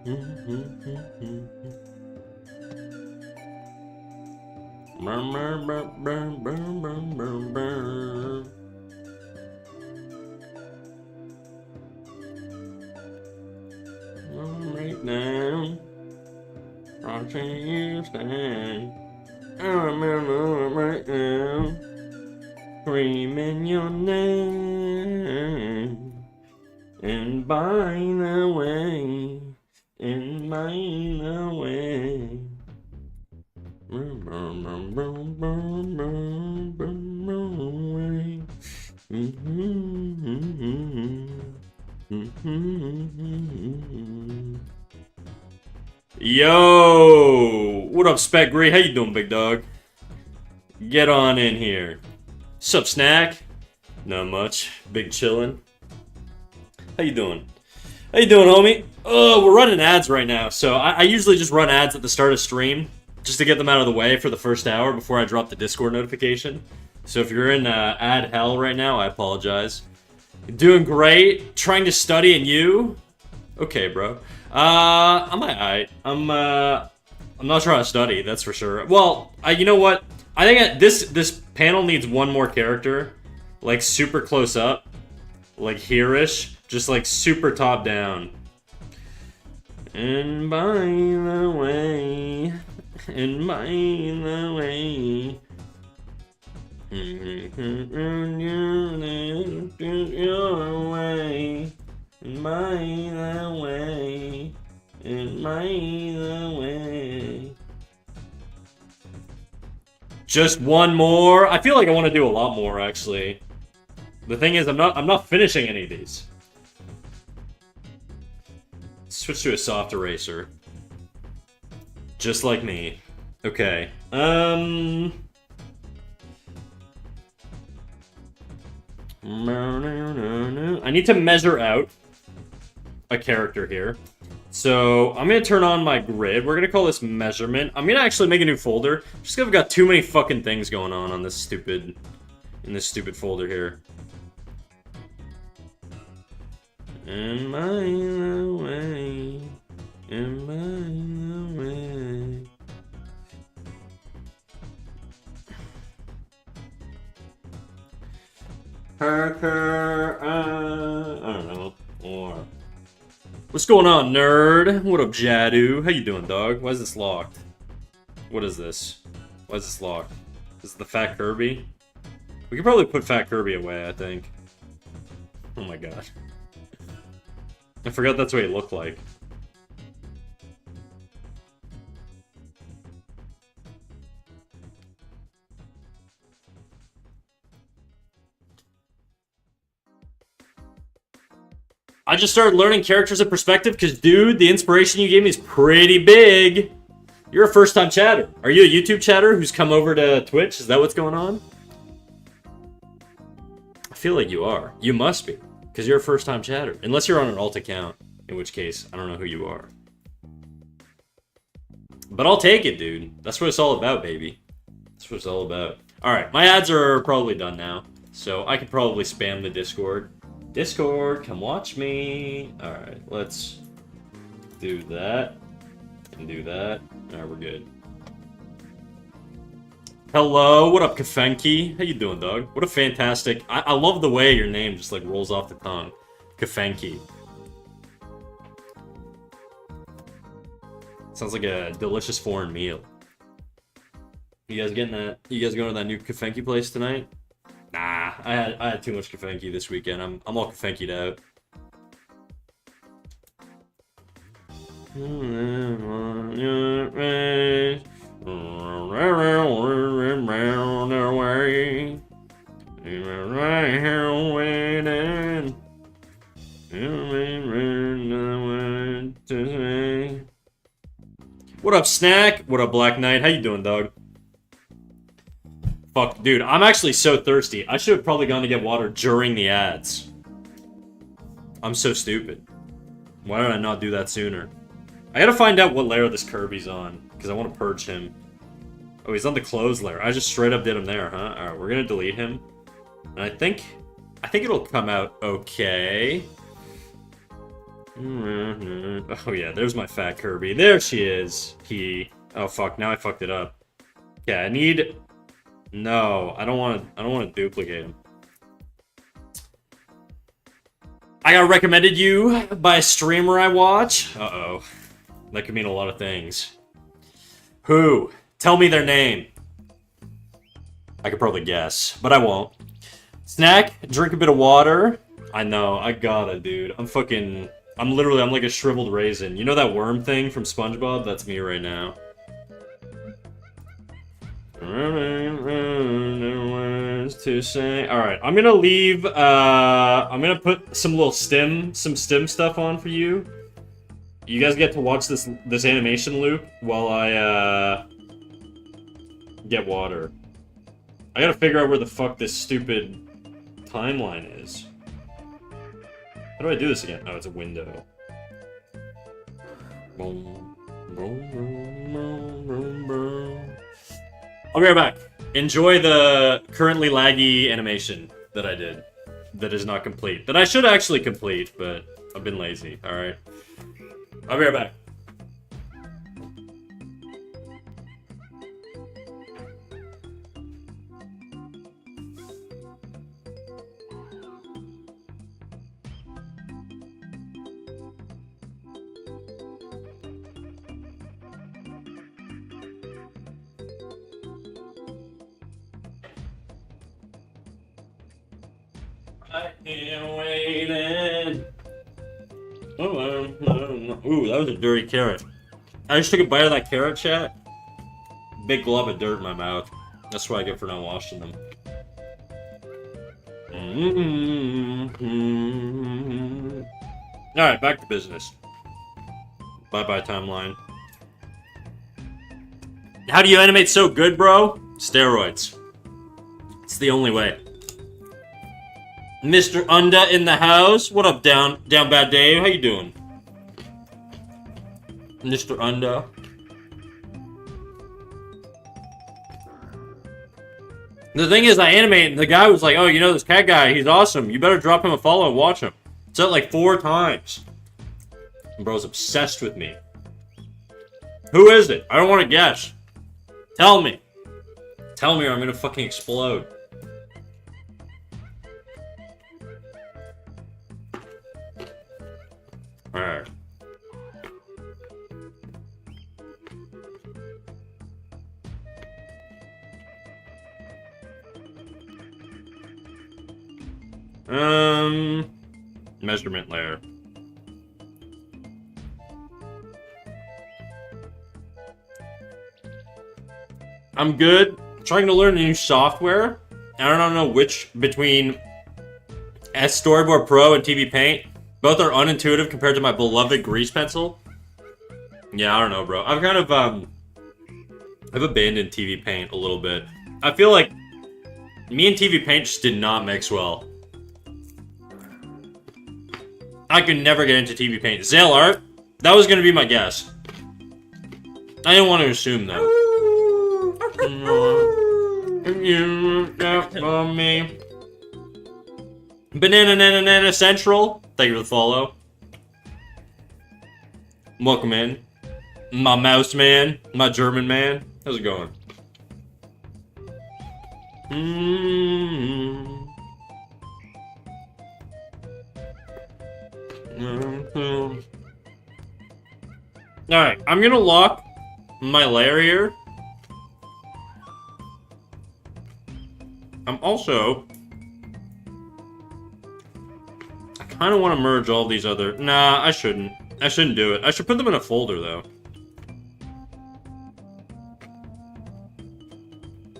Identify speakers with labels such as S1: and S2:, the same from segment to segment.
S1: Right now, watching you stand. I remember right now, screaming your name. And by the way, and by the way. Yo, what up, Spec Gray? How you doing, big dog? Get on in here. Sup, Snack? Not much. Big chillin'. How you doing? How you doing, homie? Oh, we're running ads right now, so I usually just run ads at the start of stream just to get them out of the way for the first hour before I drop the Discord notification. So if you're in ad hell right now, I apologize. Doing great. Trying to study, and you? Okay, bro. I'm alright. I'm not trying to study, that's for sure. Well, you know what? I think this panel needs one more character, like super close up, like here-ish, just like super top down. And by the way, and by the way. Your way, and by the way, and by the way. Just one more. I feel like I want to do a lot more, actually. The thing is, I'm not finishing any of these. Switch to a soft eraser. Just like me. Okay. I need to measure out a character here. So I'm gonna turn on my grid. We're gonna call this measurement. I'm gonna actually make a new folder. Just because I've got too many fucking things going on this stupid folder here. And by the way, and by the way. Parker, I don't know. Or what's going on, nerd? What up, Jadu? How you doing, dog? Why is this locked? What is this? Why is this locked? Is it the Fat Kirby? We could probably put Fat Kirby away, I think. Oh my god. I forgot that's what he looked like. I just started learning characters in perspective because, dude, the inspiration you gave me is pretty big. You're a first-time chatter. Are you a YouTube chatter who's come over to Twitch? Is that what's going on? I feel like you are. You must be, because you're a first-time chatter. Unless you're on an alt account, in which case, I don't know who you are. But I'll take it, dude. That's what it's all about, baby. That's what it's all about. Alright, my ads are probably done now, so I could probably spam the Discord. Discord, come watch me. Alright, let's do that. And do that. Alright, we're good. Hello, what up, Kafenki? How you doing, dog? What a fantastic... I love the way your name just, like, rolls off the tongue. Kafenki. Sounds like a delicious foreign meal. You guys getting that? You guys going to that new Kafenki place tonight? Nah, I had too much Kafenki this weekend. I'm all Kafenki'd out. What up, Snack? What up, Black Knight? How you doing, dog? Fuck, dude, I'm actually so thirsty. I should have probably gone to get water during the ads. I'm so stupid. Why did I not do that sooner? I gotta find out what layer this Kirby's on, because I want to purge him. Oh, he's on the clothes layer. I just straight up did him there, huh? Alright, we're gonna delete him. And I think it'll come out okay. Oh yeah, there's my fat Kirby. There she is. Oh fuck, now I fucked it up. Yeah, I need... No, I don't want to duplicate him. I got recommended you by a streamer I watch. Uh-oh. That could mean a lot of things. Who? Tell me their name. I could probably guess, but I won't. Snack, drink a bit of water. I know, I gotta, dude. I'm like a shriveled raisin. You know that worm thing from SpongeBob? That's me right now. To say. Alright, I'm gonna leave, I'm gonna put some stim stuff on for you. You guys get to watch this animation loop while I, get water. I gotta figure out where the fuck this stupid timeline is. How do I do this again? Oh, it's a window. I'll be right back. Enjoy the currently laggy animation that I did. That is not complete. That I should actually complete, but I've been lazy. Alright. I'll be right back. I am waiting. Ooh, that was a dirty carrot. I just took a bite of that carrot, chat. Big glob of dirt in my mouth. That's what I get for not washing them. Alright, back to business. Bye-bye, timeline. How do you animate so good, bro? Steroids. It's the only way. Mr. Unda in the house. What up, down bad Dave? How you doing? Mr. Unda. The thing is, I animated, and the guy was like, oh, you know this cat guy, he's awesome. You better drop him a follow and watch him. Said it like 4 times. And bro's obsessed with me. Who is it? I don't want to guess. Tell me. Tell me or I'm gonna fucking explode. Alright. Measurement layer. I'm good. Trying to learn a new software. I don't know which between Storyboard Pro and TV Paint. Both are unintuitive compared to my beloved grease pencil. Yeah, I don't know, bro. I've kind of I've abandoned TV Paint a little bit. I feel like me and TV Paint just did not mix well. I could never get into TV Paint. Zale Art? That was gonna be my guess. I didn't want to assume though. Me. Banana Central. Thank you for the follow. Welcome in. My mouse man. My German man. How's it going? Alright, I'm gonna lock my layer here. I'm also... I kind of want to merge all these other... Nah, I shouldn't. I shouldn't do it. I should put them in a folder, though.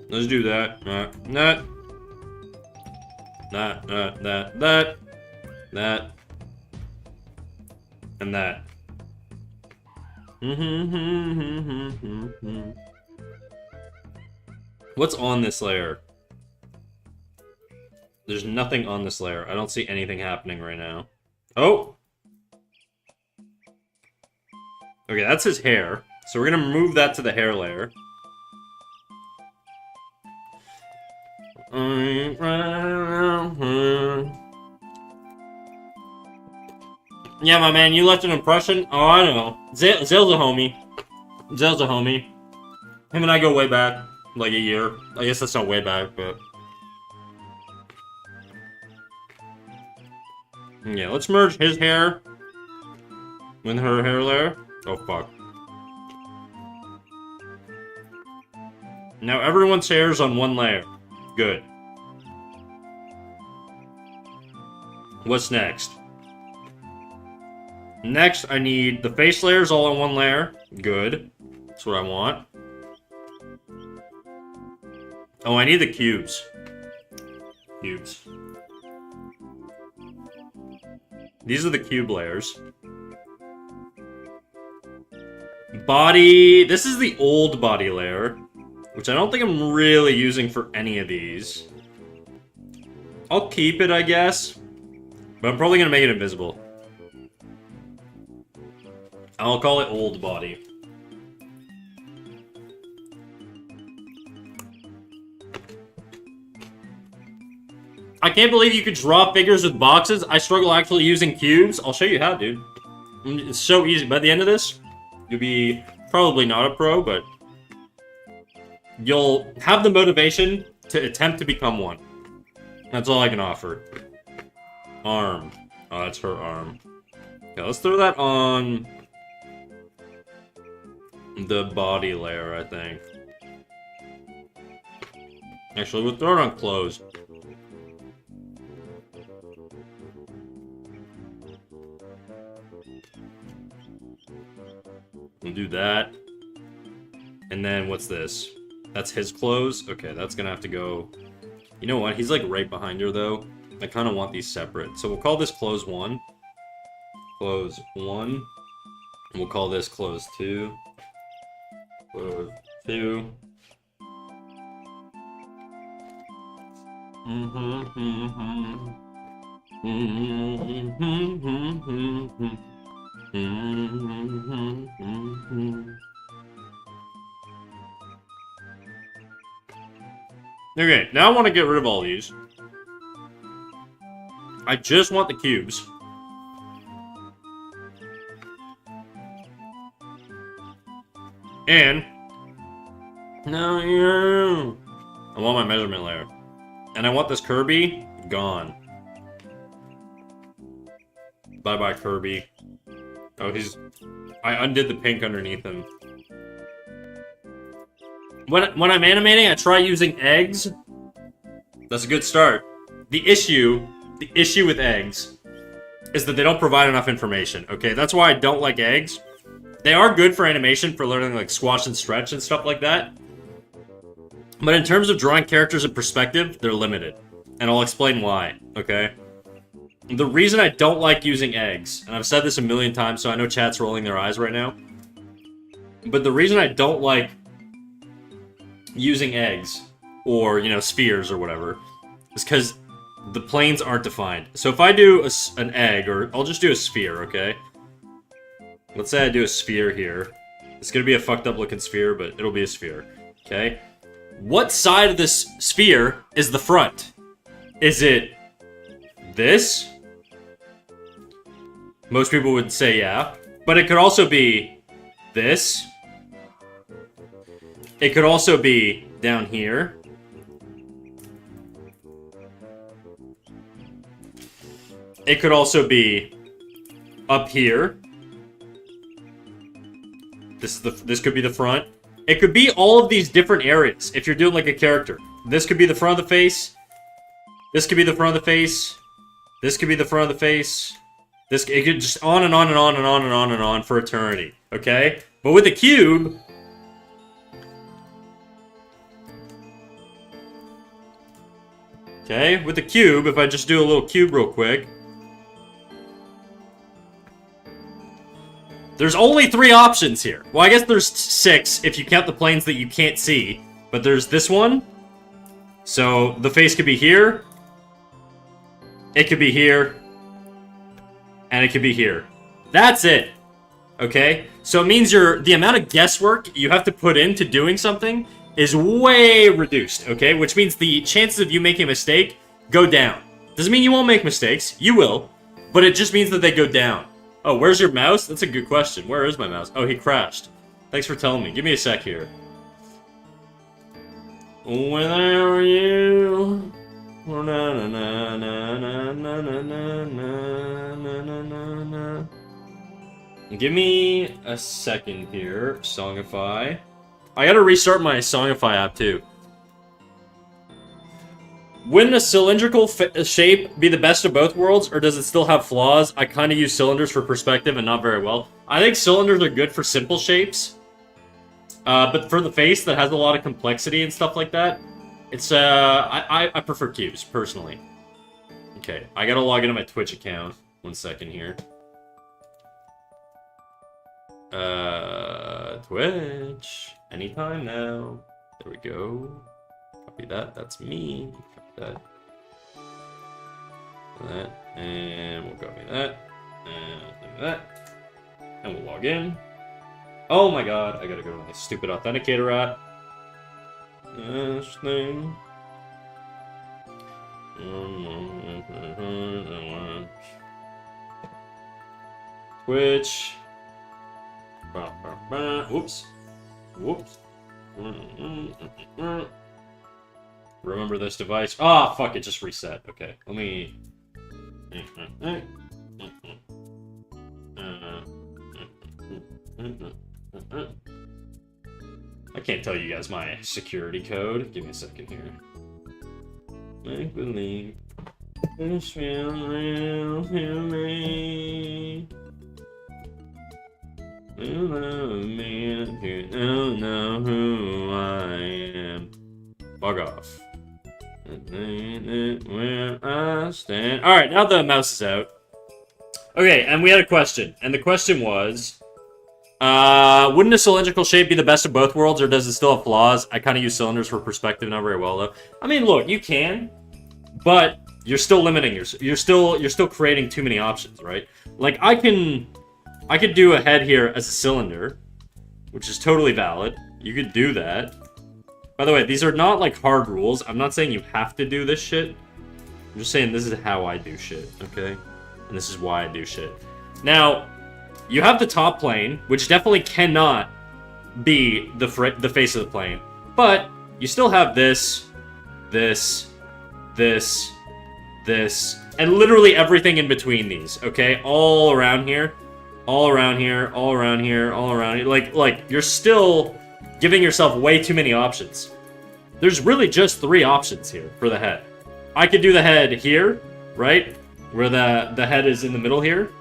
S1: Let's do that. That. And that. What's on this layer? There's nothing on this layer. I don't see anything happening right now. Oh! Okay, that's his hair. So we're gonna move that to the hair layer. Yeah, my man, you left an impression. Oh, I know. Zale's a homie. Zale's a homie. Him and I go way back. Like a year. I guess that's not way back, but... Yeah, let's merge his hair with her hair layer. Oh, fuck. Now everyone's hair is on one layer. Good. What's next? Next, I need the face layers all on one layer. Good. That's what I want. Oh, I need the cubes. Cubes. These are the cube layers. Body... This is the old body layer, which I don't think I'm really using for any of these. I'll keep it, I guess. But I'm probably gonna make it invisible. I'll call it old body. I can't believe you could draw figures with boxes. I struggle actually using cubes. I'll show you how, dude. It's so easy. By the end of this, you'll be probably not a pro, but you'll have the motivation to attempt to become one. That's all I can offer. Arm. Oh, that's her arm. Okay, let's throw that on the body layer, I think. Actually, we'll throw it on clothes. We'll do that. And then, what's this? That's his clothes? Okay, that's gonna have to go... You know what? He's like right behind her, though. I kind of want these separate. So we'll call this clothes 1. Clothes 1. And we'll call this clothes 2. Clothes 2. Okay, now I want to get rid of all these. I just want the cubes. And... No, I want my measurement layer. And I want this Kirby gone. Bye-bye, Kirby. Oh, he's... I undid the pink underneath him. When I'm animating, I try using eggs. That's a good start. The issue with eggs is that they don't provide enough information, okay? That's why I don't like eggs. They are good for animation, for learning, like, squash and stretch and stuff like that. But in terms of drawing characters in perspective, they're limited. And I'll explain why, okay? The reason I don't like using eggs, and I've said this a million times, so I know chat's rolling their eyes right now. But the reason I don't like using eggs, or, you know, spheres or whatever, is because the planes aren't defined. So if I do an egg, or I'll just do a sphere, okay? Let's say I do a sphere here. It's gonna be a fucked up looking sphere, but it'll be a sphere, okay? What side of this sphere is the front? Is it this? Most people would say yeah. But it could also be this. It could also be down here. It could also be up here. This could be the front. It could be all of these different areas if you're doing like a character. This could be the front of the face. This could be the front of the face. This could be the front of the face. It could just on and on and on and on and on and on for eternity. Okay? But with a cube... Okay, with the cube, if I just do a little cube real quick... There's only 3 options here. Well, I guess there's 6 if you count the planes that you can't see. But there's this one. So, the face could be here. It could be here. And it could be here. That's it. Okay? So it means the amount of guesswork you have to put into doing something is way reduced. Okay? Which means the chances of you making a mistake go down. Doesn't mean you won't make mistakes. You will. But it just means that they go down. Oh, where's your mouse? That's a good question. Where is my mouse? Oh, he crashed. Thanks for telling me. Give me a sec here. Where are you? Na na na na na na na na na na na. Give me a second here, Songify. I gotta restart my Songify app too. Wouldn't a cylindrical shape be the best of both worlds, or does it still have flaws? I kind of use cylinders for perspective and not very well. I think cylinders are good for simple shapes. But for the face that has a lot of complexity and stuff like that, it's, I prefer cubes, personally. Okay, I gotta log into my Twitch account. 1 second here. Twitch. Anytime now. There we go. Copy that. That's me. Copy that. And we'll copy that. And that. And we'll log in. Oh my god, I gotta go to my stupid authenticator app. This thing. Twitch. Whoops. Whoops. Remember this device. Ah, oh, fuck, it just reset. Okay, let me... I can't tell you guys my security code. Give me a second here. Make believe this feel real to me. You love me and you don't know who I am. Bug off. Where I stand. Alright, now the mouse is out. Okay, and we had a question. And the question was... wouldn't a cylindrical shape be the best of both worlds, or does it still have flaws? I kind of use cylinders for perspective, not very well though. I mean, look, you can, but you're still limiting yourself. You're still creating too many options, right? Like I could do a head here as a cylinder, which is totally valid. You could do that. By the way, these are not like hard rules. I'm not saying you have to do this shit. I'm just saying this is how I do shit, okay? And this is why I do shit. Now, you have the top plane, which definitely cannot be the face of the plane. But you still have this, this, this, this, and literally everything in between these, okay? All around here, all around here, all around here, all around here. Like you're still giving yourself way too many options. There's really just 3 options here for the head. I could do the head here, right? Where the head is in the middle here.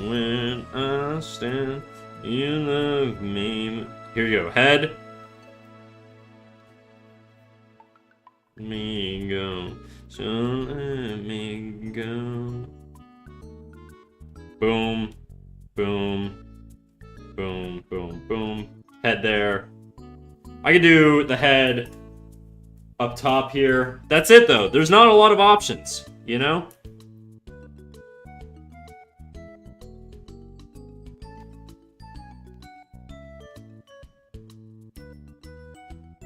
S1: When I stand, you love me. Here you go, head. Me go, so let me go. Boom, boom, boom, boom, boom. Head there. I can do the head up top here. That's it though. There's not a lot of options, you know?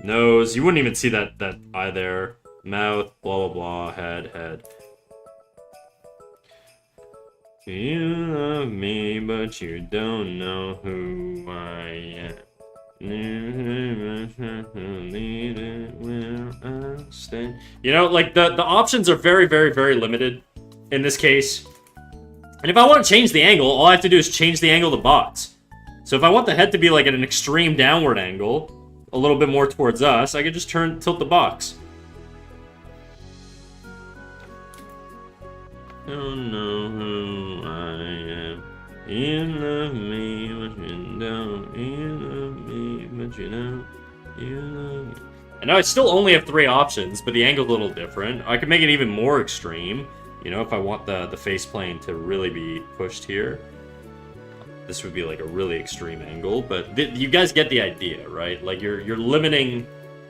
S1: Nose, you wouldn't even see that eye there. Mouth, blah blah blah, head. You love me, but you don't know who I am. You know, like the options are very, very, very limited in this case. And if I want to change the angle, all I have to do is change the angle of the box. So if I want the head to be like at an extreme downward angle, a little bit more towards us, I could just tilt the box. Don't know who I am. You love me, but you don't. You love me, but you don't. You love me. And now I still only have 3 options, but the angle's a little different. I could make it even more extreme. You know, if I want the face plane to really be pushed here. This would be like a really extreme angle, but you guys get the idea, right? Like you're limiting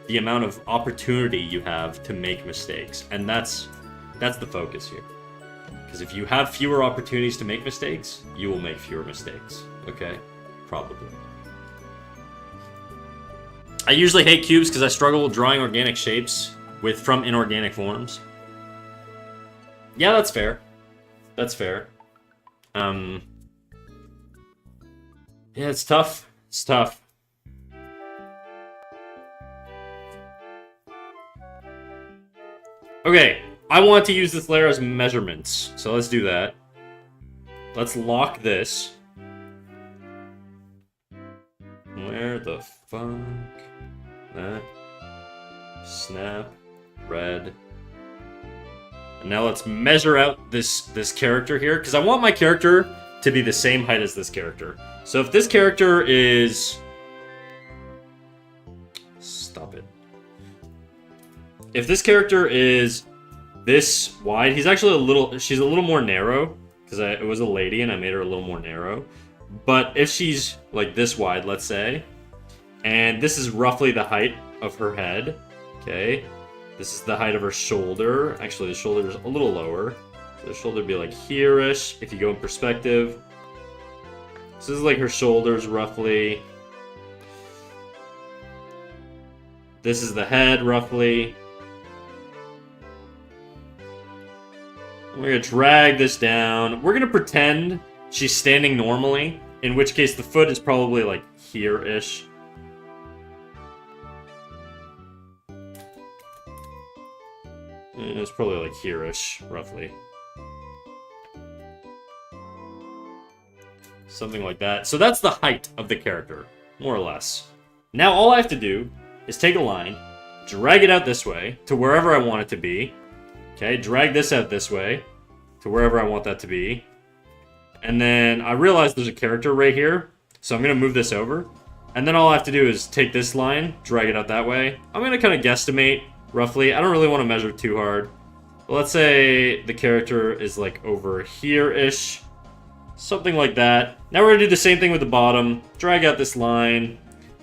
S1: the amount of opportunity you have to make mistakes, and that's the focus here. Because if you have fewer opportunities to make mistakes, you will make fewer mistakes. Okay, probably. I usually hate cubes because I struggle with drawing organic shapes from inorganic forms. Yeah, that's fair. That's fair. Yeah, it's tough. It's tough. Okay, I want to use this layer as measurements, so let's do that. Let's lock this. Where the fuck? That. Snap. Red. And now let's measure out this character here, because I want my character to be the same height as this character. So if this character is... Stop it. If this character is this wide, she's a little more narrow, because it was a lady and I made her a little more narrow. But if she's like this wide, let's say, and this is roughly the height of her head, okay? This is the height of her shoulder. Actually, the shoulder is a little lower. So the shoulder would be like here-ish, if you go in perspective. So this is like her shoulders, roughly. This is the head, roughly. We're gonna drag this down. We're gonna pretend she's standing normally, in which case the foot is probably like here-ish. It's probably like here-ish, roughly. Something like that. So that's the height of the character, more or less. Now all I have to do is take a line, drag it out this way to wherever I want it to be. Okay, drag this out this way to wherever I want that to be. And then I realize there's a character right here, so I'm going to move this over. And then all I have to do is take this line, drag it out that way. I'm going to kind of guesstimate, roughly. I don't really want to measure too hard. But let's say the character is like over here-ish. Something like that. Now we're going to do the same thing with the bottom. Drag out this line.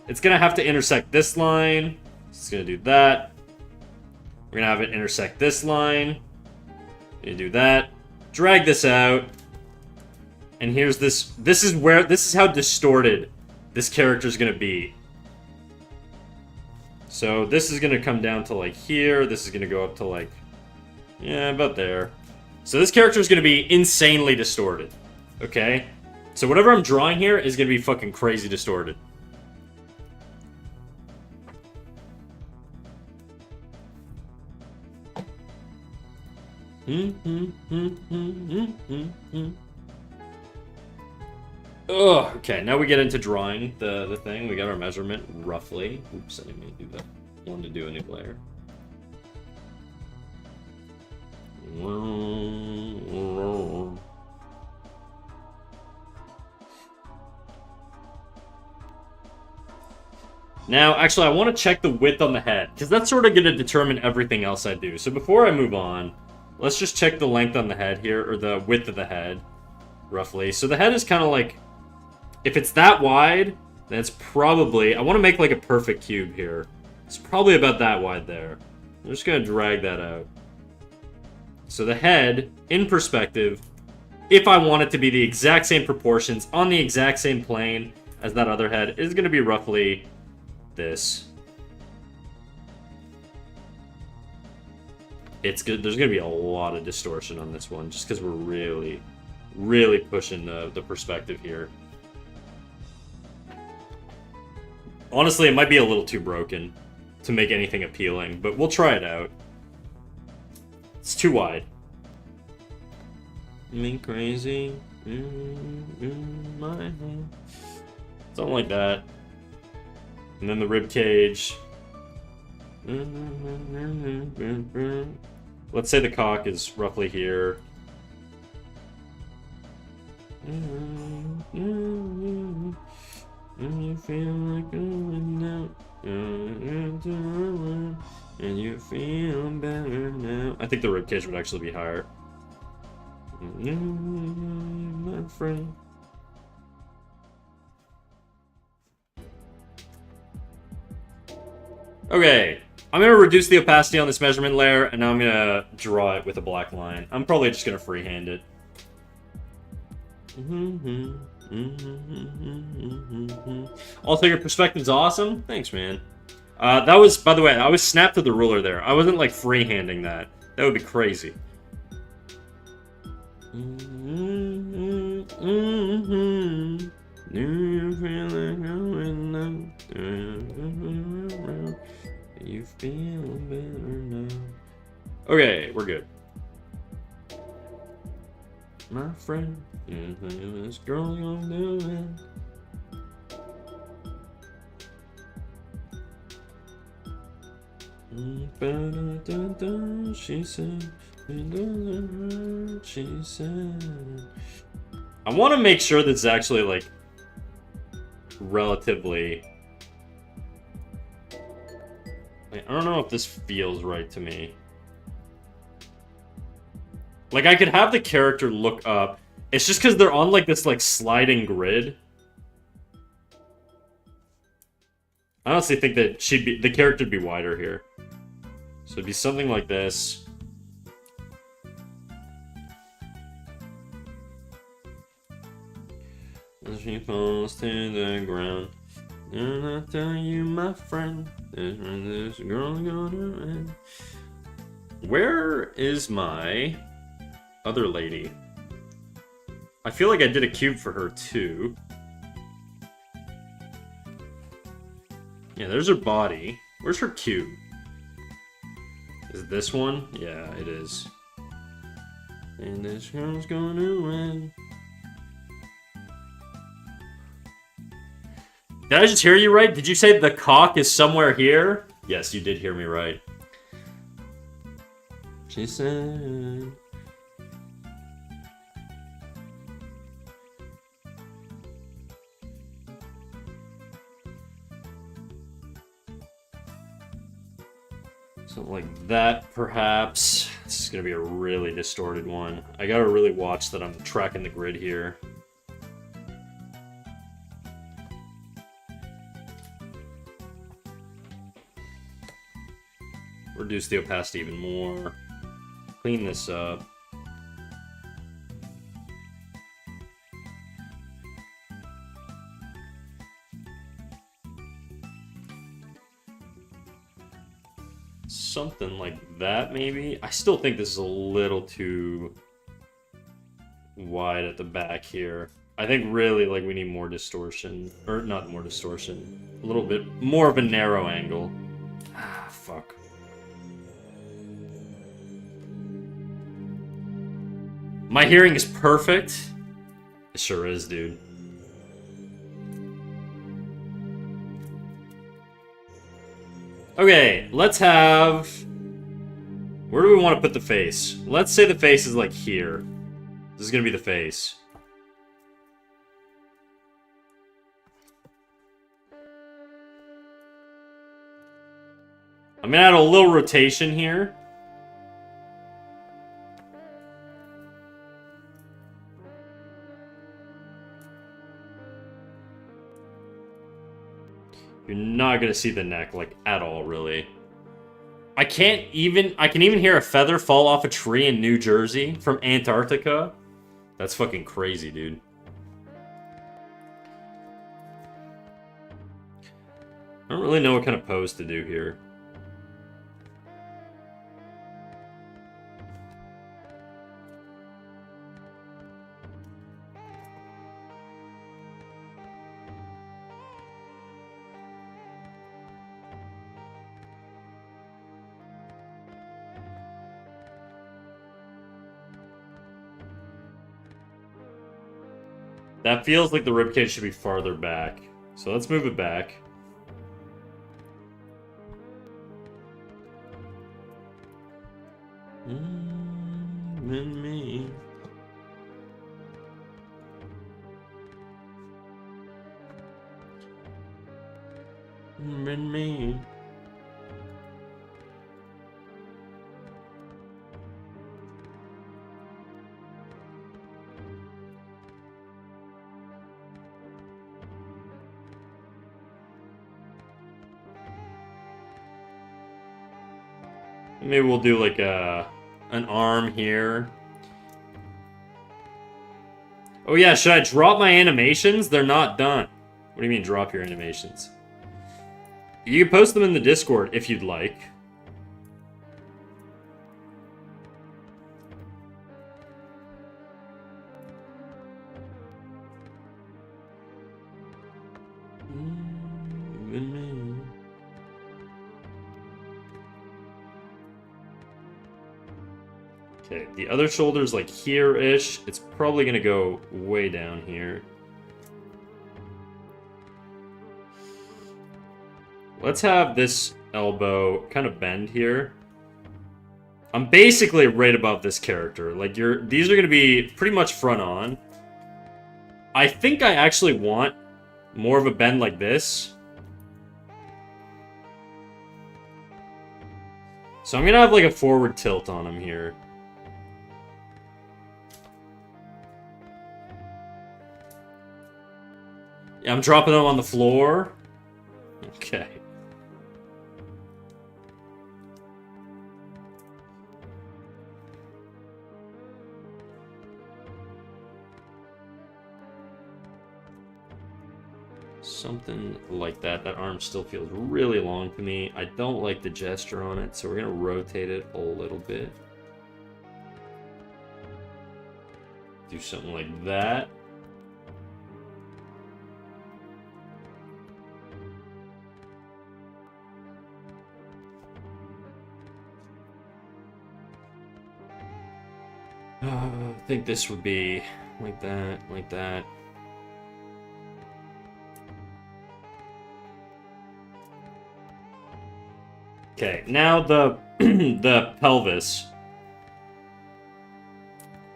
S1: It's going to have to intersect this line. It's going to do that. We're going to have it intersect this line. Going to do that. Drag this out. And here's this. This is how distorted this character is going to be. So this is going to come down to like here. This is going to go up to like, yeah, about there. So this character is going to be insanely distorted. Okay? So whatever I'm drawing here is going to be fucking crazy distorted. Ugh, okay, now we get into drawing the thing. We got our measurement, roughly. Oops, I didn't mean to do that. I wanted to do a new layer. Now, actually, I want to check the width on the head, because that's sort of going to determine everything else I do. So before I move on, let's just check the length on the head here, or the width of the head, roughly. So the head is kind of like, if it's that wide, then it's probably, I want to make like a perfect cube here. It's probably about that wide there. I'm just going to drag that out. So the head, in perspective, if I want it to be the exact same proportions on the exact same plane as that other head, is going to be roughly this. It's good. There's going to be a lot of distortion on this one, just because we're really, really pushing the perspective here. Honestly, it might be a little too broken to make anything appealing, but we'll try it out. It's too wide. Me crazy. My head. Something like that. And then the rib cage. Let's say the cock is roughly here. And you feel like going out. And you feel better now. I think the rib cage would actually be higher. My friend. Okay, I'm going to reduce the opacity on this measurement layer, and now I'm going to draw it with a black line. I'm probably just going to freehand it. Also, your perspective's awesome. Thanks, man. That was, by the way, I was snapped to the ruler there. I wasn't like freehanding that. That would be crazy. You feel better now. Okay, we're good. My friend, this girl you're doing. She said, she said. I want to make sure that's actually like relatively. I don't know if this feels right to me. Like, I could have the character look up. It's just because they're on, like, this, like, sliding grid. I honestly think that the character would be wider here. So it'd be something like this. As she falls to the ground. And I tell you, my friend, this girl gonna end. Where is my other lady? I feel like I did a cube for her too. Yeah, there's her body. Where's her cube? Is it this one? Yeah, it is. And this girl's gonna win. Did I just hear you right? Did you say the cock is somewhere here? Yes, you did hear me right. She said... Something like that, perhaps. This is gonna be a really distorted one. I gotta really watch that I'm tracking the grid here. Reduce the opacity even more. Clean this up. Something like that, maybe? I still think this is a little too wide at the back here. I think really, like, we need more distortion. Or, not more distortion. A little bit more of a narrow angle. Ah, fuck. My hearing is perfect. It sure is, dude. Okay, let's have... Where do we want to put the face? Let's say the face is like here. This is gonna be the face. I'm gonna add a little rotation here. You're not gonna see the neck, like, at all, really. I can even hear a feather fall off a tree in New Jersey from Antarctica. That's fucking crazy, dude. I don't really know what kind of pose to do here. That feels like the ribcage should be farther back. So let's move it back. And me. And me. Maybe we'll do like an arm here. Oh yeah, should I drop my animations? They're not done. What do you mean drop your animations? You can post them in the Discord if you'd like. Okay, the other shoulder's like here-ish. It's probably gonna go way down here. Let's have this elbow kind of bend here. I'm basically right above this character. Like, these are gonna be pretty much front on. I think I actually want more of a bend like this. So I'm gonna have like a forward tilt on him here. Yeah, I'm dropping them on the floor. Okay. Something like that. That arm still feels really long to me. I don't like the gesture on it, so we're gonna rotate it a little bit. Do something like that. I think this would be like that, like that. Okay, now the the pelvis.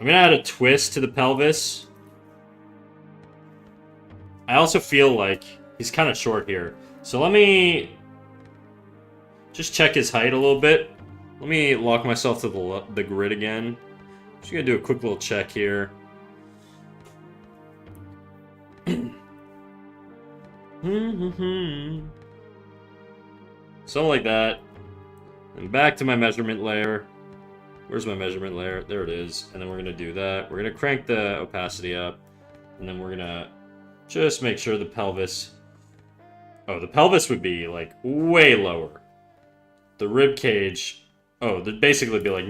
S1: I'm gonna add a twist to the pelvis. I also feel like he's kind of short here. So let me just check his height a little bit. Let me lock myself to the grid again. Just gonna do a quick little check here. Something like that. And back to my measurement layer. Where's my measurement layer? There it is. And then we're gonna do that. We're gonna crank the opacity up. And then we're gonna just make sure the pelvis... Oh, the pelvis would be, like, way lower. The rib cage... Oh, there'd basically be, like,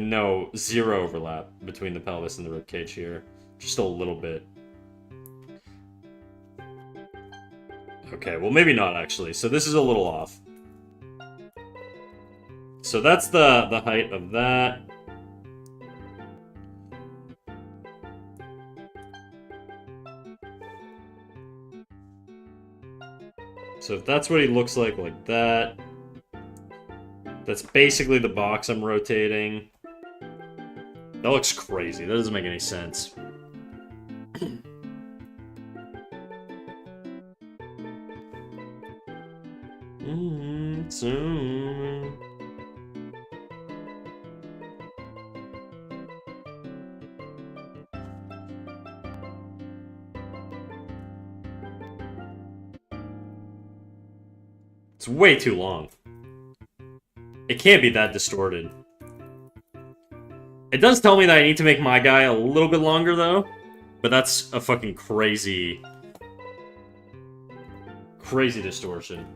S1: zero overlap between the pelvis and the rib cage here. Just a little bit. Okay, well, maybe not, actually. So this is a little off. So that's the height of that. So if that's what he looks like that. That's basically the box I'm rotating. That looks crazy. That doesn't make any sense. It's way too long. It can't be that distorted. It does tell me that I need to make my guy a little bit longer, though. But that's a fucking crazy... crazy distortion.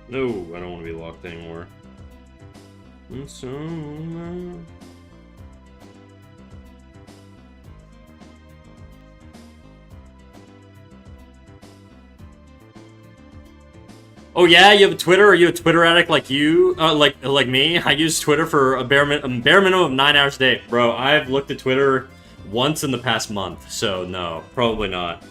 S1: No, I don't want to be locked anymore. Oh yeah, you have a Twitter? Are you a Twitter addict like you? Like me? I use Twitter for a bare minimum of 9 hours a day. Bro, I've looked at Twitter once in the past month, so no, probably not.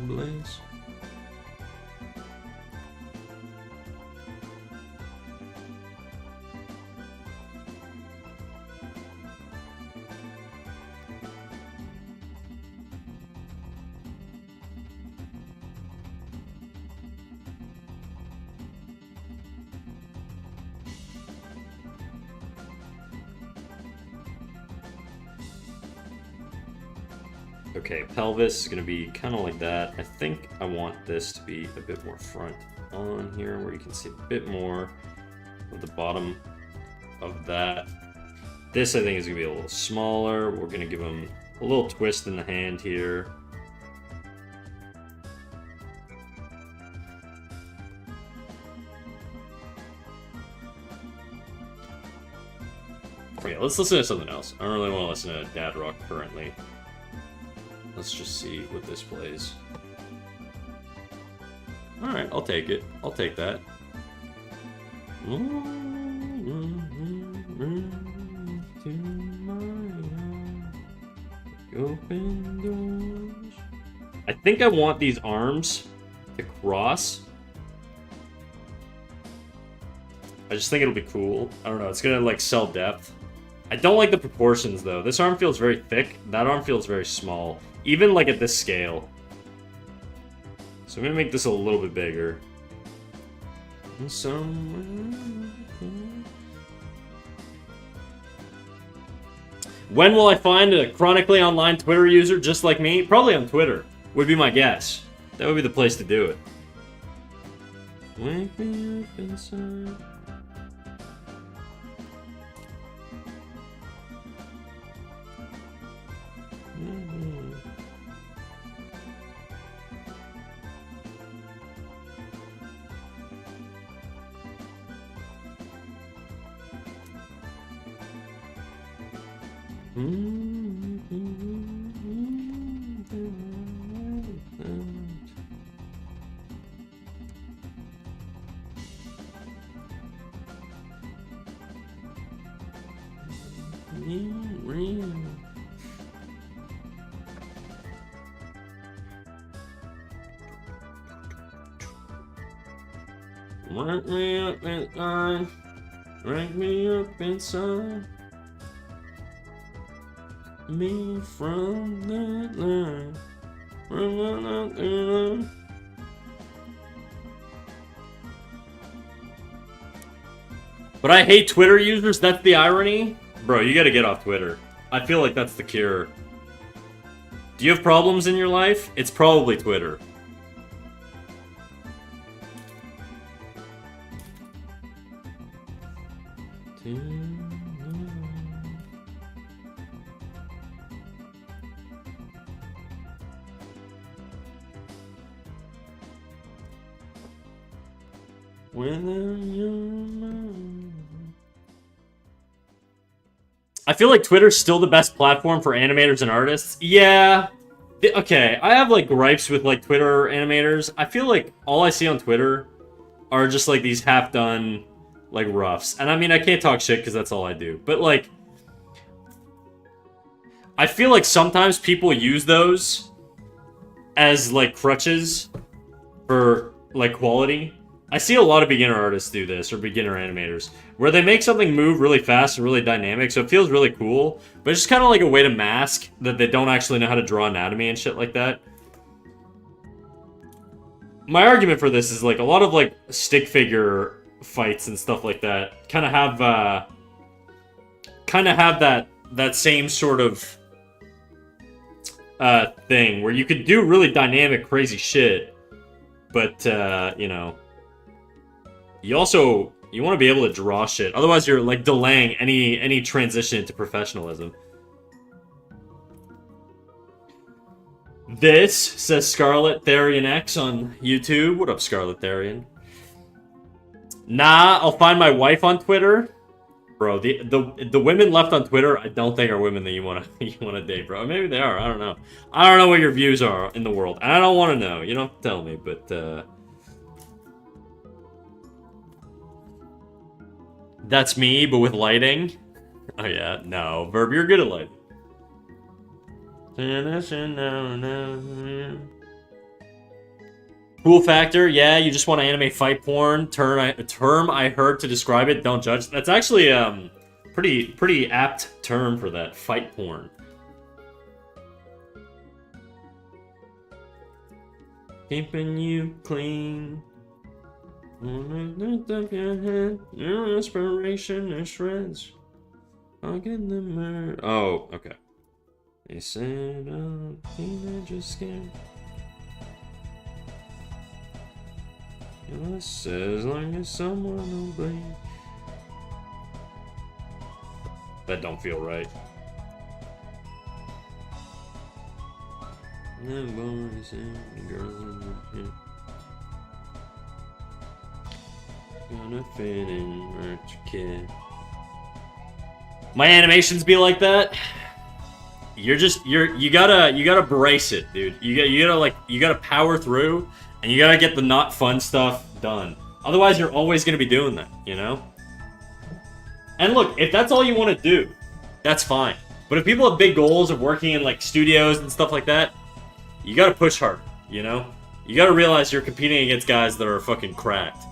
S1: Blaze. Okay, pelvis is gonna be kind of like that. I think I want this to be a bit more front on here, where you can see a bit more of the bottom of that. This, I think, is gonna be a little smaller. We're gonna give him a little twist in the hand here. Okay, let's listen to something else. I don't really want to listen to Dad Rock currently. Let's just see what this plays. Alright, I'll take it. I'll take that. Open doors. I think I want these arms to cross. I just think it'll be cool. I don't know, it's gonna like sell depth. I don't like the proportions though. This arm feels very thick, that arm feels very small. Even like at this scale. So I'm gonna make this a little bit bigger. When will I find a chronically online Twitter user just like me? Probably on Twitter, would be my guess. That would be the place to do it. Wake me up inside. Wake me up inside. Wake me up inside. Me from that line. But I hate Twitter users, that's the irony? Bro, you gotta get off Twitter. I feel like that's the cure. Do you have problems in your life? It's probably Twitter. I feel like Twitter's still the best platform for animators and artists. Yeah. Okay, I have like gripes with like Twitter animators. I feel like all I see on Twitter are just like these half-done like roughs. And I mean, I can't talk shit because that's all I do. But like, I feel like sometimes people use those as like crutches for like quality. I see a lot of beginner artists do this, or beginner animators, where they make something move really fast and really dynamic, so it feels really cool, but it's just kind of like a way to mask that they don't actually know how to draw anatomy and shit like that. My argument for this is like a lot of like stick figure fights and stuff like that kind of have that same sort of thing where you could do really dynamic, crazy shit, but you know. You want to be able to draw shit. Otherwise, you're like delaying any transition into professionalism. This says Scarlet Therian X on YouTube. What up, Scarlet Therian? Nah, I'll find my wife on Twitter, bro. The women left on Twitter, I don't think are women that you wanna date, bro. Maybe they are. I don't know. I don't know what your views are in the world, and I don't want to know. You don't have to tell me, but. That's me, but with lighting. Oh yeah, no. Verb, you're good at lighting. Cool factor, yeah, you just want to animate fight porn. Term I heard to describe it, don't judge. That's actually pretty apt term for that, fight porn. Keeping you clean. Your inspiration is shreds. Oh, okay. They said, oh, teenager scared. It says like it's someone will blame. That don't feel right. The boys and the girls in the pit. Gonna fit in, merch kid. My animations be like that. You gotta brace it, dude. You gotta power through, and you gotta get the not fun stuff done. Otherwise, you're always gonna be doing that, you know? And look, if that's all you want to do, that's fine. But if people have big goals of working in like studios and stuff like that, you gotta push hard, you know? You gotta realize you're competing against guys that are fucking cracked.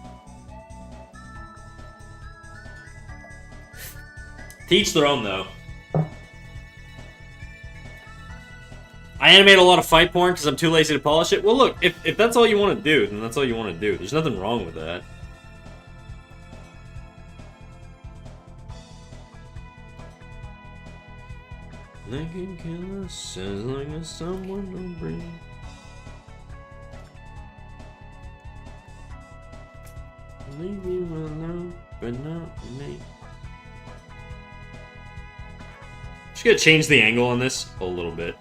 S1: To each their own, though. I animate a lot of fight porn because I'm too lazy to polish it. Well, look, if that's all you want to do, then that's all you want to do. There's nothing wrong with that. They can kill us as long as someone will breathe. Leave you alone, but not me. Just gotta change the angle on this a little bit.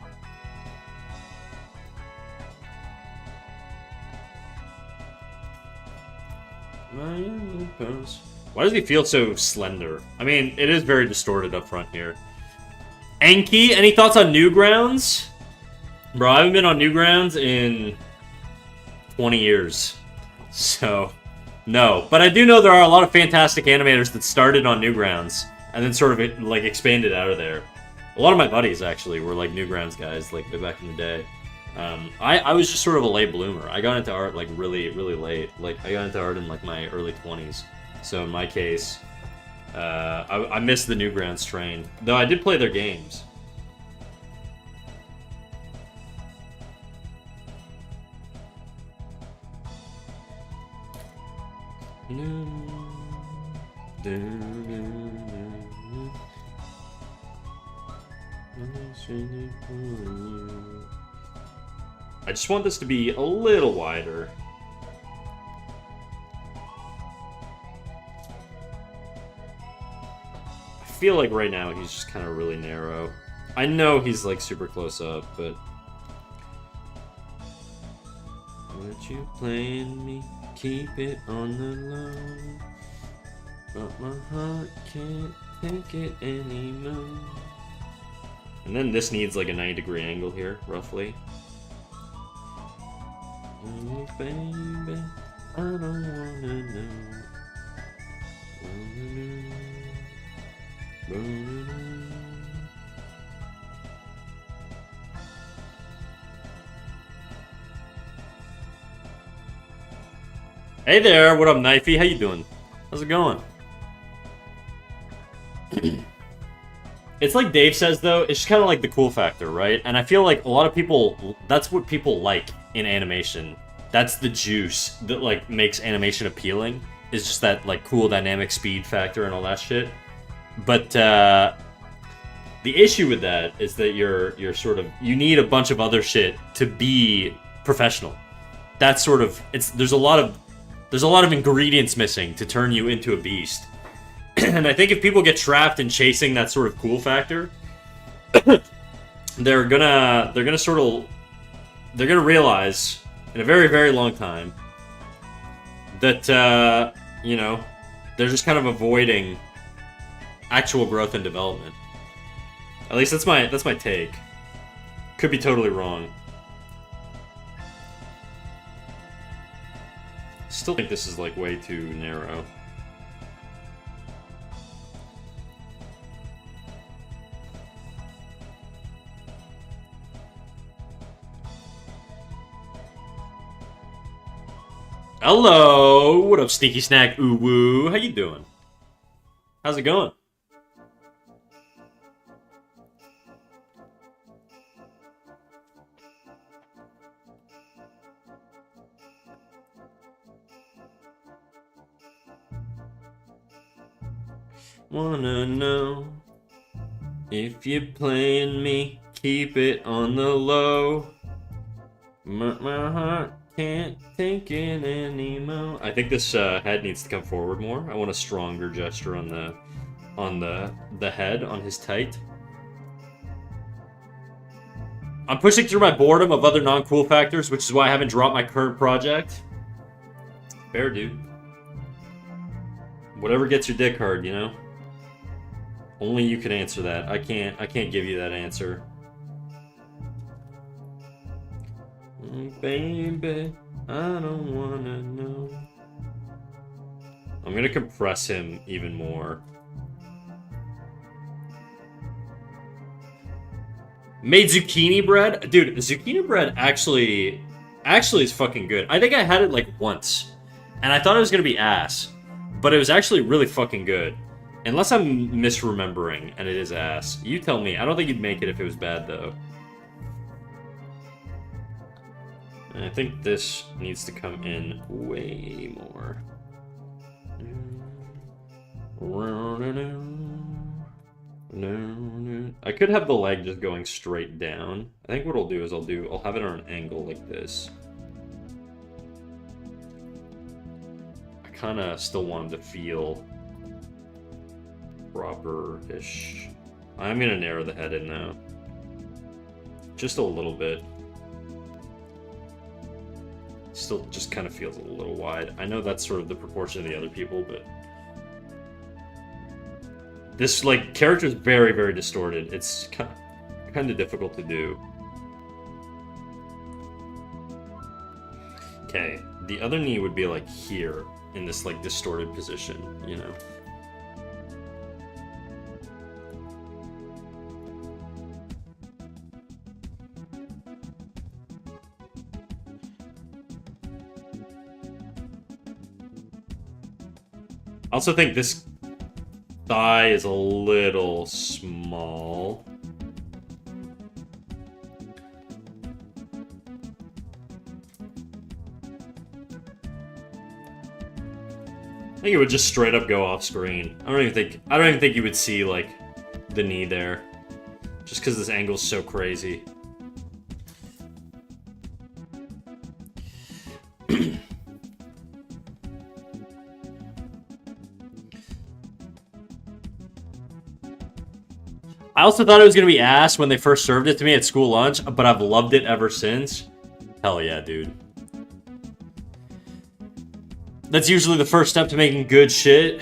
S1: Why does he feel so slender? I mean, it is very distorted up front here. Anki, any thoughts on Newgrounds? Bro, I haven't been on Newgrounds in 20 years. So, no. But I do know there are a lot of fantastic animators that started on Newgrounds and then sort of, like, expanded out of there. A lot of my buddies, actually, were, like, Newgrounds guys, like, back in the day. I was just sort of a late bloomer. I got into art, like, really, really late. Like, I got into art in, like, my early 20s. So, in my case, I missed the Newgrounds train. Though I did play their games. I just want this to be a little wider. I feel like right now he's just kind of really narrow. I know he's like super close up, but... What you playing me? Keep it on the low. But my heart can't take it anymore. And then this needs like a 90-degree angle here, roughly. Oh, baby, I don't wanna know. Hey there, what up, Knifey? How you doing? How's it going? It's like Dave says, though, it's just kind of like the cool factor, right? And I feel like a lot of people, that's what people like in animation. That's the juice that, like, makes animation appealing. Is just that, like, cool dynamic speed factor and all that shit. But, the issue with that is that you're sort of, you need a bunch of other shit to be professional. That's sort of, there's a lot of ingredients missing to turn you into a beast. And I think if people get trapped in chasing that sort of cool factor, they're gonna realize in a very, very long time that you know, they're just kind of avoiding actual growth and development. At least that's my take. Could be totally wrong. Still think this is like way too narrow. Hello! What up, Sneaky Snack Uwu? How you doing? How's it going? Wanna know if you're playing me, Keep it on the low. My heart can't take it anymore. I think this head needs to come forward more. I want a stronger gesture on the head, on his tight. I'm pushing through my boredom of other non-cool factors, which is why I haven't dropped my current project. Fair, dude. Whatever gets your dick hard, you know? Only you can answer that. I can't give you that answer. Baby, I don't wanna know. I'm gonna compress him even more. Made zucchini bread? Dude, zucchini bread actually is fucking good. I think I had it like once. And I thought it was gonna be ass. But it was actually really fucking good. Unless I'm misremembering and it is ass. You tell me. I don't think you'd make it if it was bad though. And I think this needs to come in way more. I could have the leg just going straight down. I think what I'll do is I'll have it on an angle like this. I kind of still want him to feel proper-ish. I'm going to narrow the head in now. Just a little bit. Still just kind of feels a little wide. I know that's sort of the proportion of the other people, but... This, like, character is very, very distorted. It's kind of difficult to do. Okay, the other knee would be, like, here, in this, like, distorted position, you know? I also think this thigh is a little small. I think it would just straight up go off screen. I don't even think you would see like the knee there. Just because this angle's so crazy. I also thought it was going to be ass when they first served it to me at school lunch, but I've loved it ever since. Hell yeah, dude. That's usually the first step to making good shit.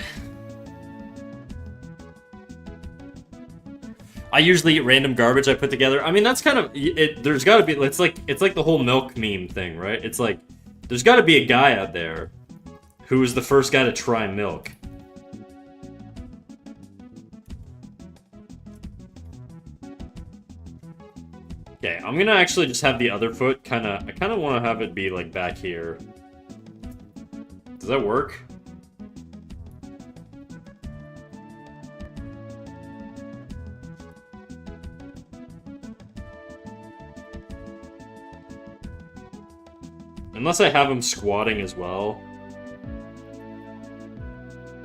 S1: I usually eat random garbage I put together. I mean, that's kind of it. There's got to be. It's like the whole milk meme thing, right? It's like there's got to be a guy out there who was the first guy to try milk. Okay, I'm gonna actually just have the other foot I kind of want to have it be like back here. Does that work? Unless I have him squatting as well.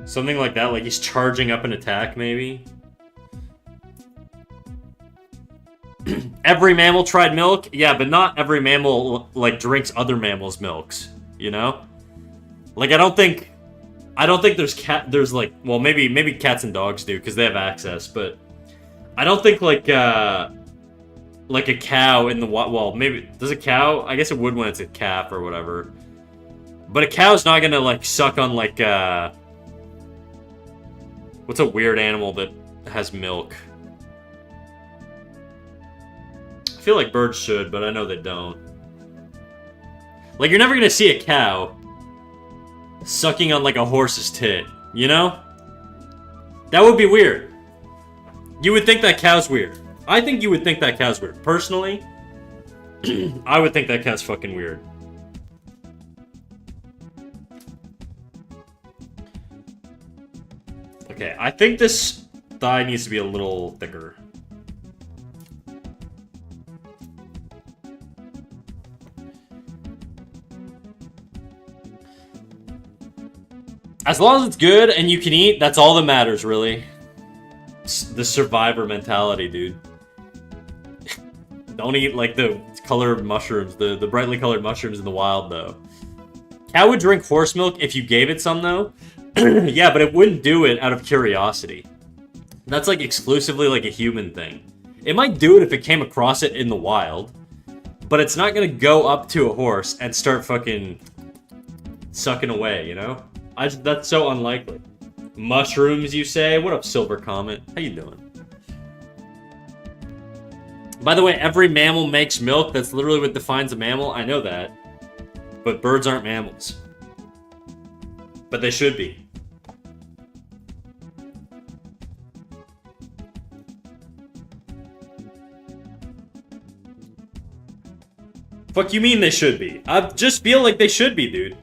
S1: Something like that, like he's charging up an attack, maybe? Every mammal tried milk? Yeah, but not every mammal, like, drinks other mammals' milks, you know? Like, I don't think there's like, well, maybe cats and dogs do, because they have access, but I don't think, like a cow in the, well, maybe, does a cow? I guess it would when it's a calf or whatever. But a cow's not gonna, like, suck on, like, what's a weird animal that has milk? I feel like birds should, but I know they don't. Like, you're never gonna see a cow sucking on, like, a horse's tit, you know? That would be weird. You would think that cow's weird. I think you would think that cow's weird. Personally, I would think that cow's fucking weird. Okay, I think this thigh needs to be a little thicker. As long as it's good and you can eat, that's all that matters, really. It's the survivor mentality, dude. Don't eat like the colored mushrooms, the brightly colored mushrooms in the wild though. Cow would drink horse milk if you gave it some though. Yeah, but it wouldn't do it out of curiosity. That's like exclusively like a human thing. It might do it if it came across it in the wild, but it's not gonna go up to a horse and start fucking sucking away, you know? That's so unlikely. Mushrooms, you say? What up, Silver Comet? How you doing? By the way, every mammal makes milk. That's literally what defines a mammal. I know that. But birds aren't mammals. But they should be. Fuck you mean they should be? I just feel like they should be, dude.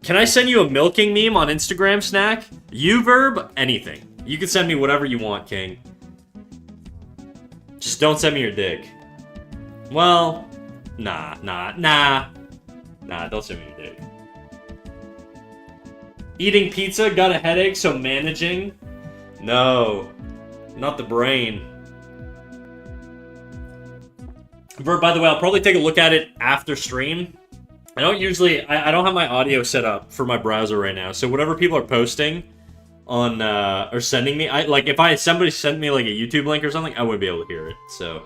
S1: Can I send you a milking meme on Instagram, Snack? Verb anything. You can send me whatever you want, King. Just don't send me your dick. Well, nah, don't send me your dick. Eating pizza, got a headache, so managing? No, not the brain. Verb, by the way, I'll probably take a look at it after stream. I don't usually, I don't have my audio set up for my browser right now, so whatever people are posting on, or sending me, like, if somebody sent me, like, a YouTube link or something, I wouldn't be able to hear it, so.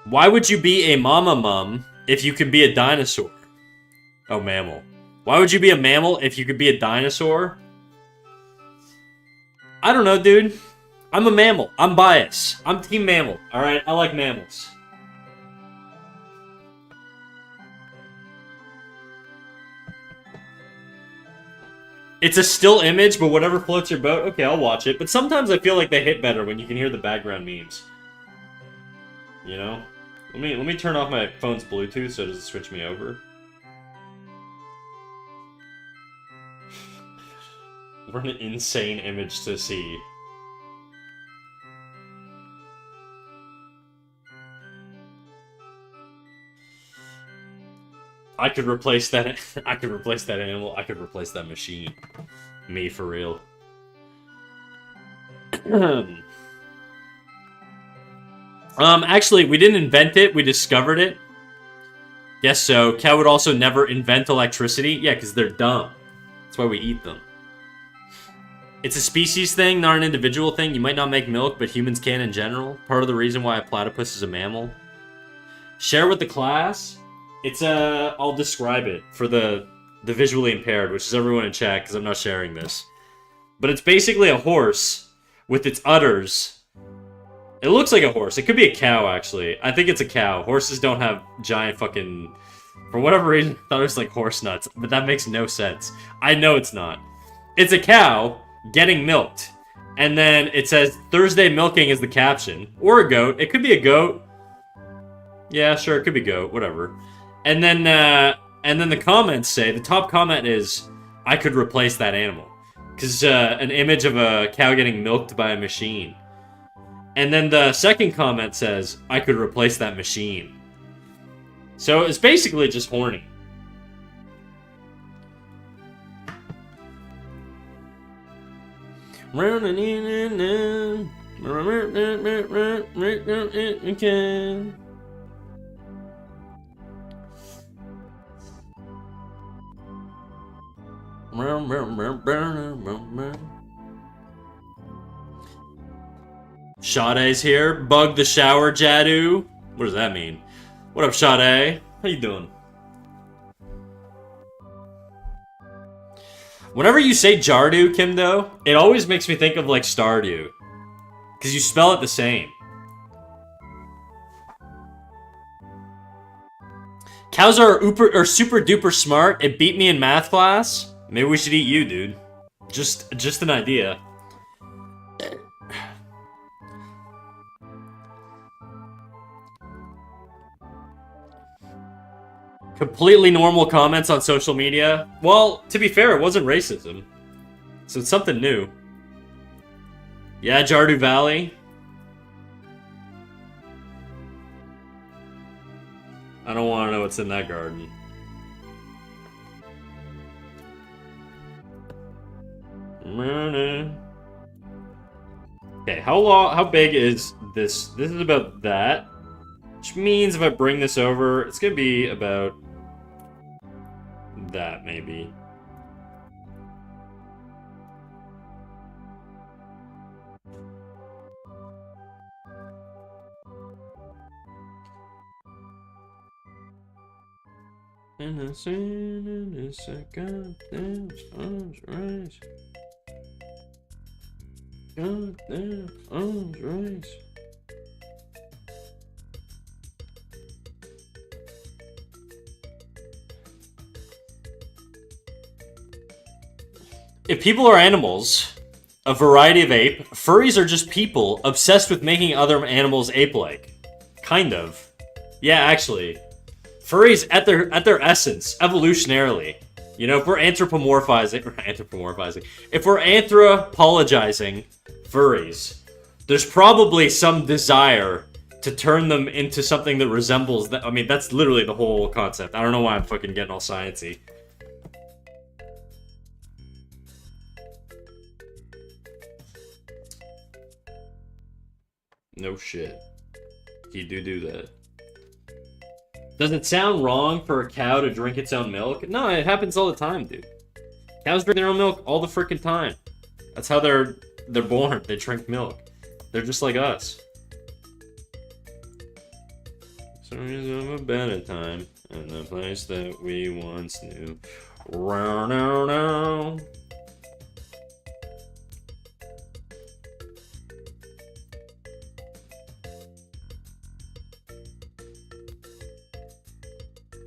S1: Why would you be a mama mum if you could be a dinosaur? Oh, mammal. Why would you be a mammal if you could be a dinosaur? I don't know, dude. I'm a mammal. I'm biased. I'm team mammal. Alright, I like mammals. It's a still image, but whatever floats your boat, okay, I'll watch it. But sometimes I feel like they hit better when you can hear the background memes. You know? Let me turn off my phone's Bluetooth so it doesn't switch me over. What an insane image to see. I could replace that. I could replace that animal. I could replace that machine. Me for real. Actually, we didn't invent it. We discovered it. Yes, so cow would also never invent electricity. Yeah, because they're dumb. That's why we eat them. It's a species thing, not an individual thing. You might not make milk, but humans can in general. Part of the reason why a platypus is a mammal. Share with the class. It's I'll describe it for the visually impaired, which is everyone in chat, because I'm not sharing this. But it's basically a horse with its udders. It looks like a horse. It could be a cow, actually. I think it's a cow. Horses don't have giant fucking... For whatever reason, I thought it was like horse nuts, but that makes no sense. I know it's not. It's a cow getting milked. And then it says, Thursday milking is the caption. Or a goat. It could be a goat. Yeah, sure, it could be goat. Whatever. And then the comments say, the top comment is, I could replace that animal. Because an image of a cow getting milked by a machine. And then the second comment says, I could replace that machine. So it's basically just horny. Sade's here. Bug the shower, Jadu. What does that mean? What up, Sade? How you doing? Whenever you say Jardu, Kimdo, it always makes me think of, like, Stardew. Because you spell it the same. Cows are super duper smart. It beat me in math class. Maybe we should eat you, dude. Just an idea. Completely normal comments on social media. Well, to be fair, it wasn't racism. So it's something new. Yeah, Jardu Valley. I don't want to know what's in that garden. Okay, how big is this? This is about that. Which means if I bring this over, it's gonna be about that, maybe. Goddamn arms race. Goddamn arms race. If people are animals, a variety of ape, furries are just people obsessed with making other animals ape-like. Kind of. Yeah, actually. Furries, at their essence, evolutionarily, you know, if we're anthropomorphizing, if we're anthropologizing furries, there's probably some desire to turn them into something that resembles that. I mean, that's literally the whole concept. I don't know why I'm fucking getting all sciencey. No shit. You do that. Does it sound wrong for a cow to drink its own milk? No, it happens all the time, dude. Cows drink their own milk all the freaking time. That's how they're born. They drink milk. They're just like us. Stories of a better time and the place that we once knew. No.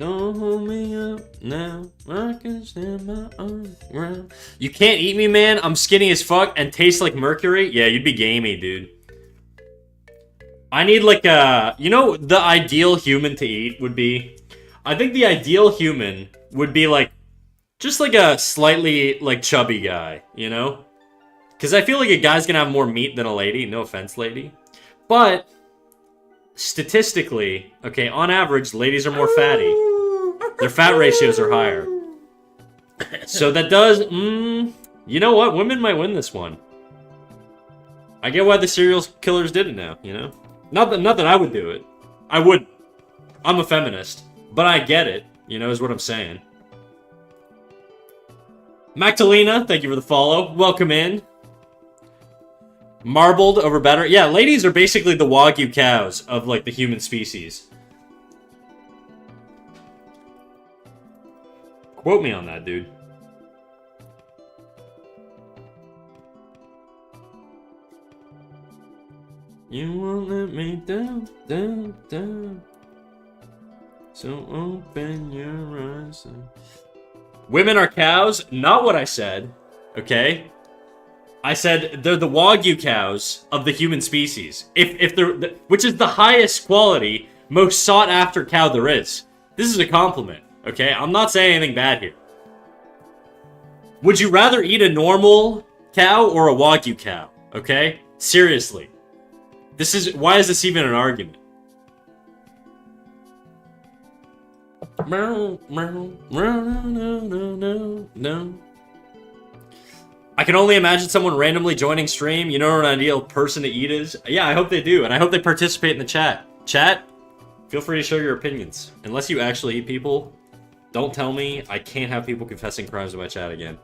S1: Don't hold me up now. I can stand my own ground. You can't eat me, man. I'm skinny as fuck and taste like mercury. Yeah, you'd be gamey, dude. I need like a... You know, the ideal human to eat would be... I think the ideal human would be like... Just like a slightly, like, chubby guy, you know? Because I feel like a guy's gonna have more meat than a lady. No offense, lady. But... Statistically, okay, on average, ladies are more fatty. Their fat ratios are higher. So that does, you know what? Women might win this one. I get why the serial killers did it now, you know? Not that I would do it. I wouldn't. I'm a feminist. But I get it, you know, is what I'm saying. Magdalena, thank you for the follow. Welcome in. Marbled over better. Yeah, ladies are basically the Wagyu cows of, like, the human species. Quote me on that, dude. You won't let me down. So open your eyes. Women are cows? Not what I said. Okay? I said they're the Wagyu cows of the human species. If they're, which is the highest quality, most sought after cow there is. This is a compliment, okay? I'm not saying anything bad here. Would you rather eat a normal cow or a Wagyu cow? Okay? Seriously. Why is this even an argument? No. I can only imagine someone randomly joining stream. You know what an ideal person to eat is? Yeah, I hope they do, and I hope they participate in the chat. Chat, feel free to share your opinions. Unless you actually eat people, don't tell me I can't have people confessing crimes in my chat again.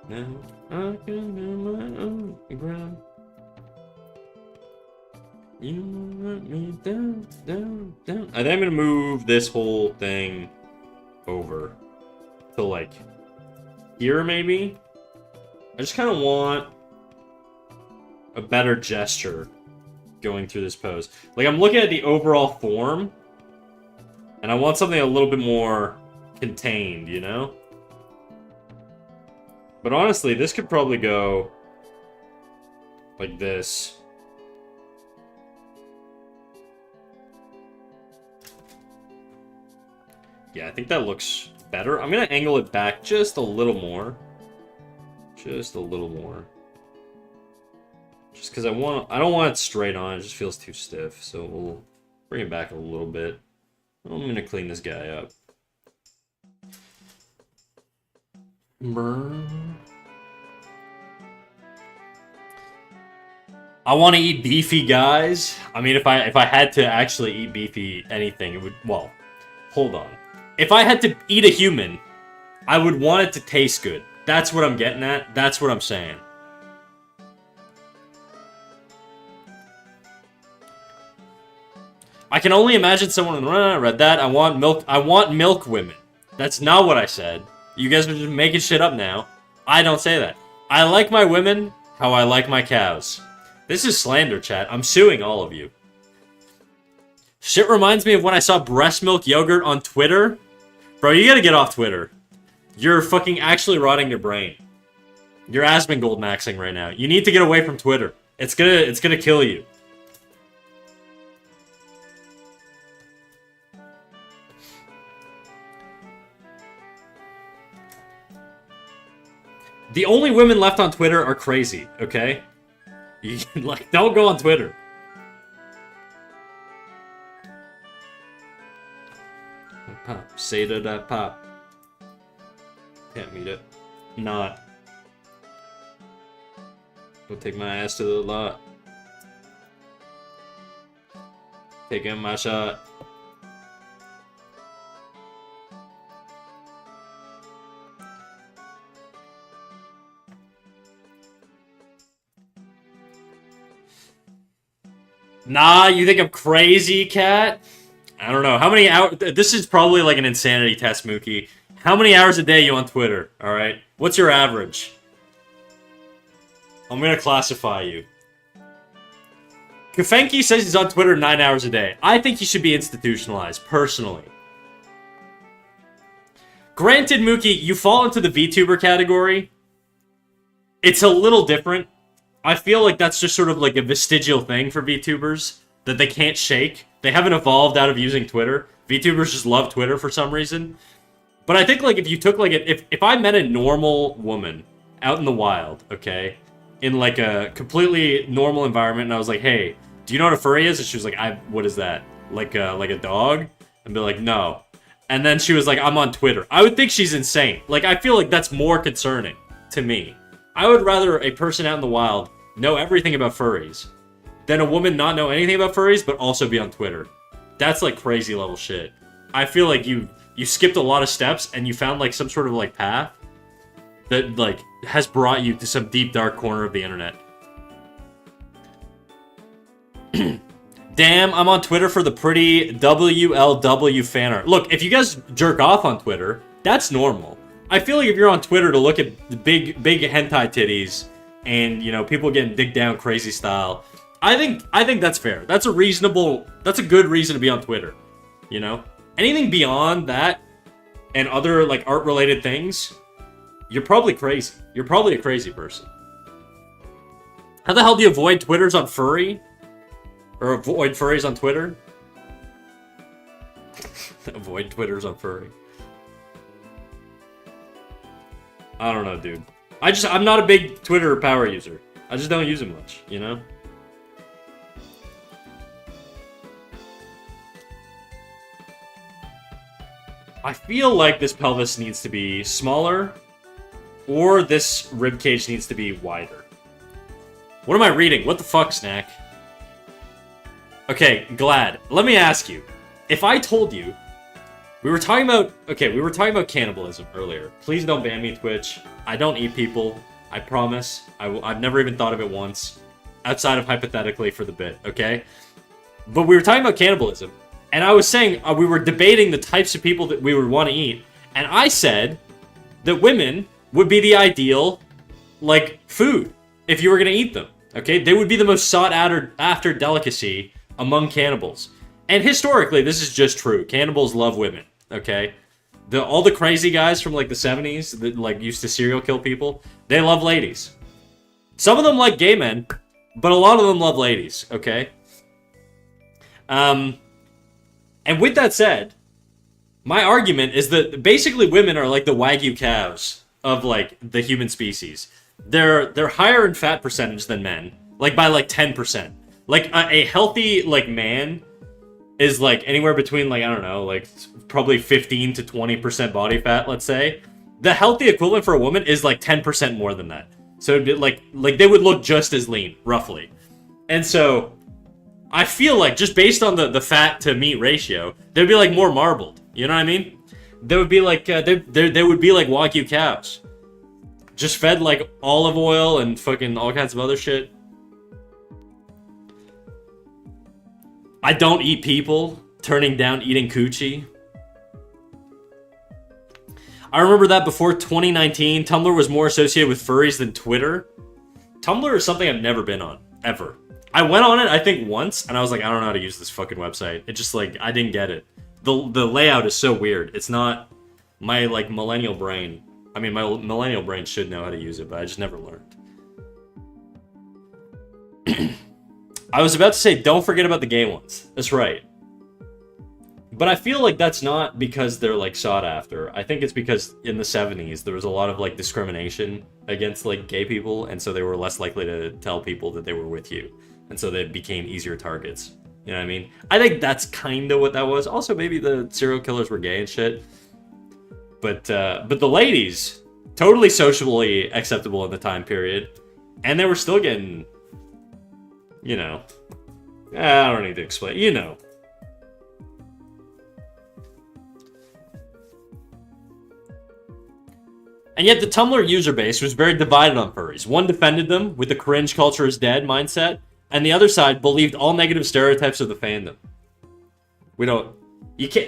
S1: Now I can do my own ground. You let me down. I think I'm gonna move this whole thing over to, like, here, maybe? I just kind of want a better gesture going through this pose. Like, I'm looking at the overall form, and I want something a little bit more contained, you know? But honestly, this could probably go like this. Yeah, I think that looks better. I'm gonna angle it back just a little more. Just a little more. Just because I don't want it straight on, it just feels too stiff. So we'll bring it back a little bit. I'm gonna clean this guy up. I want to eat beefy guys. I mean, if I had to actually eat beefy anything, it would. Well, hold on. If I had to eat a human, I would want it to taste good. That's what I'm getting at. That's what I'm saying. I can only imagine someone read that. I want milk women. That's not what I said. You guys are just making shit up now. I don't say that. I like my women how I like my cows. This is slander, chat. I'm suing all of you. Shit reminds me of when I saw breast milk yogurt on Twitter. Bro, you gotta get off Twitter. You're fucking actually rotting your brain. Your ass been gold maxing right now. You need to get away from Twitter. It's gonna kill you. The only women left on Twitter are crazy, okay? You, like, don't go on Twitter. Pop, say to that pop. Can't meet it. Not. Go take my ass to the lot. Taking my shot. Nah, you think I'm crazy, cat? I don't know. How many hours? This is probably like an insanity test, Mookie. How many hours a day you on Twitter? Alright? What's your average? I'm gonna classify you. Kafenki says he's on Twitter 9 hours a day. I think he should be institutionalized, personally. Granted, Mookie, you fall into the VTuber category. It's a little different. I feel like that's just sort of like a vestigial thing for VTubers that they can't shake. They haven't evolved out of using Twitter. VTubers just love Twitter for some reason. But I think like if you took like if I met a normal woman out in the wild, okay, in like a completely normal environment, and I was like, hey, do you know what a furry is? And she was like, what is that? Like a dog? And be like, no. And then she was like, I'm on Twitter. I would think she's insane. Like, I feel like that's more concerning to me. I would rather a person out in the wild know everything about furries than a woman not know anything about furries but also be on Twitter. That's like crazy level shit. I feel like you skipped a lot of steps and you found like some sort of like path that like has brought you to some deep dark corner of the internet. Damn, I'm on Twitter for the pretty WLW fan art. Look, if you guys jerk off on Twitter, that's normal. I feel like if you're on Twitter to look at the big hentai titties and, you know, people getting digged down crazy style, I think that's fair. That's a good reason to be on Twitter, you know? Anything beyond that and other, like, art-related things, you're probably crazy. You're probably a crazy person. How the hell do you avoid Twitters on furry? Or avoid furries on Twitter? Avoid Twitters on furry. I don't know, dude. I'm not a big Twitter power user. I just don't use it much, you know? I feel like this pelvis needs to be smaller, or this ribcage needs to be wider. What am I reading? What the fuck, Snack? Okay, Glad. Let me ask you. If I told you... We were talking about cannibalism earlier. Please don't ban me, Twitch. I don't eat people. I promise. I've never even thought of it once. Outside of hypothetically for the bit, okay? But we were talking about cannibalism. And I was saying, we were debating the types of people that we would want to eat. And I said that women would be the ideal, like, food. If you were going to eat them, okay? They would be the most sought after delicacy among cannibals. And historically, this is just true. Cannibals love women, okay? All the crazy guys from, like, the 70s that, like, used to serial kill people, they love ladies. Some of them like gay men, but a lot of them love ladies, okay? And with that said, my argument is that basically women are like the Wagyu cows of, like, the human species. They're higher in fat percentage than men, like by like 10%. Like a healthy like man is like anywhere between like, I don't know, like probably 15 to 20% body fat, let's say. The healthy equivalent for a woman is like 10% more than that. So it'd be like they would look just as lean, roughly. And so I feel like just based on the fat to meat ratio, they'd be like more marbled. You know what I mean? They would be like they would be like Wagyu cows, just fed like olive oil and fucking all kinds of other shit. I don't eat people. Turning down eating coochie. I remember that before 2019, Tumblr was more associated with furries than Twitter. Tumblr is something I've never been on, ever. I went on it, I think, once, and I was like, I don't know how to use this fucking website. It just, like, I didn't get it. The layout is so weird. It's not my, like, millennial brain. I mean, my millennial brain should know how to use it, but I just never learned. I was about to say, don't forget about the gay ones. That's right. But I feel like that's not because they're, like, sought after. I think it's because in the 70s, there was a lot of, like, discrimination against, like, gay people, and so they were less likely to tell people that they were with you. And so they became easier targets. You know what I mean? I think that's kind of what that was. Also, maybe the serial killers were gay and shit. But the ladies, totally socially acceptable in the time period. And they were still getting, you know. I don't need to explain. You know. And yet the Tumblr user base was very divided on furries. One defended them with the cringe culture is dead mindset, and the other side believed all negative stereotypes of the fandom.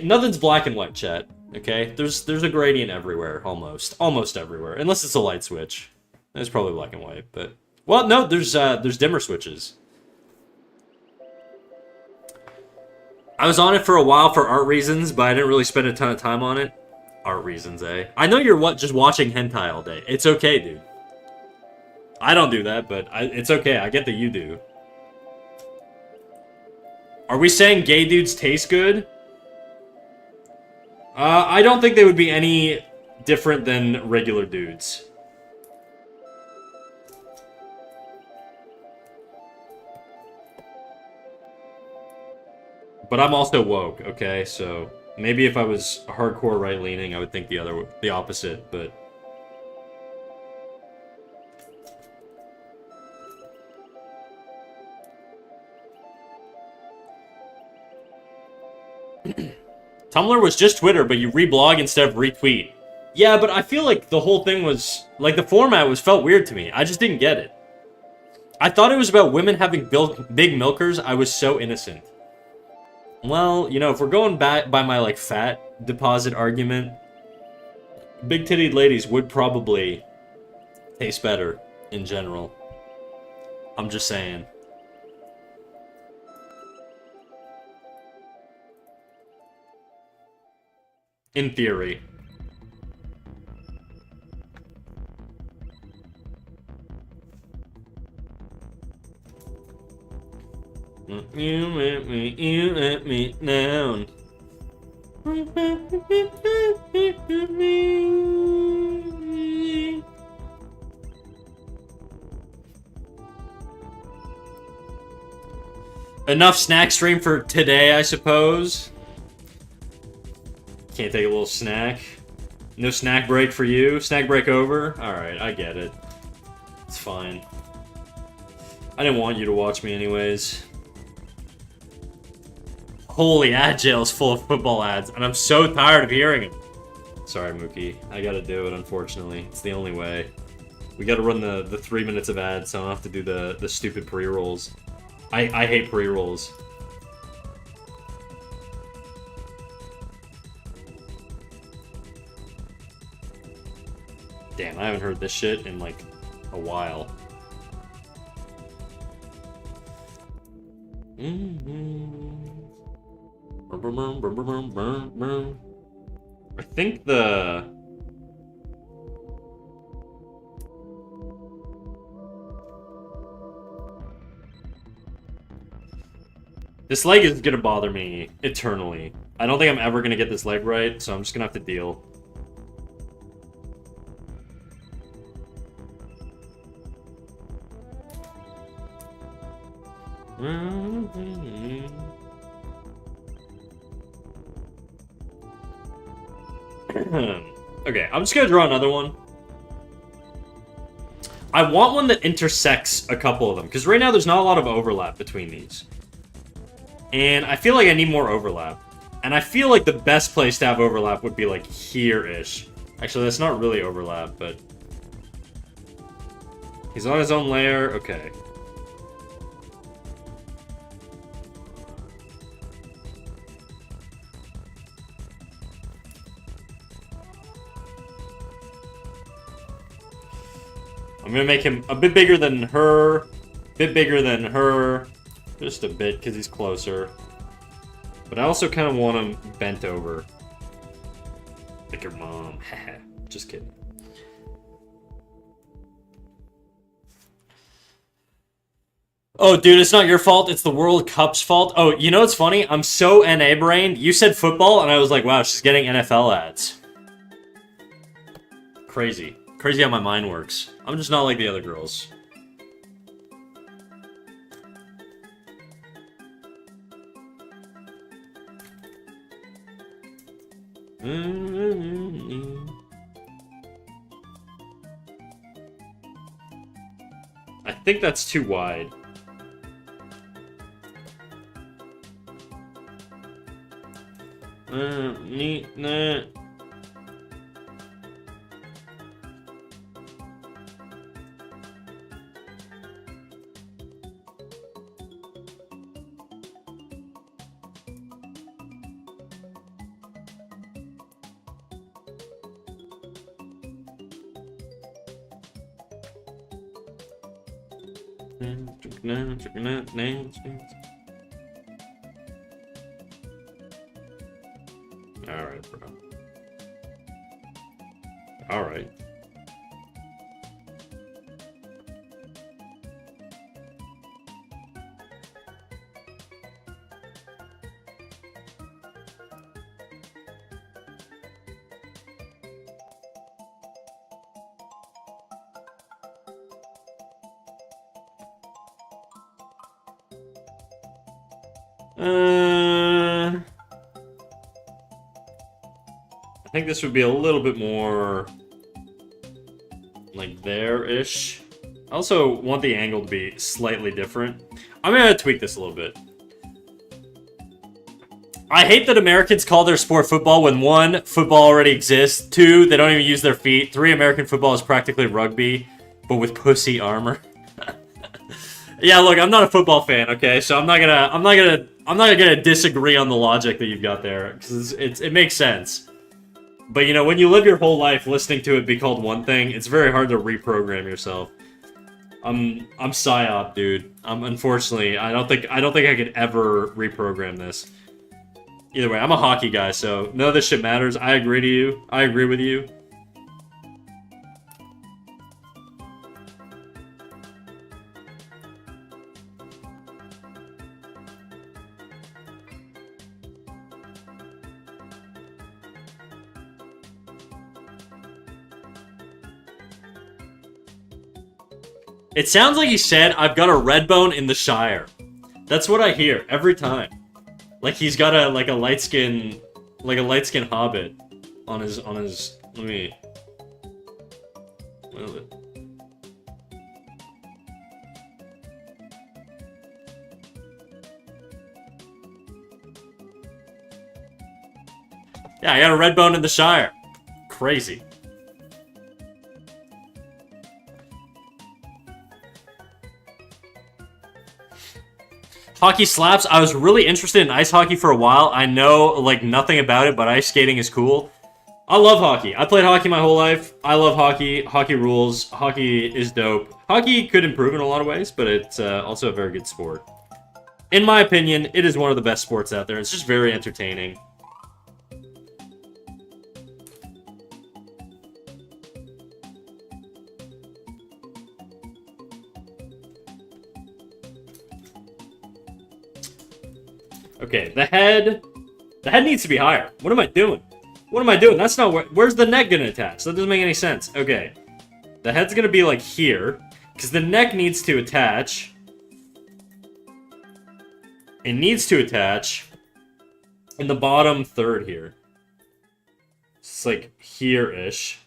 S1: Nothing's black and white, chat, okay? There's a gradient everywhere, almost everywhere, unless it's a light switch. It's probably black and white, but... Well, no, there's dimmer switches. I was on it for a while for art reasons, but I didn't really spend a ton of time on it. Art reasons, eh? I know you're just watching hentai all day. It's okay, dude. I don't do that, but it's okay. I get that you do. Are we saying gay dudes taste good? I don't think they would be any different than regular dudes. But I'm also woke, okay? So... Maybe if I was hardcore right-leaning, I would think the opposite, but... Tumblr was just Twitter, but you reblog instead of retweet. Yeah, but I feel like the whole thing was... Like, the format felt weird to me. I just didn't get it. I thought it was about women having big milkers. I was so innocent. Well, you know, if we're going back by my, like, fat deposit argument, big-titted ladies would probably taste better in general. I'm just saying. In theory. You let me down. Enough snack stream for today, I suppose. Can't take a little snack. No snack break for you? Snack break over? Alright, I get it. It's fine. I didn't want you to watch me anyways. Holy, ad jail is full of football ads, and I'm so tired of hearing them. Sorry, Mookie. I gotta do it, unfortunately. It's the only way. We gotta run the 3 minutes of ads, so I don't have to do the stupid pre-rolls. I hate pre-rolls. Damn, I haven't heard this shit in, like, a while. I think this leg is gonna bother me eternally. I don't think I'm ever gonna get this leg right, so I'm just gonna have to deal. Okay, I'm just gonna draw another one. I want one that intersects a couple of them, because right now there's not a lot of overlap between these. And I feel like I need more overlap. And I feel like the best place to have overlap would be like here-ish. Actually, that's not really overlap, but... He's on his own layer, okay. I'm gonna make him a bit bigger than her, a bit bigger than her, just a bit because he's closer. But I also kind of want him bent over. Like your mom. Just kidding. Oh, dude, it's not your fault. It's the World Cup's fault. Oh, you know what's funny? I'm so NA-brained. You said football, and I was like, wow, she's getting NFL ads. Crazy. Crazy how my mind works. I'm just not like the other girls. I think that's too wide. Nah. Alright, bro. Alright. I think this would be a little bit more like there-ish. I also want the angle to be slightly different. I'm gonna tweak this a little bit. I hate that Americans call their sport football when 1, football already exists, 2, they don't even use their feet, 3, American football is practically rugby, but with pussy armor. Yeah, look, I'm not a football fan, okay? So I'm not gonna disagree on the logic that you've got there, because it makes sense. But, you know, when you live your whole life listening to it be called one thing, it's very hard to reprogram yourself. I'm psyop, dude. Unfortunately, I don't think I could ever reprogram this. Either way, I'm a hockey guy, so none of this shit matters. I agree to you. I agree with you. It sounds like he said, I've got a red bone in the Shire. That's what I hear every time. Like he's got a light skin hobbit on his let me what is it? Yeah, I got a red bone in the Shire. Crazy. Hockey slaps. I was really interested in ice hockey for a while. I know, like, nothing about it, but ice skating is cool. I love hockey. I played hockey my whole life. I love hockey. Hockey rules. Hockey is dope. Hockey could improve in a lot of ways, but it's also a very good sport. In my opinion, it is one of the best sports out there. It's just very entertaining. Okay, the head needs to be higher. What am I doing? What am I doing? That's not where's the neck gonna attach? That doesn't make any sense. Okay, the head's gonna be like here, because the neck needs to attach. It needs to attach in the bottom third here. It's like here-ish.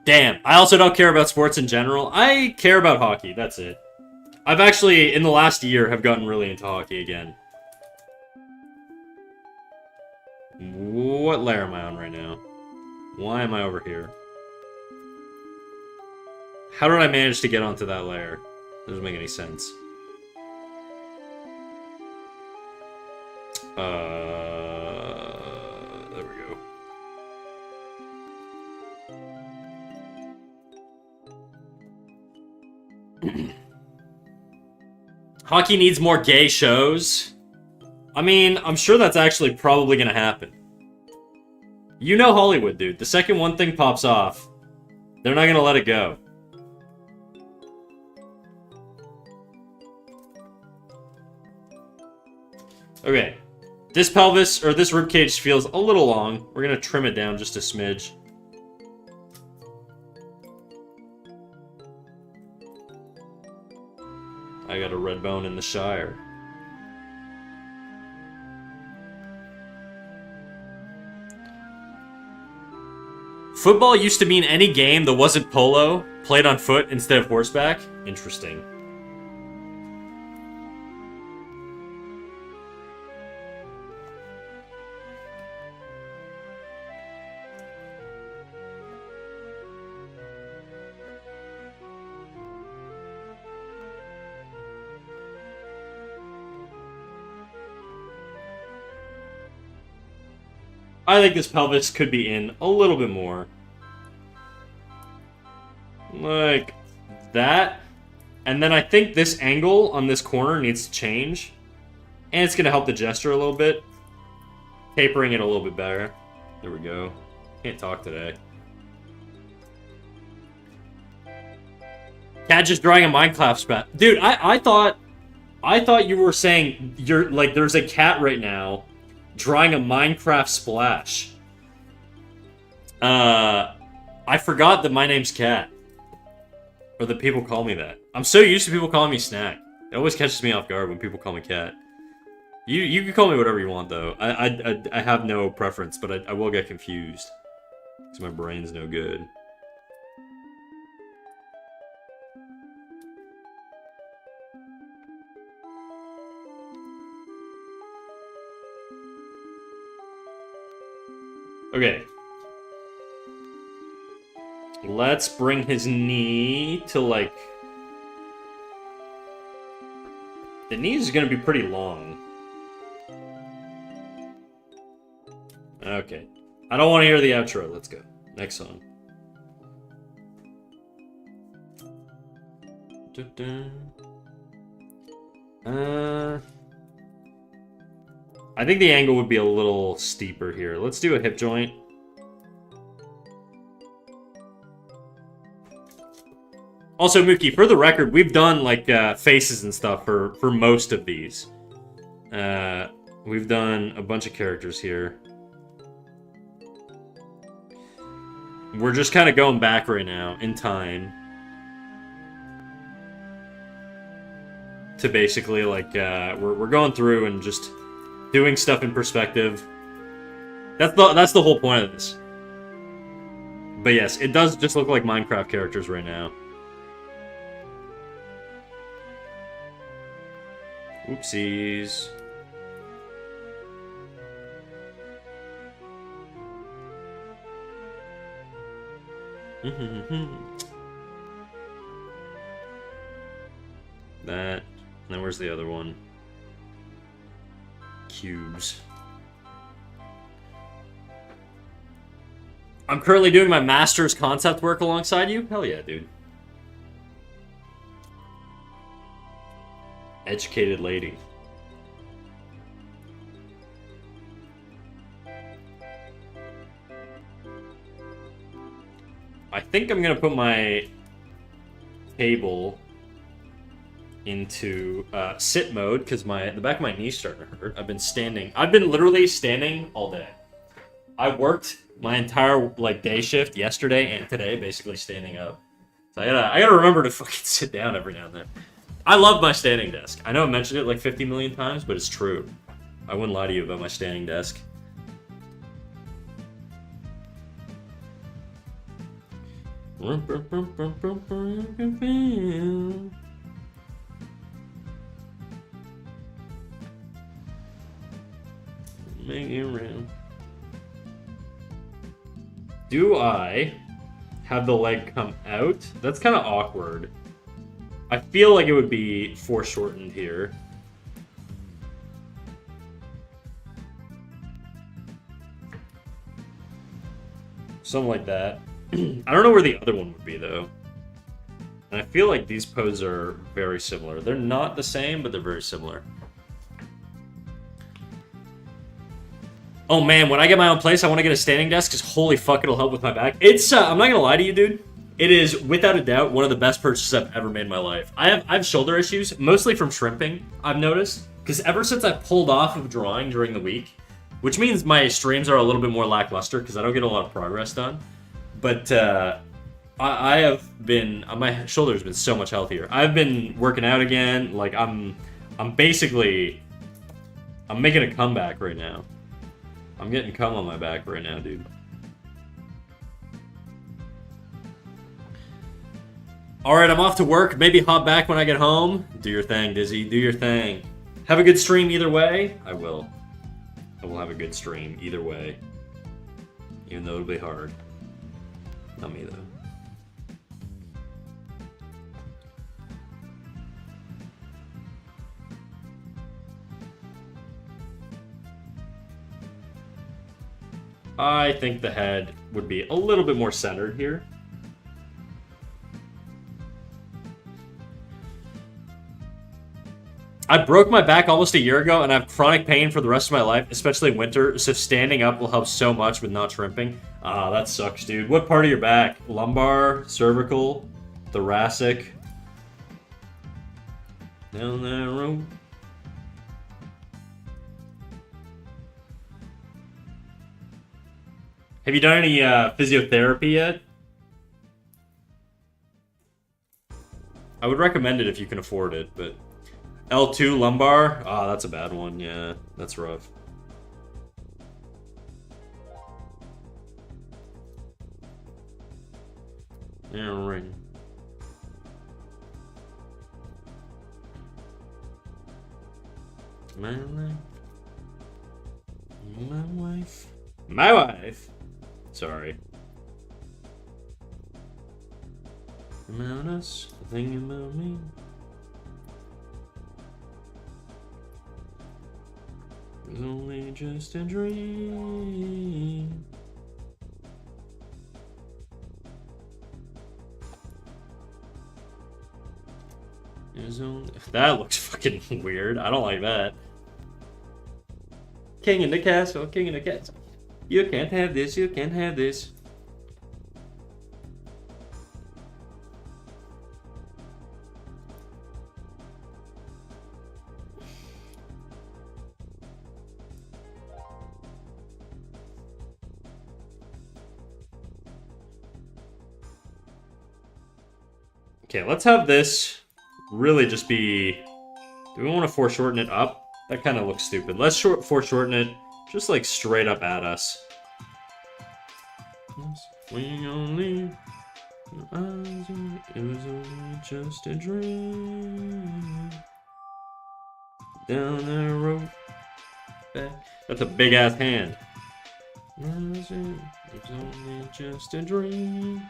S1: Damn. I also don't care about sports in general. I care about hockey. That's it. I've actually, in the last year, have gotten really into hockey again. What layer am I on right now? Why am I over here? How did I manage to get onto that layer? Doesn't make any sense. There we go. Hockey needs more gay shows. I mean, I'm sure that's actually probably gonna happen. You know Hollywood, dude. The second one thing pops off, they're not gonna let it go. Okay. This pelvis, or this ribcage feels a little long. We're gonna trim it down just a smidge. I got a red bone in the Shire. Football used to mean any game that wasn't polo, played on foot instead of horseback. Interesting. I think this pelvis could be in a little bit more. Like that. And then I think this angle on this corner needs to change. And it's going to help the gesture a little bit. Tapering it a little bit better. There we go. Can't talk today. Cat just drawing a Minecraft spat. Dude, I thought you were saying you're like there's a cat right now drawing a Minecraft splash. I forgot that my name's Cat. Or that people call me that. I'm so used to people calling me Snack. It always catches me off guard when people call me Cat. You can call me whatever you want, though. I have no preference, but I will get confused. Because my brain's no good. Okay. Let's bring his knee to, like... The knee is going to be pretty long. Okay. I don't want to hear the outro. Let's go. Next song. I think the angle would be a little steeper here. Let's do a hip joint. Also, Mookie, for the record, we've done, like, faces and stuff for most of these. We've done a bunch of characters here. We're just kind of going back right now, in time. To basically, like, we're going through and just doing stuff in perspective. That's the whole point of this. But yes, it does just look like Minecraft characters right now. Oopsies. That. And then where's the other one? Cubes. I'm currently doing my master's concept work alongside you? Hell yeah, dude. Educated lady. I think I'm gonna put my table into sit mode because the back of my knee's starting to hurt. I've been literally standing all day. I worked my entire day shift yesterday and today, basically standing up. So I gotta remember to fucking sit down every now and then. I love my standing desk. I know I mentioned it like 50 million times, but it's true. I wouldn't lie to you about my standing desk. Make it real. Do I have the leg come out? That's kind of awkward. I feel like it would be foreshortened here. Something like that. I don't know where the other one would be, though. And I feel like these poses are very similar. They're not the same, but they're very similar. Oh man, when I get my own place, I want to get a standing desk, because holy fuck, it'll help with my back. It's, I'm not gonna lie to you, dude. It is, without a doubt, one of the best purchases I've ever made in my life. I have shoulder issues, mostly from shrimping, I've noticed. Because ever since I pulled off of drawing during the week, which means my streams are a little bit more lackluster, because I don't get a lot of progress done. But, I have been, my shoulder's been so much healthier. I've been working out again, like, I'm basically, I'm making a comeback right now. I'm getting cum on my back right now, dude. Alright, I'm off to work. Maybe hop back when I get home. Do your thing, Dizzy. Do your thing. Have a good stream either way. I will. I will have a good stream either way. Even though it'll be hard. Not me, though. I think the head would be a little bit more centered here. I broke my back almost a year ago, and I have chronic pain for the rest of my life, especially in winter, so standing up will help so much with not shrimping. Ah, that sucks, dude. What part of your back? Lumbar, cervical, thoracic? Down that road. Have you done any physiotherapy yet? I would recommend it if you can afford it, but... L2 lumbar? Ah, that's a bad one, yeah. That's rough. Yeah, ring. My life. My wife. My wife! Sorry. About us, thinking about me. It's only just a dream. It's only... That looks fucking weird. I don't like that. King in the castle, king in the castle. You can't have this, you can't have this. Okay, let's have this really just be... Do we want to foreshorten it up? That kind of looks stupid. Let's foreshorten it just like straight up at us. We only... It was only just a dream. Down the road. Back. That's a big ass hand. It was only just a dream.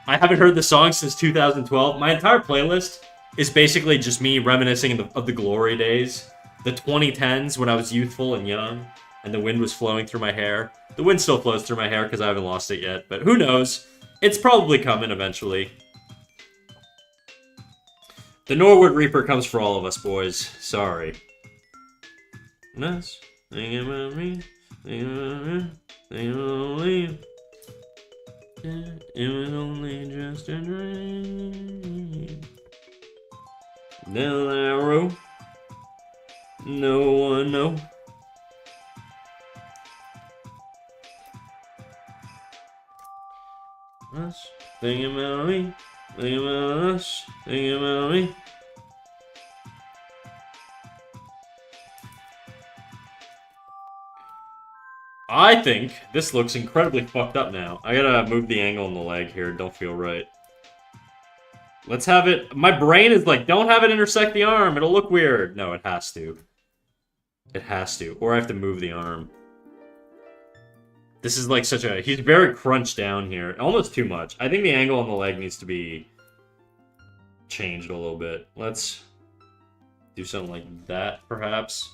S1: I haven't heard the song since 2012. My entire playlist is basically just me reminiscing of the glory days. The 2010s when I was youthful and young, and the wind was flowing through my hair. The wind still flows through my hair because I haven't lost it yet, but who knows? It's probably coming eventually. The Norwood Reaper comes for all of us, boys. Sorry. Nice. Thinking about me. Thinking about me. Thinking about me. It was only just a dream. Down that road. No one know. Us thinking about me, thinking about us, thinking about me. I think this looks incredibly fucked up now. I gotta move the angle on the leg here. Don't feel right. Let's have it... My brain is like, don't have it intersect the arm. It'll look weird. No, it has to. It has to. Or I have to move the arm. This is like such a... He's very crunched down here. Almost too much. I think the angle on the leg needs to be changed a little bit. Let's do something like that, perhaps.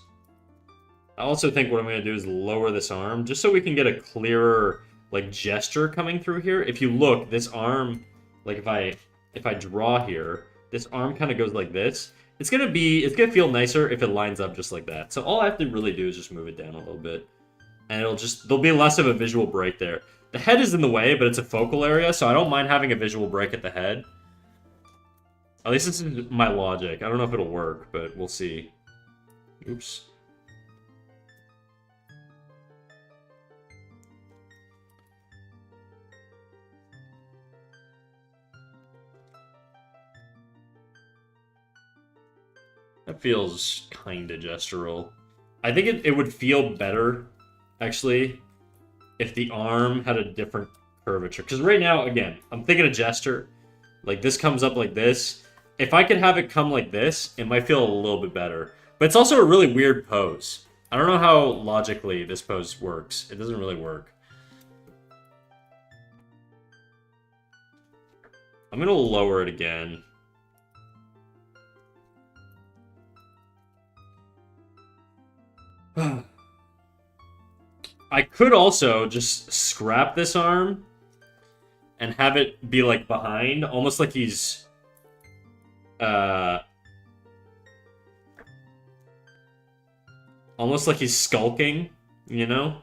S1: I also think what I'm going to do is lower this arm, just so we can get a clearer, like, gesture coming through here. If you look, this arm, like, if I draw here, this arm kind of goes like this. It's gonna feel nicer if it lines up just like that. So all I have to really do is just move it down a little bit. And there'll be less of a visual break there. The head is in the way, but it's a focal area, so I don't mind having a visual break at the head. At least this is my logic. I don't know if it'll work, but we'll see. Oops. That feels kinda gestural. I think it would feel better, actually, if the arm had a different curvature. Because right now, again, I'm thinking a gesture. Like, this comes up like this. If I could have it come like this, it might feel a little bit better. But it's also a really weird pose. I don't know how logically this pose works. It doesn't really work. I'm gonna lower it again. I could also just scrap this arm and have it be like behind, almost like he's almost like he's skulking, you know?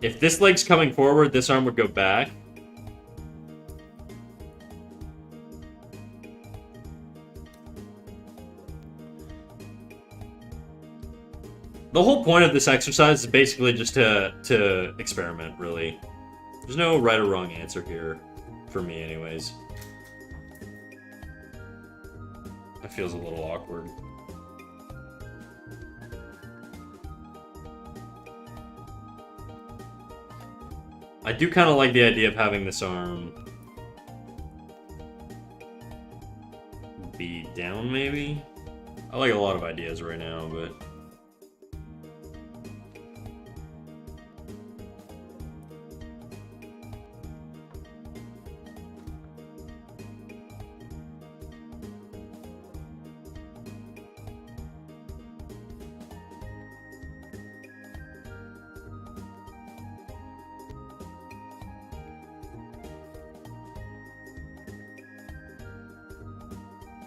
S1: If this leg's coming forward, this arm would go back. The whole point of this exercise is basically just to experiment, really. There's no right or wrong answer here, for me anyways. That feels a little awkward. I do kind of like the idea of having this arm be down, maybe? I like a lot of ideas right now, but...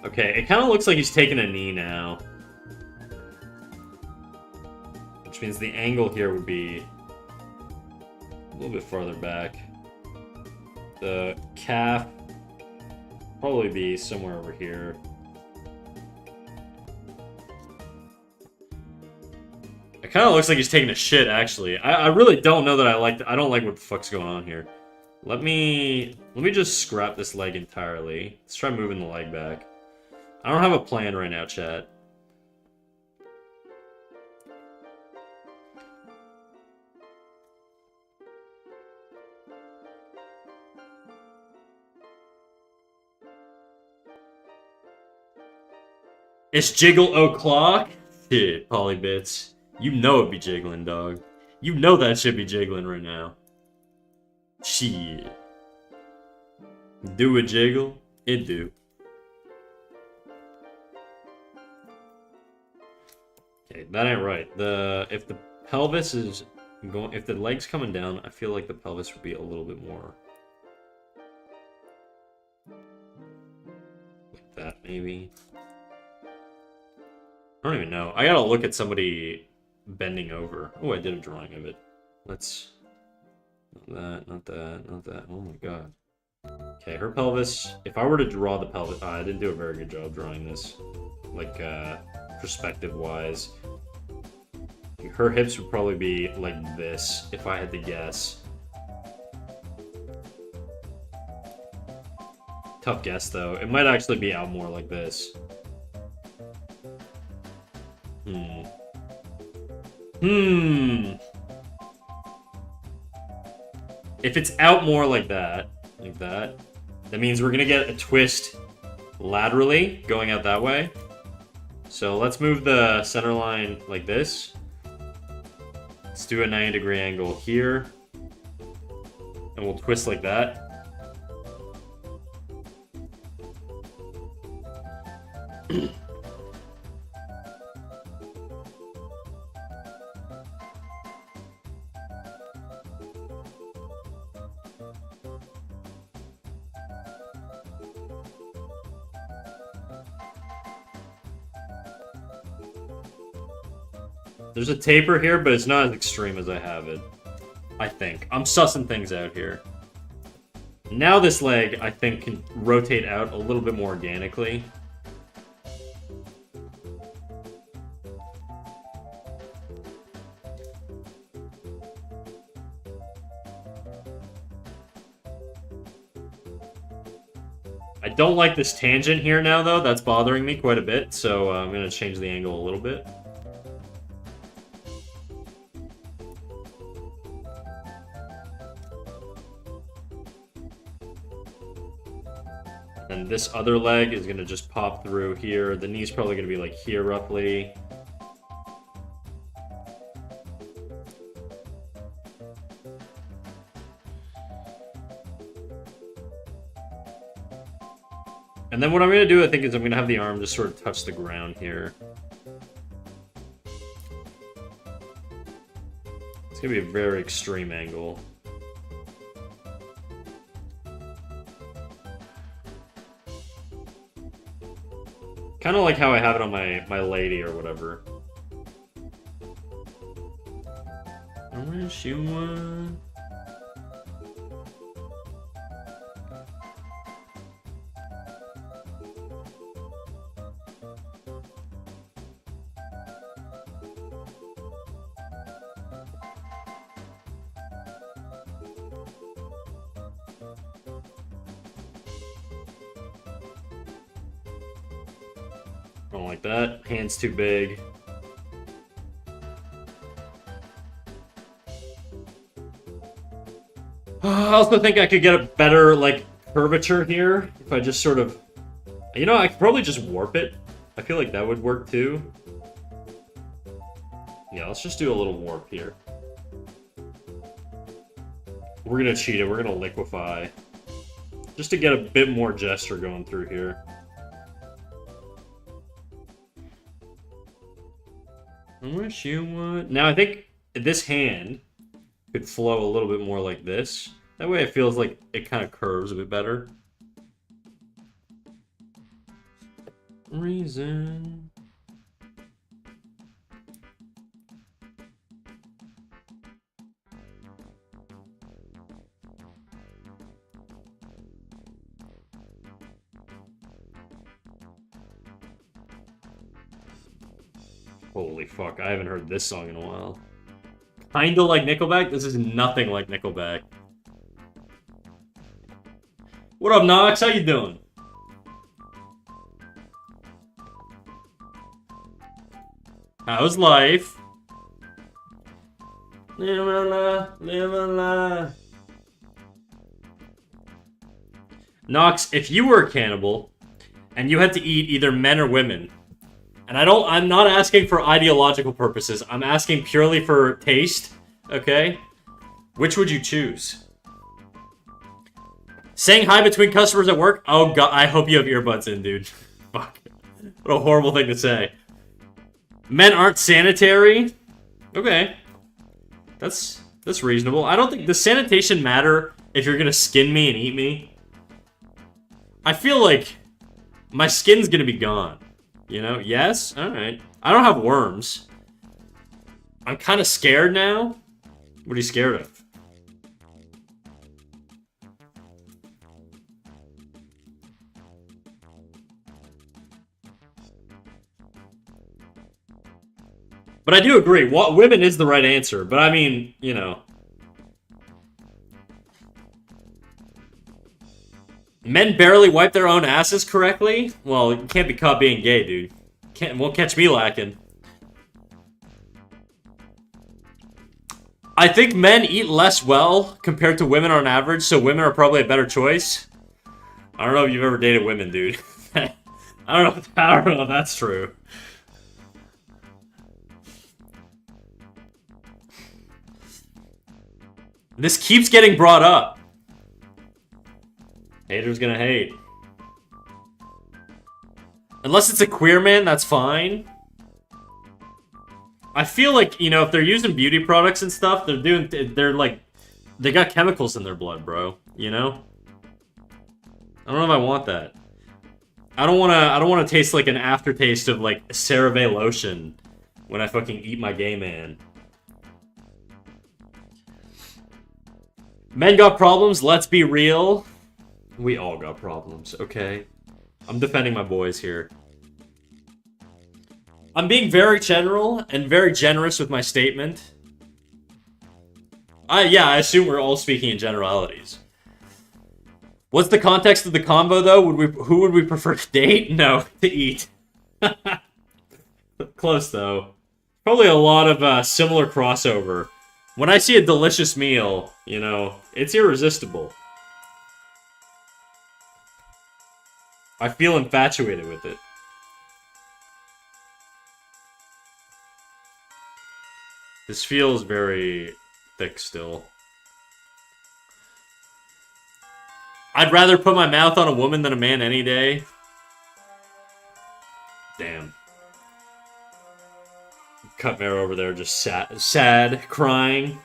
S1: Okay, it kind of looks like he's taking a knee now. Which means the angle here would be a little bit farther back. The calf probably be somewhere over here. It kind of looks like he's taking a shit, actually. I really don't know that I don't like what the fuck's going on here. Let me just scrap this leg entirely. Let's try moving the leg back. I don't have a plan right now, chat. It's jiggle o'clock? Shit, Polybits. You know it be jiggling, dog. You know that should be jiggling right now. Shit. Do a jiggle? It do. Okay, that ain't right. If the pelvis is going, if the leg's coming down, I feel like the pelvis would be a little bit more like that, maybe. I don't even know. I gotta look at somebody bending over. Oh, I did a drawing of it. Let's... Not that. Oh my god. Okay, her pelvis. If I were to draw the pelvis... I didn't do a very good job drawing this. Like, perspective-wise. Her hips would probably be like this, if I had to guess. Tough guess, though. It might actually be out more like this. If it's out more like that, that means we're gonna get a twist laterally going out that way. So let's move the center line like this. Let's do a 90-degree angle here. And we'll twist like that. There's a taper here, but it's not as extreme as I have it. I think. I'm sussing things out here. Now this leg, I think, can rotate out a little bit more organically. I don't like this tangent here now, though. That's bothering me quite a bit, so I'm going to change the angle a little bit. And this other leg is going to just pop through here. The knee's probably going to be like here, roughly. And then what I'm going to do, I think, is I'm going to have the arm just sort of touch the ground here. It's going to be a very extreme angle. Kind of like how I have it on my lady or whatever. I wish you would. Don't like that. Hand's too big. I also think I could get a better, like, curvature here if I just sort of... You know, I could probably just warp it. I feel like that would work too. Yeah, let's just do a little warp here. We're gonna cheat it. We're gonna liquefy. Just to get a bit more gesture going through here. I wish you would. Now, I think this hand could flow a little bit more like this. That way it feels like it kind of curves a bit better. Reason. Holy fuck, I haven't heard this song in a while. Kinda like Nickelback? This is nothing like Nickelback. What up, Nox? How you doing? How's life? Live a la, live a la. Nox, if you were a cannibal, and you had to eat either men or women, and I'm not asking for ideological purposes, I'm asking purely for taste, okay? Which would you choose? Saying hi between customers at work? Oh god, I hope you have earbuds in, dude. Fuck. What a horrible thing to say. Men aren't sanitary? Okay. That's reasonable. I don't think... Does sanitation matter if you're gonna skin me and eat me? I feel like my skin's gonna be gone. You know? Yes? Alright. I don't have worms. I'm kind of scared now. What are you scared of? But I do agree, women is the right answer. But I mean, you know. Men barely wipe their own asses correctly? Well, you can't be caught being gay, dude. Won't catch me lacking. I think men eat less well compared to women on average, so women are probably a better choice. I don't know if you've ever dated women, dude. I don't know if that's true. This keeps getting brought up. Haters gonna hate. Unless it's a queer man, that's fine. I feel like, you know, if they're using beauty products and stuff, they're like, they got chemicals in their blood, bro. You know? I don't know if I want that. I don't wanna taste like an aftertaste of like CeraVe lotion when I fucking eat my gay man. Men got problems, let's be real. We all got problems, okay? I'm defending my boys here. I'm being very general and very generous with my statement. Yeah, I assume we're all speaking in generalities. What's the context of the combo, though? Who would we prefer to date? No, to eat. Close, though. Probably a lot of similar crossover. When I see a delicious meal, you know, it's irresistible. I feel infatuated with it. This feels very thick still. I'd rather put my mouth on a woman than a man any day. Damn. Cut Mare over there just sad, crying.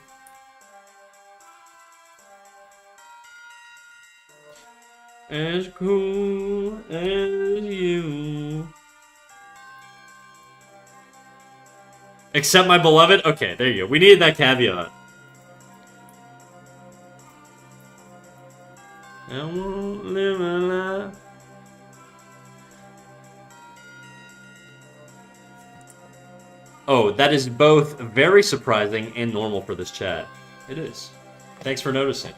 S1: As cool as you. Except my beloved? Okay, there you go. We needed that caveat. I won't live a life. Oh, that is both very surprising and normal for this chat. It is. Thanks for noticing.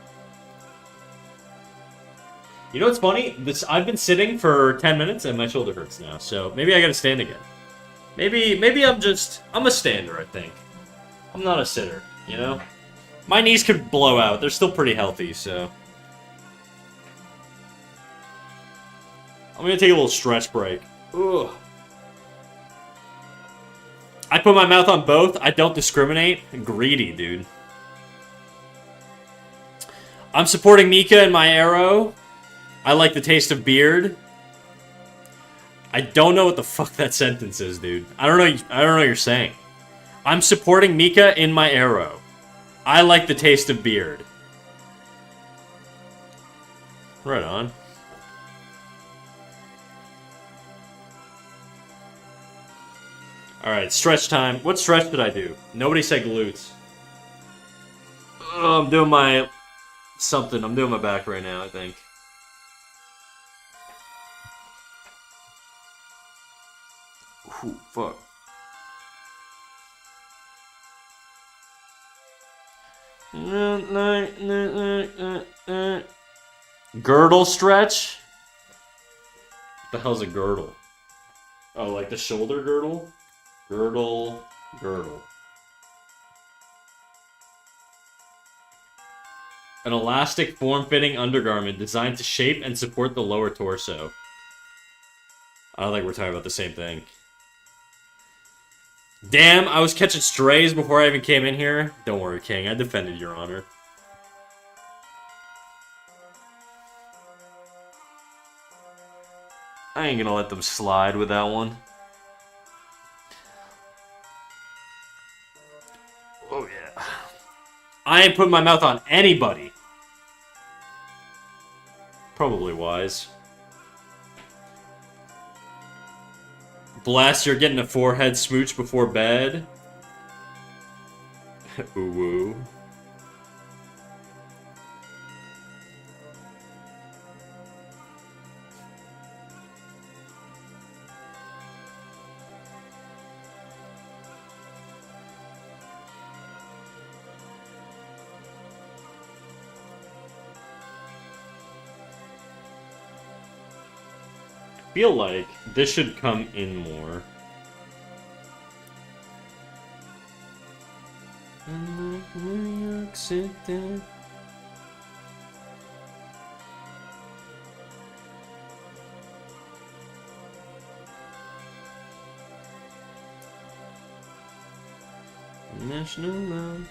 S1: You know what's funny? I've been sitting for 10 minutes and my shoulder hurts now, so maybe I gotta stand again. Maybe I'm a stander, I think. I'm not a sitter, you know? My knees could blow out. They're still pretty healthy, so. I'm gonna take a little stretch break. Ugh. I put my mouth on both. I don't discriminate. Greedy, dude. I'm supporting Mika and my arrow. I like the taste of beard. I don't know what the fuck that sentence is, dude. I don't know what you're saying. I'm supporting Mika in my arrow. I like the taste of beard. Right on. Alright, stretch time. What stretch did I do? Nobody said glutes. Oh, I'm doing my... something. I'm doing my back right now, I think. Ooh, fuck. Girdle stretch? What the hell's a girdle? Oh, like the shoulder girdle? Girdle. An elastic, form-fitting undergarment designed to shape and support the lower torso. I don't think we're talking about the same thing. Damn, I was catching strays before I even came in here. Don't worry, King. I defended your honor. I ain't gonna let them slide with that one. Oh, yeah. I ain't putting my mouth on anybody. Probably wise. Bless, you're getting a forehead smooch before bed. Ooh woo. Feel like this should come in more. New York City. National love.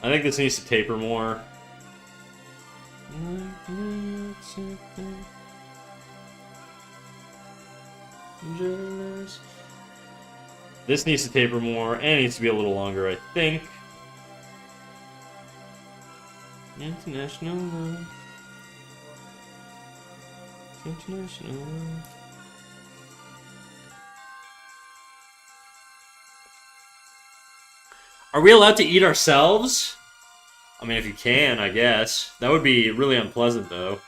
S1: I think this needs to taper more. New York City. Jealous. This needs to taper more, and it needs to be a little longer, I think. International love. International love. Are we allowed to eat ourselves? I mean, if you can, I guess. That would be really unpleasant, though.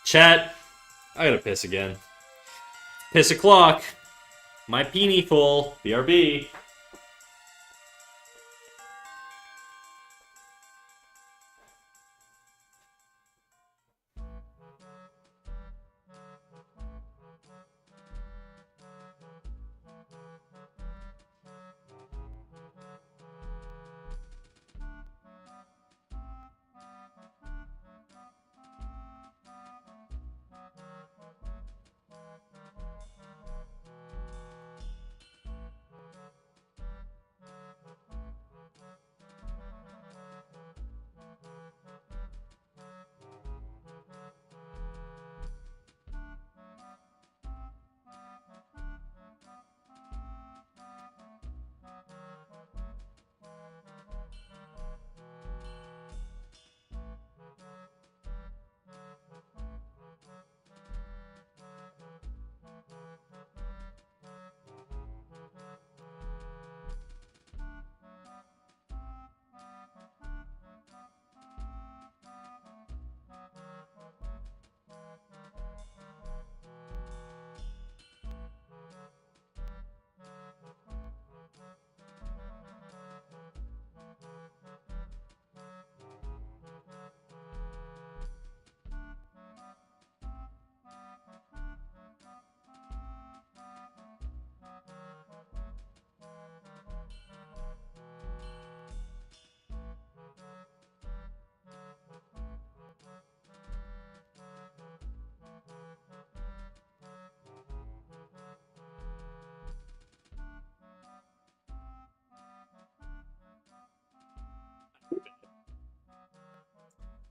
S1: Chat. I gotta piss again. Piss o'clock. My peenie full. BRB.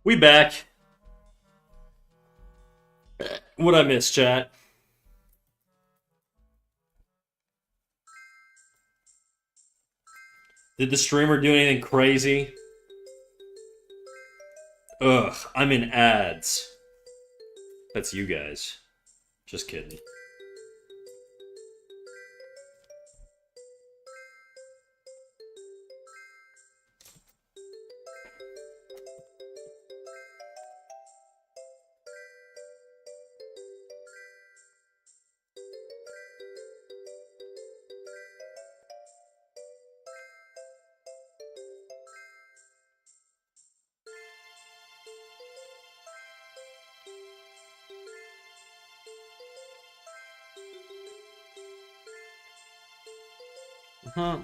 S1: We back. What'd I miss, chat? Did the streamer do anything crazy? Ugh, I'm in ads. That's you guys. Just kidding.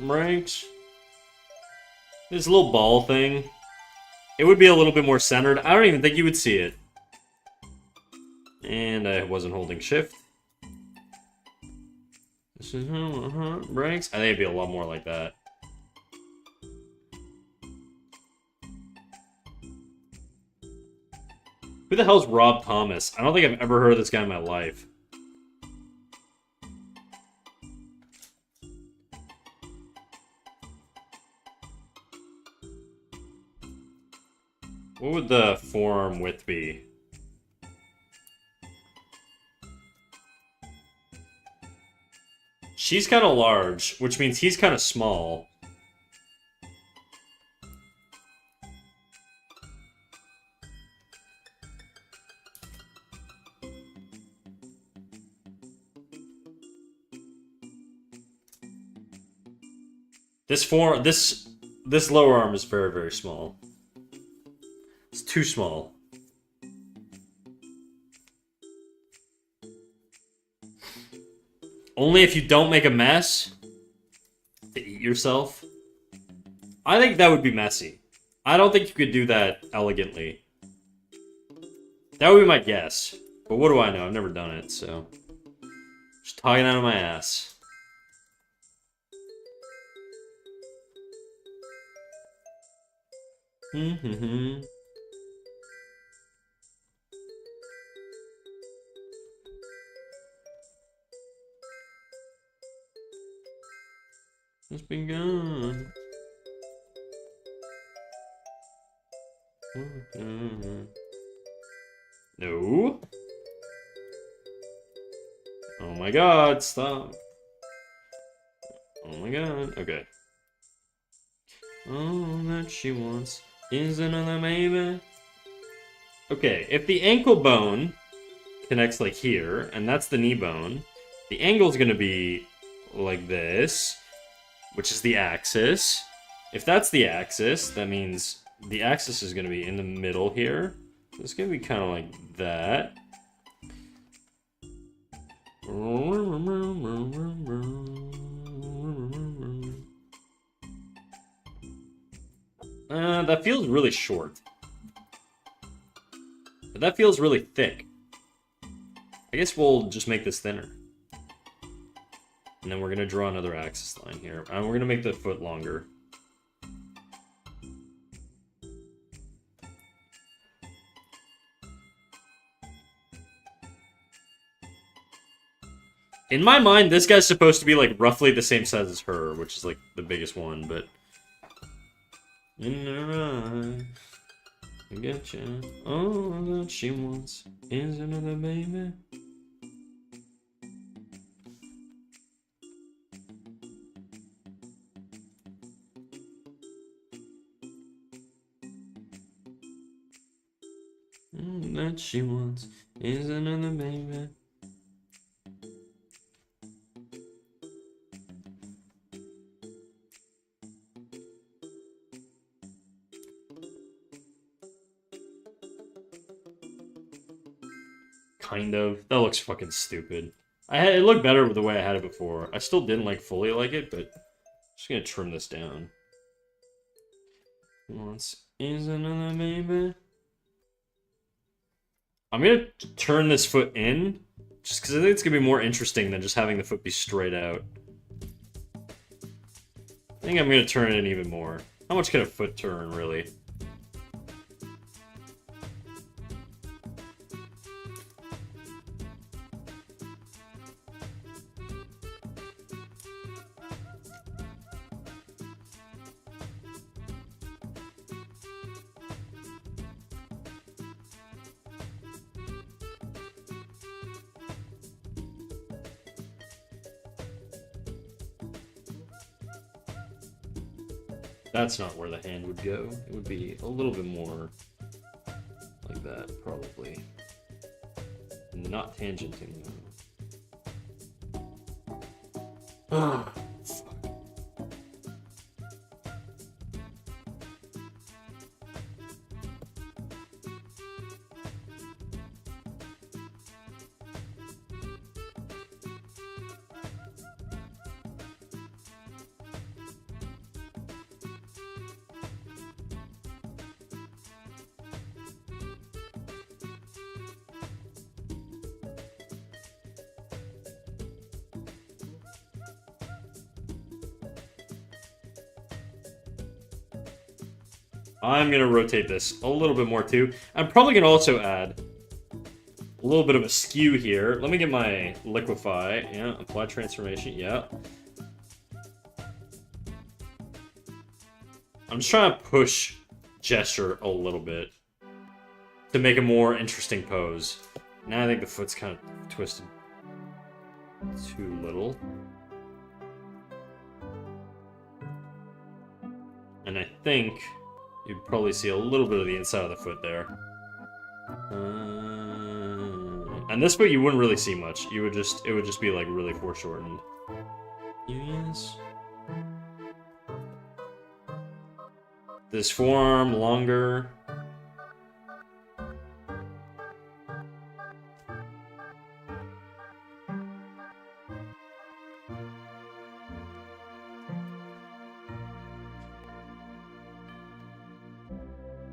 S1: Ranks. This little ball thing. It would be a little bit more centered. I don't even think you would see it. And I wasn't holding shift. This is ranks. I think it'd be a lot more like that. Who the hell's Rob Thomas? I don't think I've ever heard of this guy in my life. What would the forearm width be? She's kind of large, which means he's kind of small. This lower arm is very, very small. It's too small. Only if you don't make a mess. yourself. I think that would be messy. I don't think you could do that elegantly. That would be my guess. But what do I know? I've never done it, so... Just talking out of my ass. It's been gone. No. Oh my god, stop. Oh my god. Okay. All that she wants is another maybe. Okay, if the ankle bone connects like here, and that's the knee bone, the angle's gonna be like this, which is the axis. If that's the axis, that means the axis is gonna be in the middle here. So it's gonna be kind of like that. That feels really short. But that feels really thick. I guess we'll just make this thinner. And then we're gonna draw another axis line here. And we're gonna make the foot longer. In my mind, this guy's supposed to be like roughly the same size as her, which is like the biggest one, but... In her eye, I get you. All that she wants is another baby. All that she wants is another baby. Kind of. That looks fucking stupid. It looked better with the way I had it before. I still didn't like fully like it, but I'm just gonna trim this down. Once is another baby. I'm gonna turn this foot in, just because I think it's gonna be more interesting than just having the foot be straight out. I think I'm gonna turn it in even more. How much can a foot turn, really? That's not where the hand would go. It would be a little bit more like that, probably. Not tangenting though. I'm gonna rotate this a little bit more too. I'm probably gonna also add a little bit of a skew here. Let me get my liquefy. Yeah, apply transformation. Yeah. I'm just trying to push gesture a little bit to make a more interesting pose. Now I think the foot's kind of twisted too little. And I think you'd probably see a little bit of the inside of the foot there. And this foot you wouldn't really see much. It would just be like really foreshortened. Yes. This forearm longer.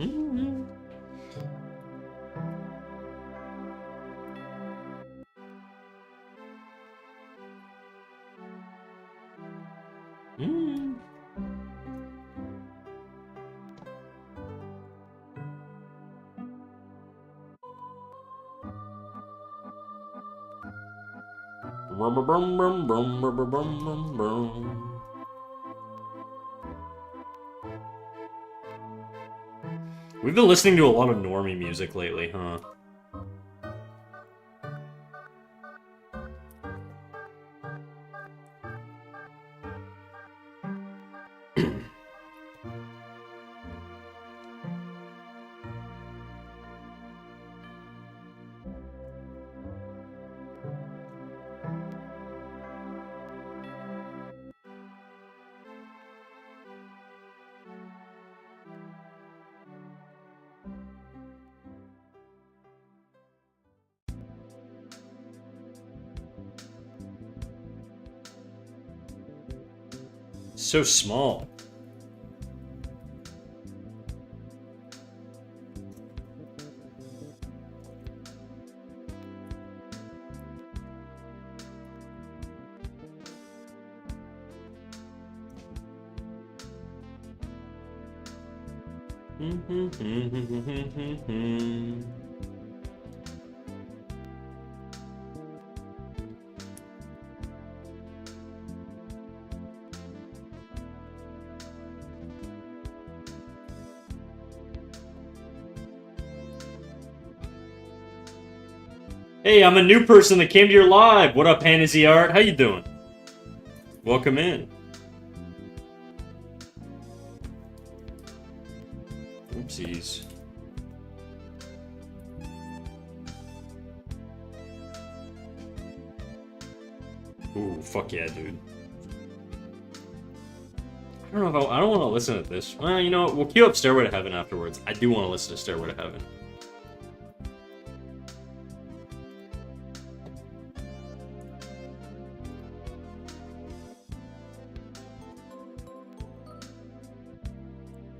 S1: Mm-hmm. Mm. Brum, brum, brum, brum, brum, brum, brum, brum. We've been listening to a lot of normie music lately, huh? So small. Hey, I'm a new person that came to your live. What up, Hanazy Art? How you doing? Welcome in. Oopsies. Ooh, fuck yeah, dude. I don't know if I don't want to listen to this. Well, you know what? We'll queue up Stairway to Heaven afterwards. I do want to listen to Stairway to Heaven.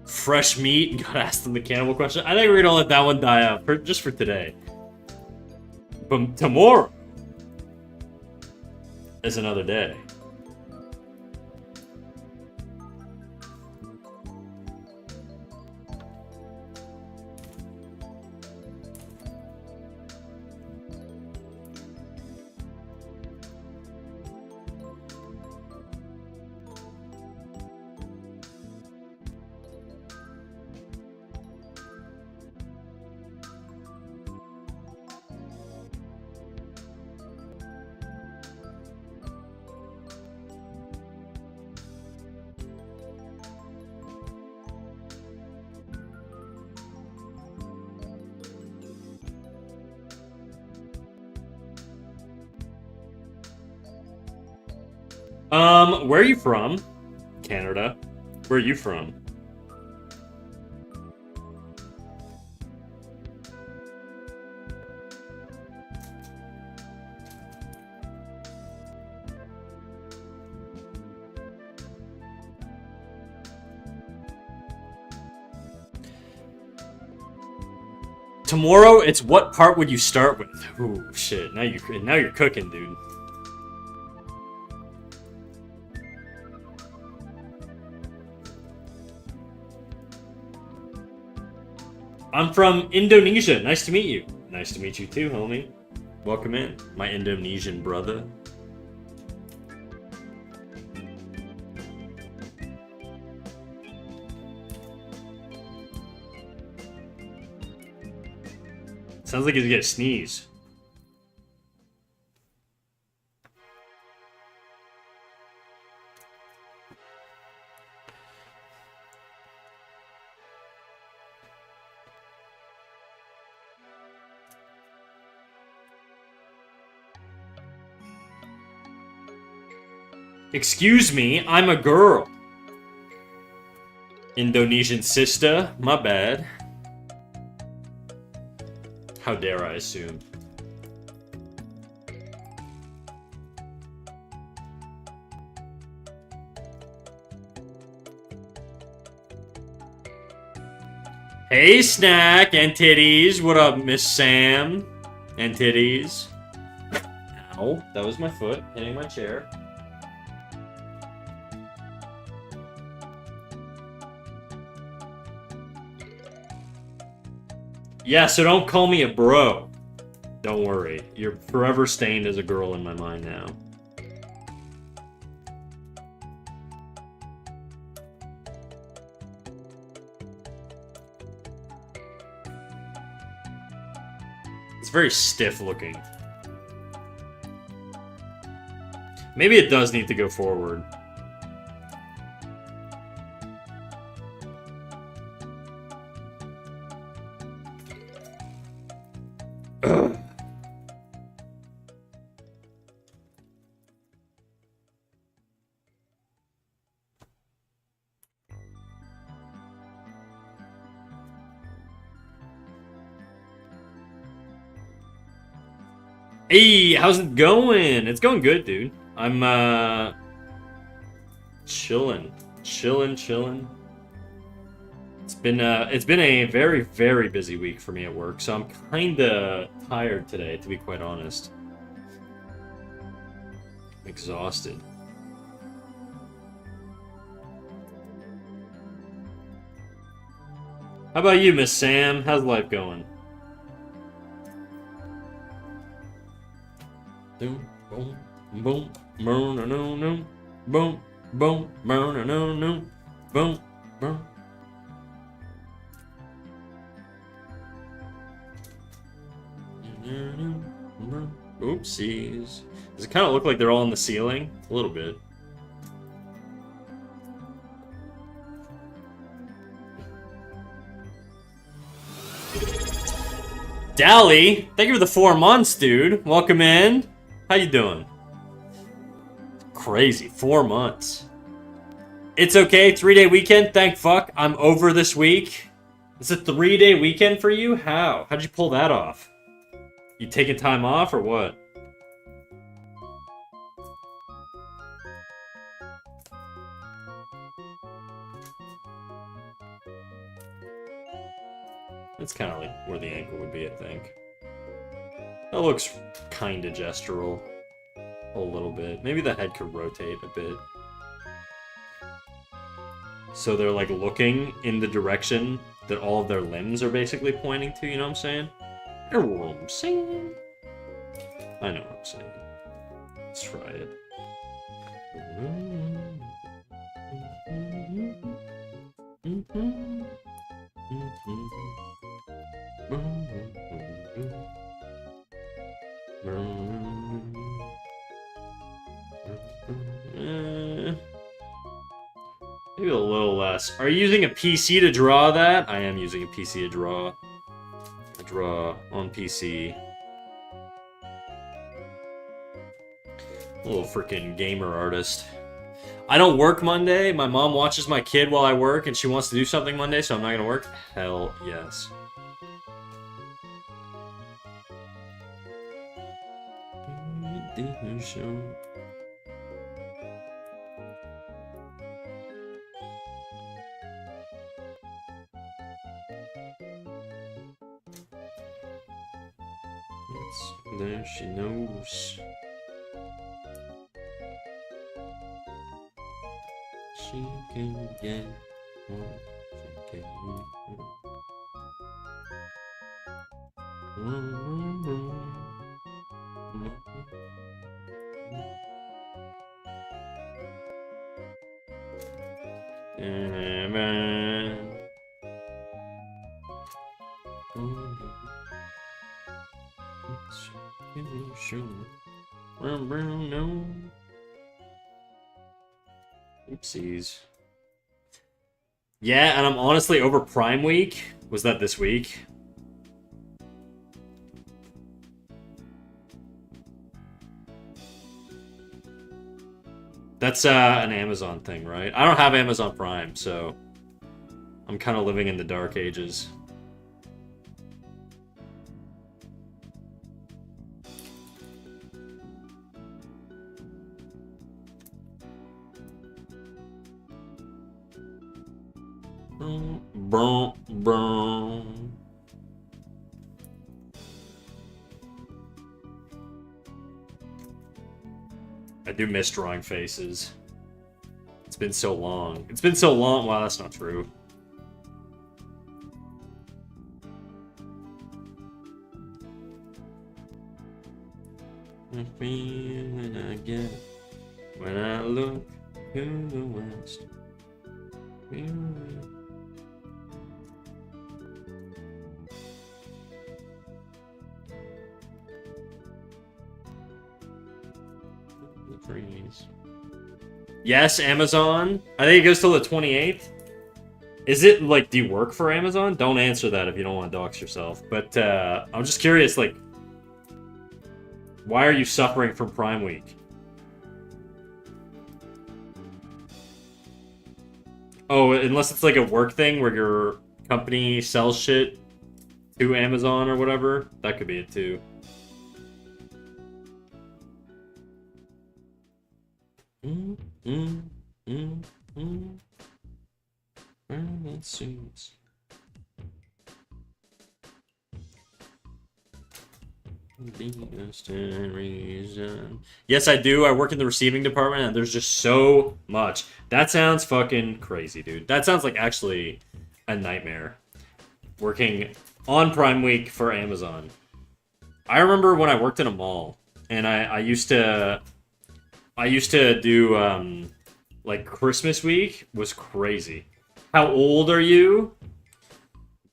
S1: Fresh meat. Gotta ask them the cannibal question. I think we're gonna let that one die out just for today. But tomorrow is another day. Where are you from? Canada. Where are you from? Tomorrow, it's what part would you start with? Ooh, shit. Now you're cooking, dude. I'm from Indonesia. Nice to meet you. Nice to meet you too, homie. Welcome in, my Indonesian brother. Sounds like he's gonna sneeze. Excuse me, I'm a girl. Indonesian sister, my bad. How dare I assume? Hey, Snack and Titties. What up, Miss Sam and Titties? Ow, that was my foot hitting my chair. Yeah, so don't call me a bro. Don't worry. You're forever stained as a girl in my mind now. It's very stiff looking. Maybe it does need to go forward. Ugh. Hey, how's it going? It's going good, dude. I'm chilling. It's been a very, very busy week for me at work, so I'm kinda tired today, to be quite honest. I'm exhausted. How about you, Miss Sam? How's life going? Boom, boom, boom, boom, no, no, no, boom, boom, boom, no, no, no, boom, boom. Oopsies. Does it kind of look like they're all on the ceiling? A little bit. Dally, thank you for the 4 months, dude. Welcome in. How you doing? Crazy, 4 months. It's okay, 3-day weekend. Thank fuck. I'm over this week. It's a 3-day weekend for you? How? How'd you pull that off? You taking time off or what? That's kind of like where the ankle would be, I think. That looks kind of gestural. A little bit. Maybe the head could rotate a bit. So they're like looking in the direction that all of their limbs are basically pointing to, you know what I'm saying? I know what I'm saying. Let's try it. Maybe a little less. Are you using a PC to draw that? I am using a PC to draw. I draw on PC. A little freaking gamer artist. I don't work Monday. My mom watches my kid while I work, and she wants to do something Monday, so I'm not gonna work. Hell yes. There she knows. She can get what she can. Oopsies. Yeah, and I'm honestly over Prime Week. Was that this week? That's an Amazon thing, right? I don't have Amazon Prime, so I'm kind of living in the dark ages. I do miss drawing faces. It's been so long. It's been so long. Wow, that's not true. The feeling I get when I look to the west. The trees. Yes, Amazon. I think it goes till the 28th. Is it, like, do you work for Amazon? Don't answer that if you don't want to dox yourself. But, I'm just curious, like, why are you suffering from Prime Week? Oh, unless it's, like, a work thing where your company sells shit to Amazon or whatever. That could be it, too. Suits. Yes, I do. I work in the receiving department, and there's just so much. That sounds fucking crazy, dude. That sounds like actually a nightmare. Working on Prime Week for Amazon. I remember when I worked in a mall, and I used to do like Christmas week was crazy. How old are you?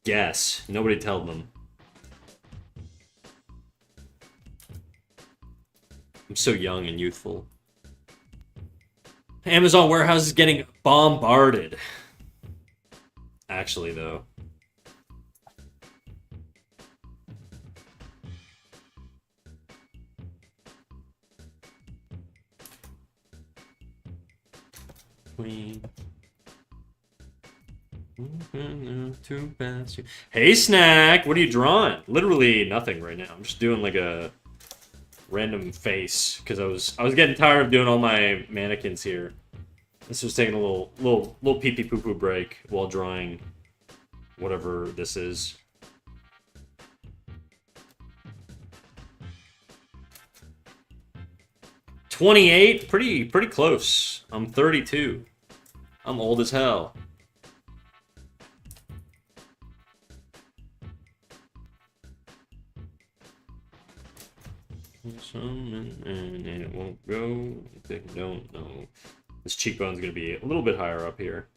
S1: Guess. Nobody tell them. I'm so young and youthful. Amazon warehouse is getting bombarded. Actually, though. Queen. Too fast. Hey, Snack! What are you drawing? Literally nothing right now. I'm just doing like a random face because I was getting tired of doing all my mannequins here. This was taking a little pee pee poo poo break while drawing whatever this is. $28? Pretty close. I'm 32. I'm old as hell. And it won't go. They don't know. This cheekbone's gonna be a little bit higher up here.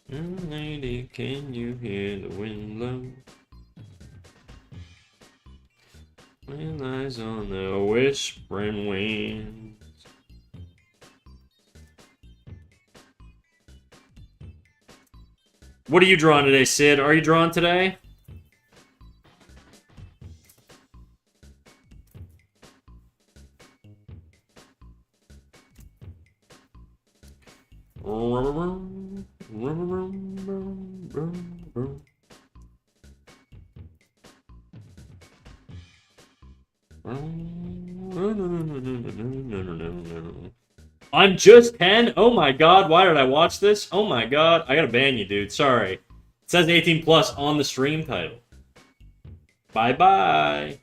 S1: Lady, can you hear the wind blow? It lies on the whispering winds. What are you drawing today, Sid? Are you drawing today? I'm just 10? Oh my god, why did I watch this? Oh my god, I gotta ban you, dude. Sorry. It says 18 plus on the stream title. Bye-bye.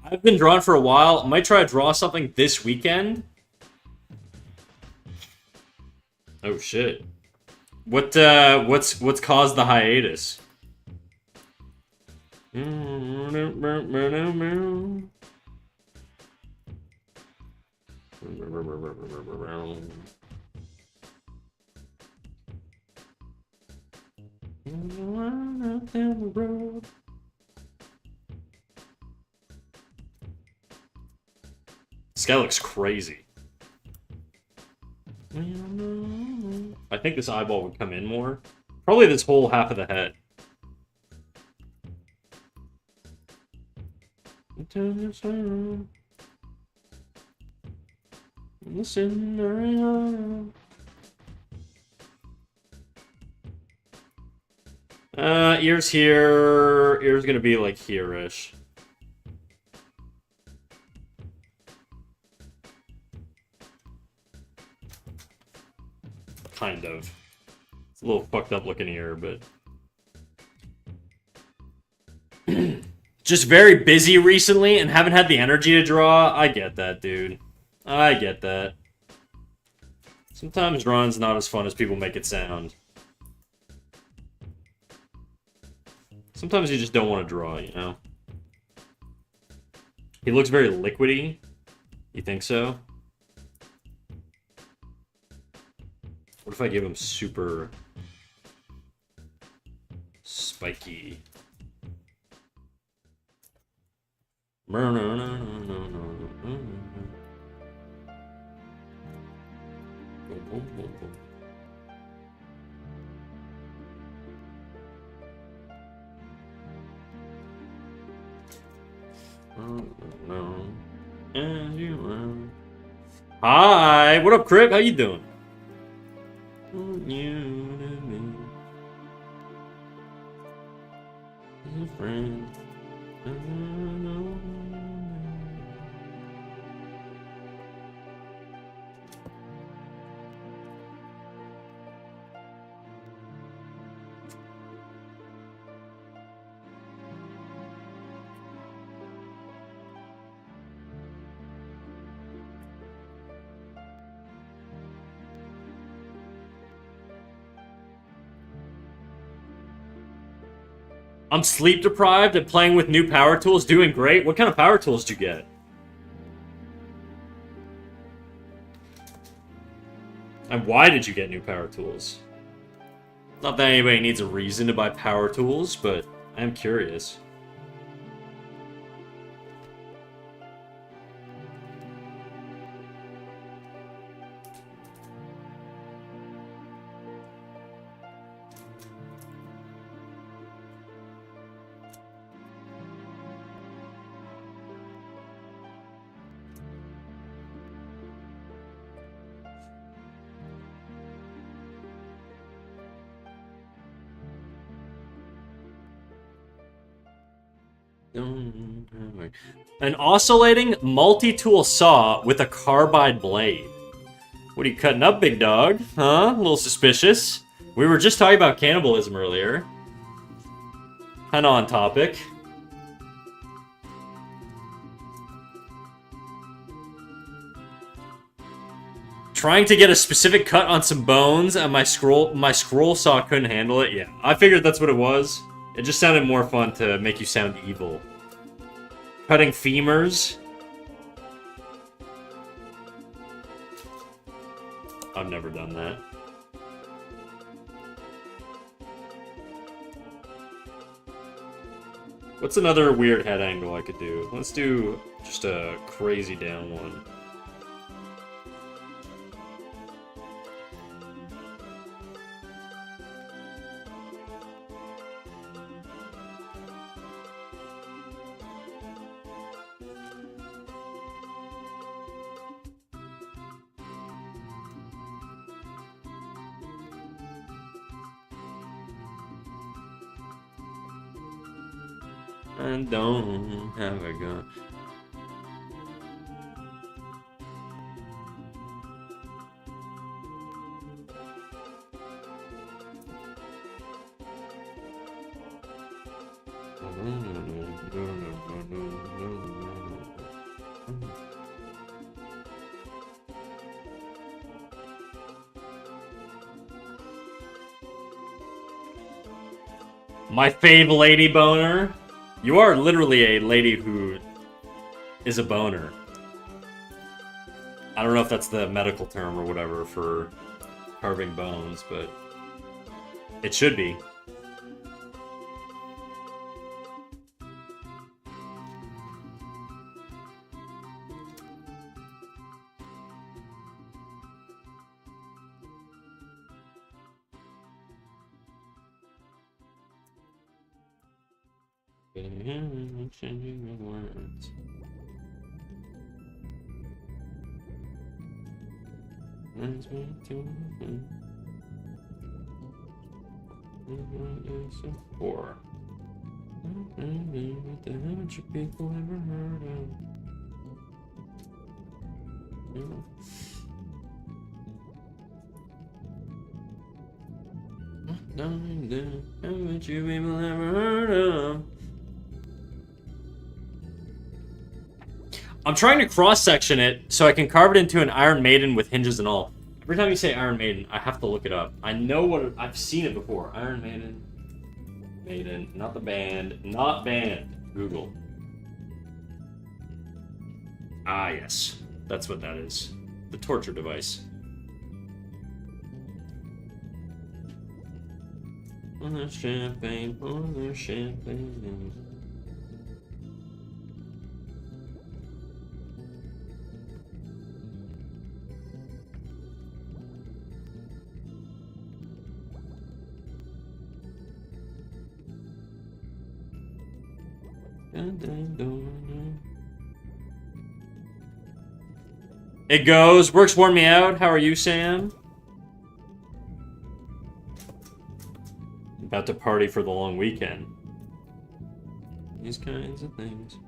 S1: I've been drawing for a while. I might try to draw something this weekend. Oh shit. What's caused the hiatus? This guy looks crazy. I think this eyeball would come in more. Probably this whole half of the head. Ears here. Ears gonna be like here-ish. kind of. It's a little fucked up looking here, but... Just very busy recently and haven't had the energy to draw. I get that, dude. I get that. Sometimes drawing's not as fun as people make it sound. Sometimes you just don't want to draw, you know? He looks very liquidy. You think so? What if I give him super spiky? Hi, what up, Crip? How you doing? Friend. I'm sleep deprived and playing with new power tools, doing great. What kind of power tools do you get? And why did you get new power tools? Not that anybody needs a reason to buy power tools, but I am curious. An oscillating multi-tool saw with a carbide blade. What are you cutting up, big dog? Huh? A little suspicious. We were just talking about cannibalism earlier. Kinda on topic. Trying to get a specific cut on some bones and my scroll saw couldn't handle it. Yeah, I figured that's what it was. It just sounded more fun to make you sound evil. Cutting femurs. I've never done that. What's another weird head angle I could do? Let's do just a crazy down one. I don't have a gun. My fave lady boner. You are literally a lady who is a boner. I don't know if that's the medical term or whatever for carving bones, but it should be. Changing the words. Brings me to four. What the haven't you people ever heard of? Haven't you people ever heard of? I'm trying to cross-section it so I can carve it into an Iron Maiden with hinges and all. Every time you say Iron Maiden, I have to look it up. I know what I've seen it before. Iron Maiden. Maiden. Not the band. Not band. Google. Ah, yes. That's what that is. The torture device. Pour the champagne, pour the champagne. It goes. Work's worn me out. How are you, Sam? About to party for the long weekend. These kinds of things.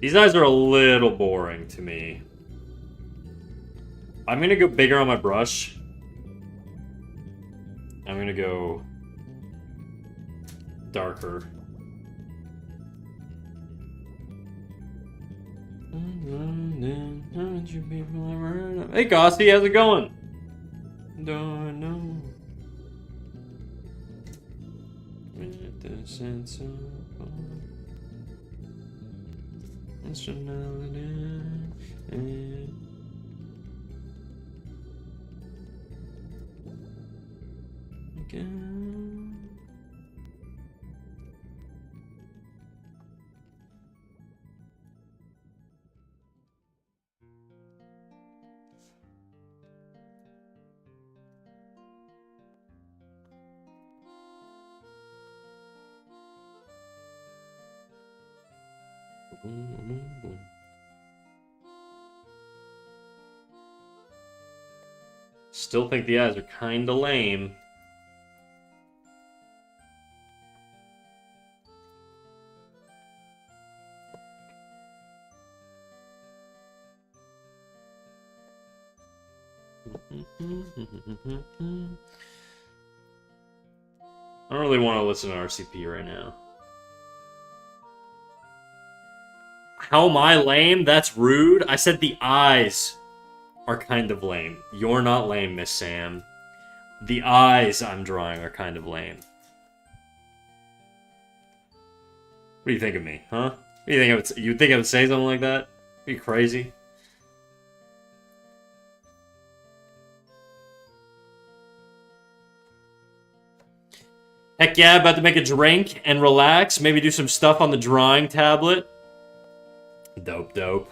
S1: These eyes are a little boring to me. I'm gonna go bigger on my brush. I'm gonna go darker. Hey Gossy, how's it going? Don't know. With the sense of nationality and again. Still think the eyes are kinda lame. I don't really want to listen to RCP right now. How am I lame? That's rude. I said the eyes are kind of lame. You're not lame, Miss Sam. The eyes I'm drawing are kind of lame. What do you think of me, huh? What do you think I would? You think I would say something like that? Are you crazy? Heck yeah, about to make a drink and relax. Maybe do some stuff on the drawing tablet. Dope, dope.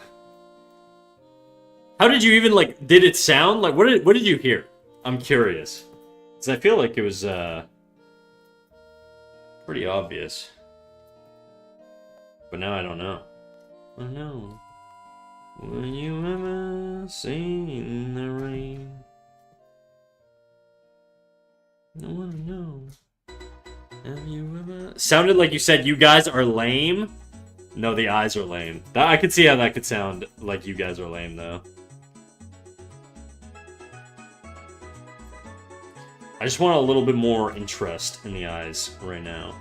S1: How did you even, like, did it sound? Like, what did you hear? I'm curious. Because I feel like it was, pretty obvious. But now I don't know. I know. When you ever seen the rain? I wanna know. Have you ever... Sounded like you said you guys are lame. No, the eyes are lame. I could see how that could sound like you guys are lame, though. I just want a little bit more interest in the eyes right now.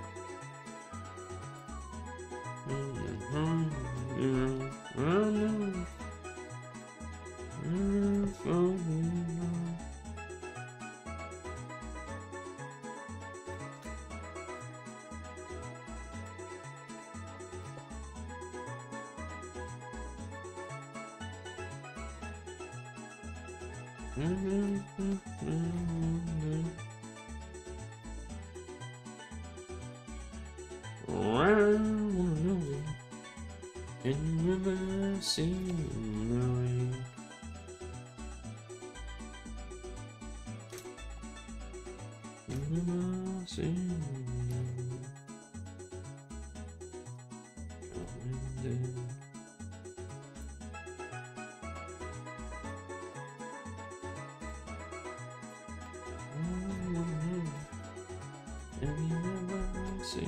S1: Can you ever see the rain? Can you ever see the rain? see.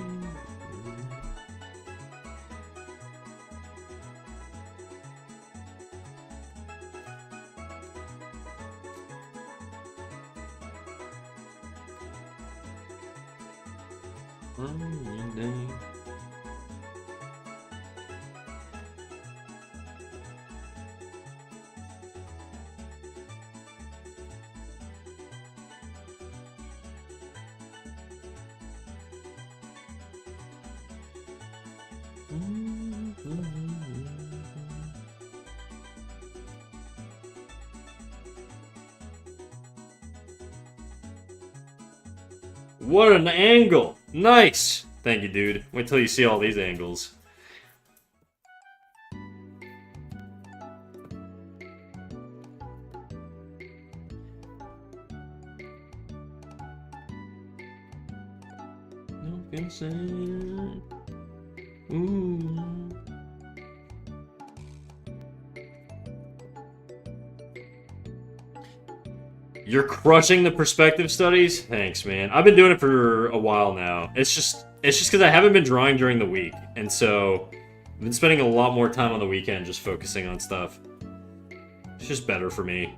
S1: What an angle! Nice! Thank you, dude. Wait till you see all these angles. Ooh. You're crushing the perspective studies? Thanks, man. I've been doing it for a while now. It's just because I haven't been drawing during the week, and so I've been spending a lot more time on the weekend just focusing on stuff. It's just better for me.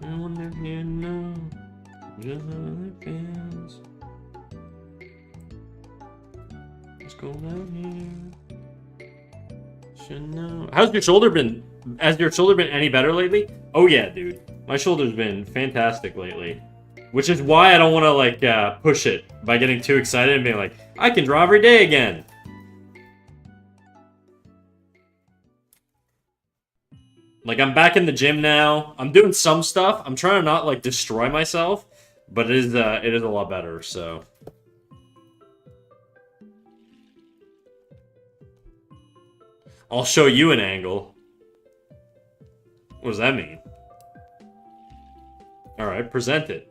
S1: I wonder if you know just how it feels. Let's go down here. Should know. How's your shoulder been? Has your shoulder been any better lately? Oh yeah, dude. My shoulder's been fantastic lately. Which is why I don't want to, like, push it by getting too excited and being like, I can draw every day again. Like, I'm back in the gym now. I'm doing some stuff. I'm trying to not, like, destroy myself. But it is a lot better, so... I'll show you an angle. What does that mean? Alright, present it.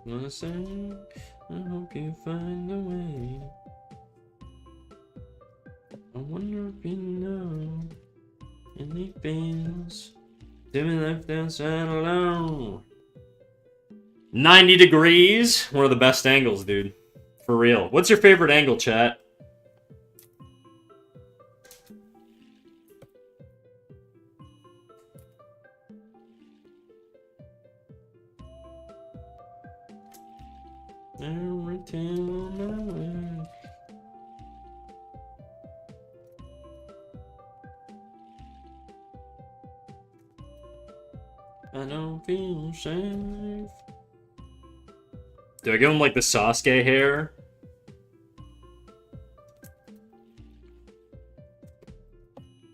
S1: Listen, I hope you find a way. I wonder if you know any things to be left outside alone. 90 degrees? One of the best angles, dude. For real. What's your favorite angle, chat? Every time I don't feel safe. Do I give him like the Sasuke hair?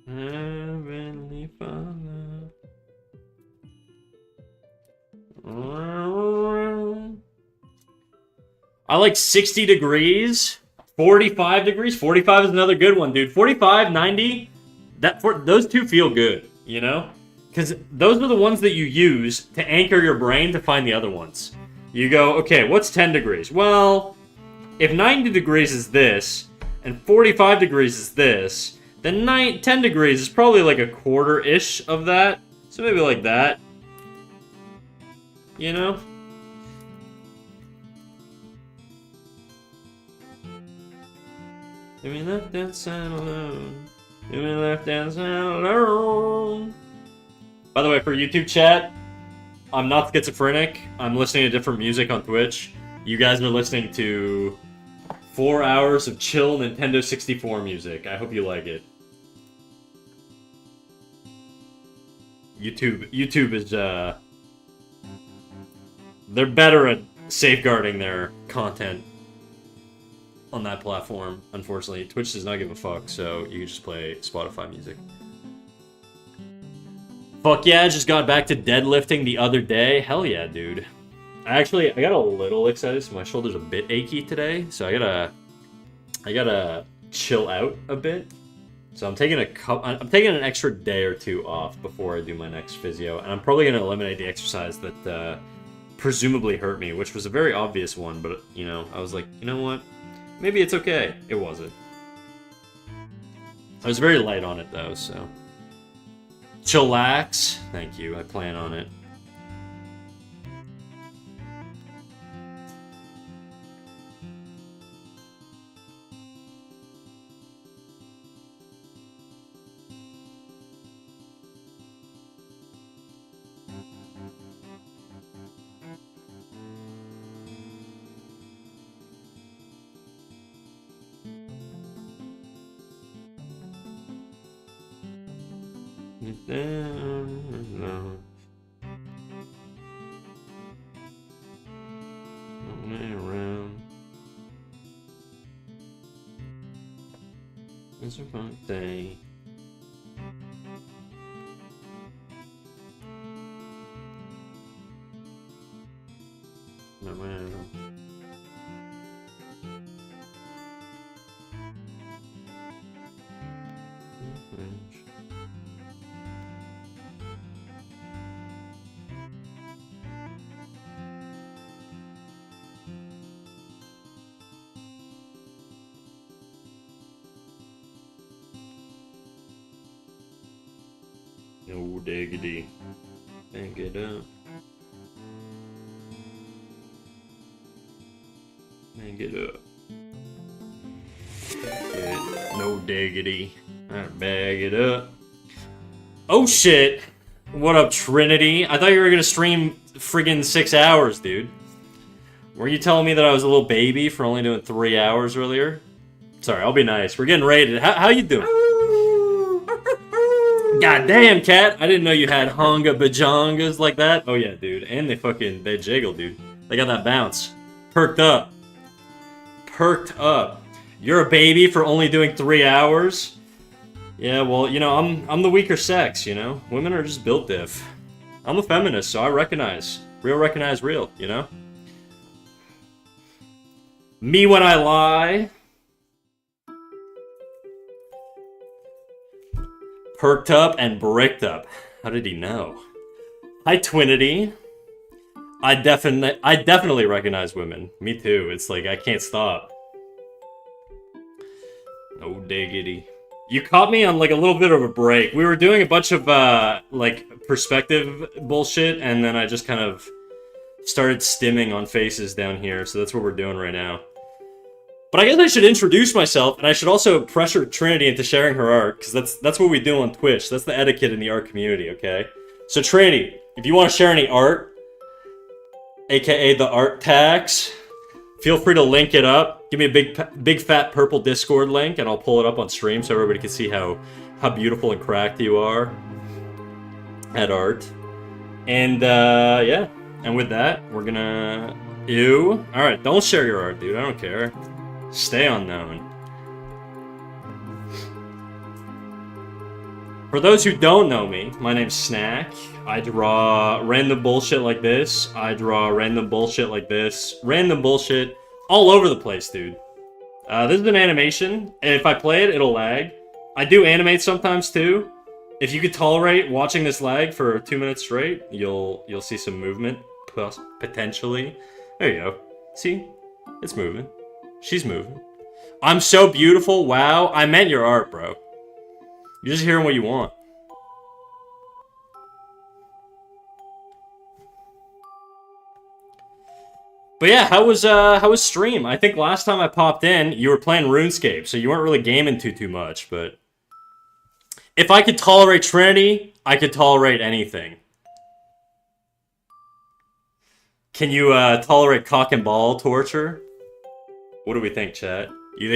S1: Heavenly Father. I like 60 degrees, 45 degrees. 45 is another good one, dude. 45, 90, those two feel good, you know? Because those are the ones that you use to anchor your brain to find the other ones. You go, okay, what's 10 degrees? Well, if 90 degrees is this, and 45 degrees is this, then 10 degrees is probably like a quarter-ish of that. So maybe like that. You know? If we left outside alone. If we left outside alone. By the way, for YouTube chat, I'm not schizophrenic. I'm listening to different music on Twitch. You guys are listening to 4 hours of chill Nintendo 64 music. I hope you like it. YouTube is, they're better at safeguarding their content on that platform, unfortunately. Twitch does not give a fuck, so you can just play Spotify music. Fuck yeah, I just got back to deadlifting the other day. Hell yeah, dude. I got a little excited, so my shoulder's a bit achy today, so I gotta chill out a bit. So I'm taking an extra day or two off before I do my next physio, and I'm probably gonna eliminate the exercise that presumably hurt me, which was a very obvious one, but you know, I was like, you know what? Maybe it's okay. It wasn't. I was very light on it though, so. Chillax. Thank you. I plan on it. Around. It's a fun day. No diggity. Pick it up. Pick it up. No diggity. Alright, bag it up. Oh shit! What up, Trinity? I thought you were gonna stream friggin' 6 hours, dude. Were you telling me that I was a little baby for only doing 3 hours earlier? Sorry, I'll be nice. We're getting raided. How you doing? God damn, cat! I didn't know you had honga bajongas like that. Oh yeah, dude. And they jiggle, dude. They got that bounce. Perked up. Perked up. You're a baby for only doing 3 hours? Yeah, well, you know, I'm the weaker sex, you know? Women are just built diff. I'm a feminist, so I recognize. Recognize real, you know? Me when I lie. Perked up and bricked up. How did he know? Hi, Twinity. I definitely recognize women. Me too. It's like I can't stop. No diggity. You caught me on like a little bit of a break. We were doing a bunch of like perspective bullshit, and then I just kind of started stimming on faces down here. So that's what we're doing right now. But I guess I should introduce myself, and I should also pressure Trinity into sharing her art, because that's what we do on Twitch. That's the etiquette in the art community, okay? So Trinity, if you want to share any art, aka the art tags, feel free to link it up. Give me a big fat purple Discord link, and I'll pull it up on stream so everybody can see how beautiful and cracked you are at art. And yeah, and with that, we're gonna... Ew. Alright, don't share your art, dude. I don't care. Stay unknown. For those who don't know me, my name's Snack. I draw random bullshit like this. I draw random bullshit like this. Random bullshit all over the place, dude. This is an animation, and if I play it, it'll lag. I do animate sometimes too. If you could tolerate watching this lag for 2 minutes straight, you'll see some movement, potentially. There you go. See? It's moving. She's moving. I'm so beautiful. Wow. I meant your art, bro. You're just hearing what you want. But yeah, how was stream? I think last time I popped in, you were playing RuneScape, so you weren't really gaming too much, but if I could tolerate Trinity, I could tolerate anything. Can you tolerate cock and ball torture? What do we think, chat? You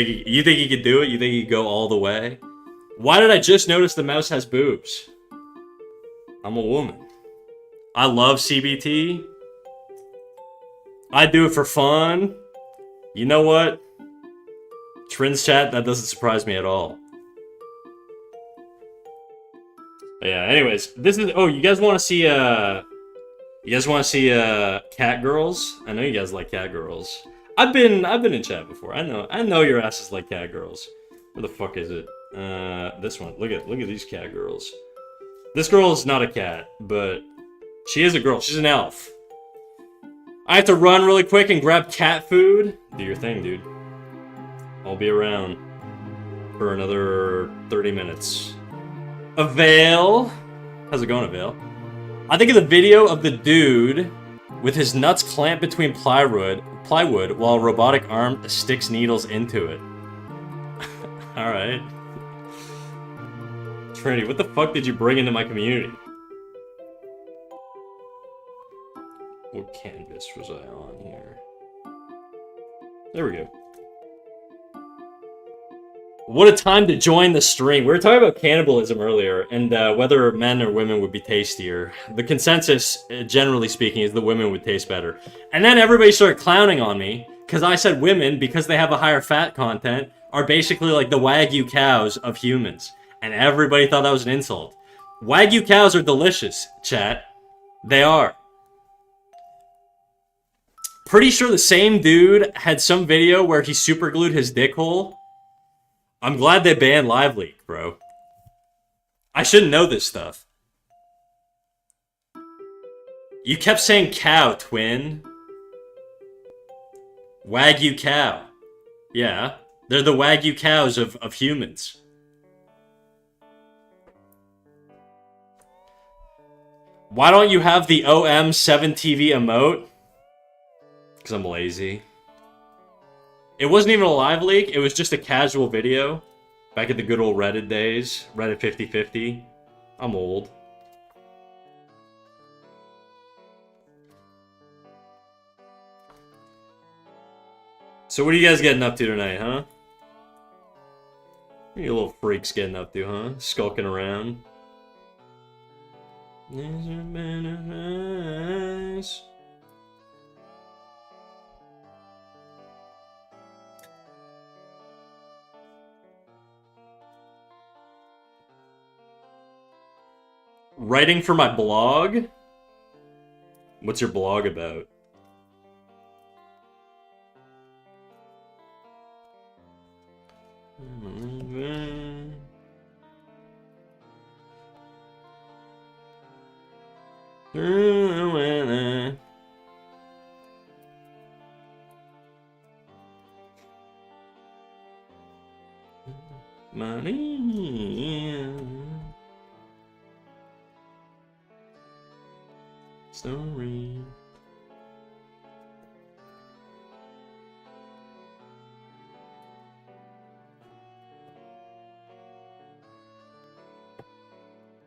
S1: think you could do it? You think you could go all the way? Why did I just notice the mouse has boobs? I'm a woman. I love CBT. I do it for fun. You know what? Trin's chat, that doesn't surprise me at all. But yeah, anyways, this is... Oh, you guys want to see, You guys want to see, cat girls? I know you guys like cat girls. I've been in chat before. I know your asses like cat girls. Where the fuck is it? This one. Look at these cat girls. This girl is not a cat, but she is a girl. She's an elf. I have to run really quick and grab cat food. Do your thing, dude. I'll be around for another 30 minutes. Avail. How's it going, Avail? I think of the video of the dude with his nuts clamped between plywood while a robotic arm sticks needles into it. Alright. Trinity, what the fuck did you bring into my community? What canvas was I on here? There we go. What a time to join the stream. We were talking about cannibalism earlier, and whether men or women would be tastier. The consensus, generally speaking, is the women would taste better. And then everybody started clowning on me, because I said women, because they have a higher fat content, are basically like the Wagyu cows of humans. And everybody thought that was an insult. Wagyu cows are delicious, chat. They are. Pretty sure the same dude had some video where he superglued his dick hole. I'm glad they banned Live Leak, bro. I shouldn't know this stuff. You kept saying cow, twin. Wagyu cow. Yeah. They're the Wagyu cows of humans. Why don't you have the OM7TV emote? Because I'm lazy. It wasn't even a live leak, it was just a casual video. Back in the good old Reddit days. Reddit 50/50. I'm old. So what are you guys getting up to tonight, huh? What are you little freaks getting up to, huh? Skulking around. Nice. Writing for my blog? What's your blog about? Money. Story.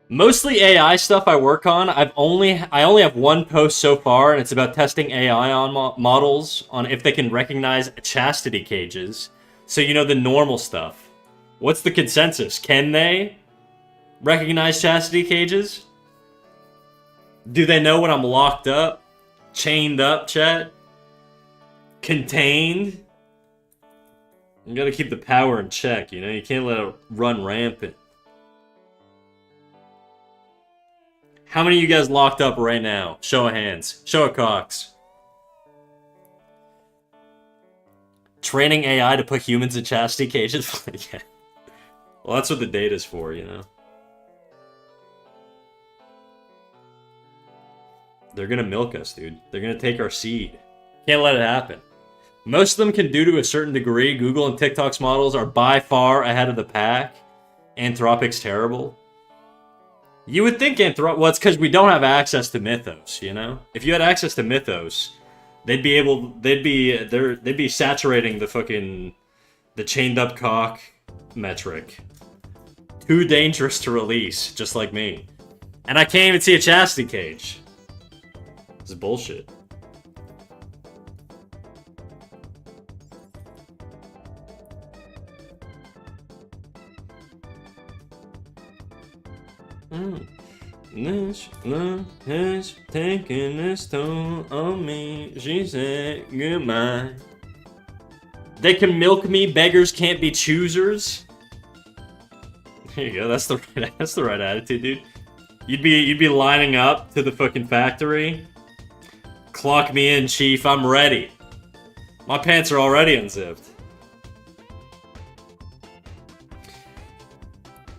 S1: Mostly AI stuff I work on. I only have one post so far, and it's about testing AI on models on if they can recognize chastity cages. So you know the normal stuff. What's the consensus? Can they recognize chastity cages? Do they know when I'm locked up? Chained up, chat? Contained? You gotta keep the power in check, you know? You can't let it run rampant. How many of you guys locked up right now? Show of hands. Show of cocks. Training AI to put humans in chastity cages? Yeah. Well, that's what the data's for, you know? They're gonna milk us, dude. They're gonna take our seed. Can't let it happen. Most of them can do to a certain degree. Google and TikTok's models are by far ahead of the pack. Anthropic's terrible. You would think well, it's because we don't have access to Mythos, you know? If you had access to Mythos, they'd be saturating the chained up cock metric. Too dangerous to release, just like me. And I can't even see a chastity cage. This is bullshit. This love has taken its toll on me. She said goodbye. They can milk me. Beggars can't be choosers. There you go. That's the right attitude, dude. You'd be lining up to the fucking factory. Clock me in, chief. I'm ready. My pants are already unzipped.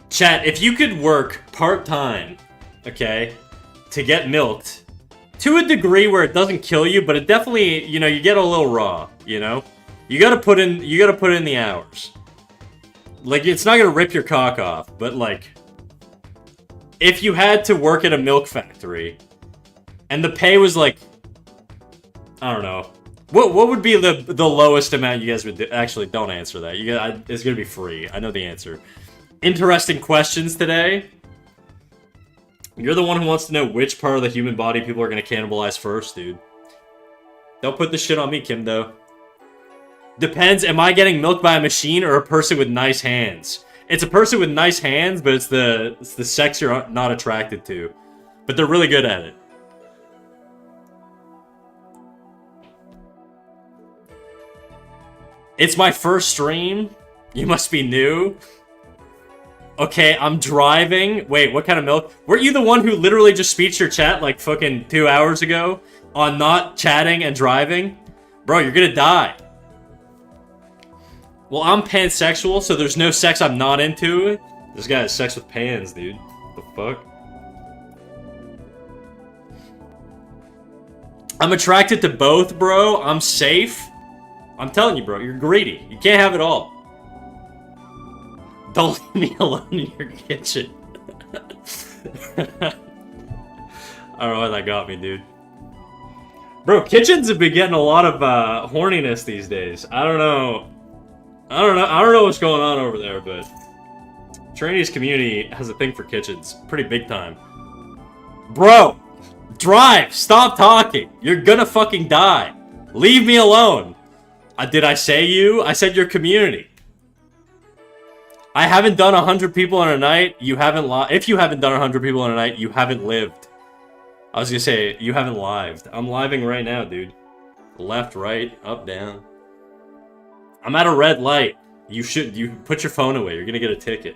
S1: Chat, if you could work part-time, okay, to get milked, to a degree where it doesn't kill you, but it definitely, you know, you get a little raw, you know? You gotta put in the hours. Like, it's not gonna rip your cock off, but like, if you had to work at a milk factory, and the pay was like, I don't know, what would be the lowest amount you guys would do? Actually, don't answer that. It's gonna be free. I know the answer. Interesting questions today. You're the one who wants to know which part of the human body people are gonna cannibalize first, dude. Don't put this shit on me, Kimdo. Depends, am I getting milked by a machine or a person with nice hands? It's a person with nice hands, but it's the sex you're not attracted to. But they're really good at it. It's my first stream. You must be new. Okay, I'm driving. Wait, what kind of milk? Weren't you the one who literally just speeched your chat like fucking 2 hours ago on not chatting and driving? Bro, you're gonna die. Well, I'm pansexual, so there's no sex I'm not into. This guy has sex with pans, dude. What the fuck? I'm attracted to both, bro. I'm safe. I'm telling you, bro, you're greedy. You can't have it all. Don't leave me alone in your kitchen. I don't know why that got me, dude. Bro, kitchens have been getting a lot of horniness these days. I don't know what's going on over there, but Trinity's community has a thing for kitchens. Pretty big time. Bro! Drive! Stop talking! You're gonna fucking die! Leave me alone! Did I say you? I said your community. I haven't done 100 people in a night. You haven't if you haven't done 100 people in a night, you haven't lived. I was gonna say, you haven't lived. I'm living right now, dude. Left, right, up, down. I'm at a red light. You put your phone away. You're gonna get a ticket.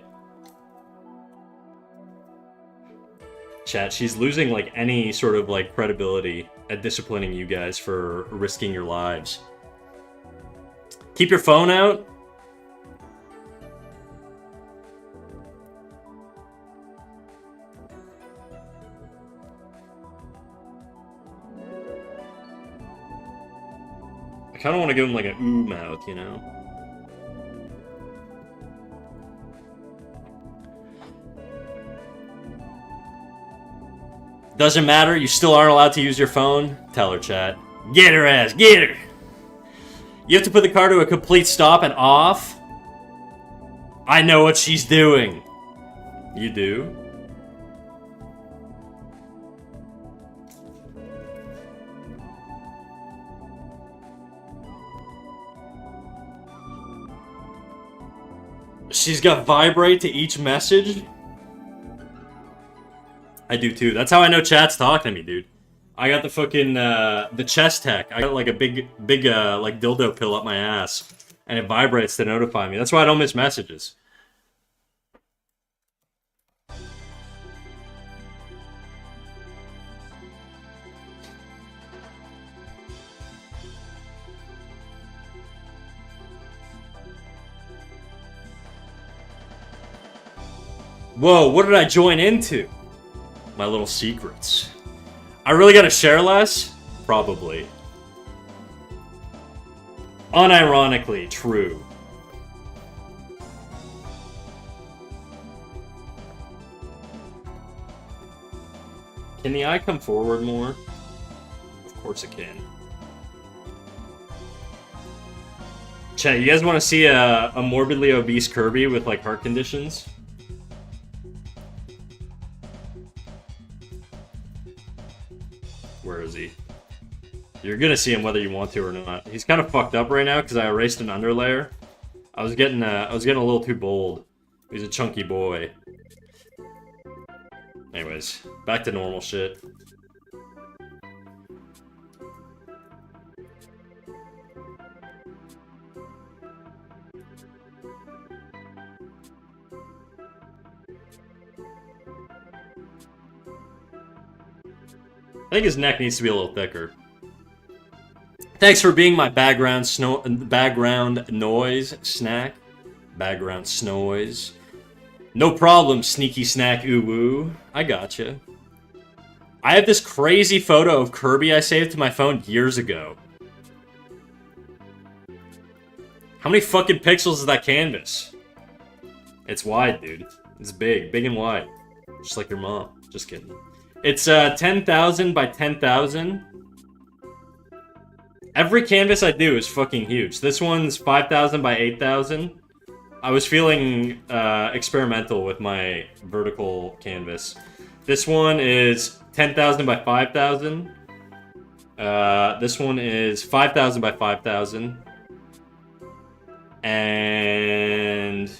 S1: Chat, she's losing like any sort of like credibility at disciplining you guys for risking your lives. Keep your phone out. I kind of want to give him like an ooh mouth, you know? Doesn't matter, you still aren't allowed to use your phone? Tell her, chat. Get her ass, get her! You have to put the car to a complete stop and off? I know what she's doing. You do? She's got vibrate to each message? I do too. That's how I know chat's talking to me, dude. I got the fucking, the chest tech. I got like a big, like dildo pill up my ass. And it vibrates to notify me. That's why I don't miss messages. Whoa, what did I join into? My little secrets. I really gotta share less? Probably. Unironically true. Can the eye come forward more? Of course it can. Chat, you guys want to see a morbidly obese Kirby with like heart conditions? Where is he? You're gonna see him whether you want to or not. He's kind of fucked up right now because I erased an underlayer. I was getting a little too bold. He's a chunky boy. Anyways, back to normal shit. I think his neck needs to be a little thicker. Thanks for being my background noise snack. Background snoise. No problem, sneaky snack ooh woo. I gotcha. I have this crazy photo of Kirby I saved to my phone years ago. How many fucking pixels is that canvas? It's wide, dude. It's big. Big and wide. Just like your mom. Just kidding. It's 10,000 by 10,000. Every canvas I do is fucking huge. This one's 5,000 by 8,000. I was feeling experimental with my vertical canvas. This one is 10,000 by 5,000. This one is 5,000 by 5,000. And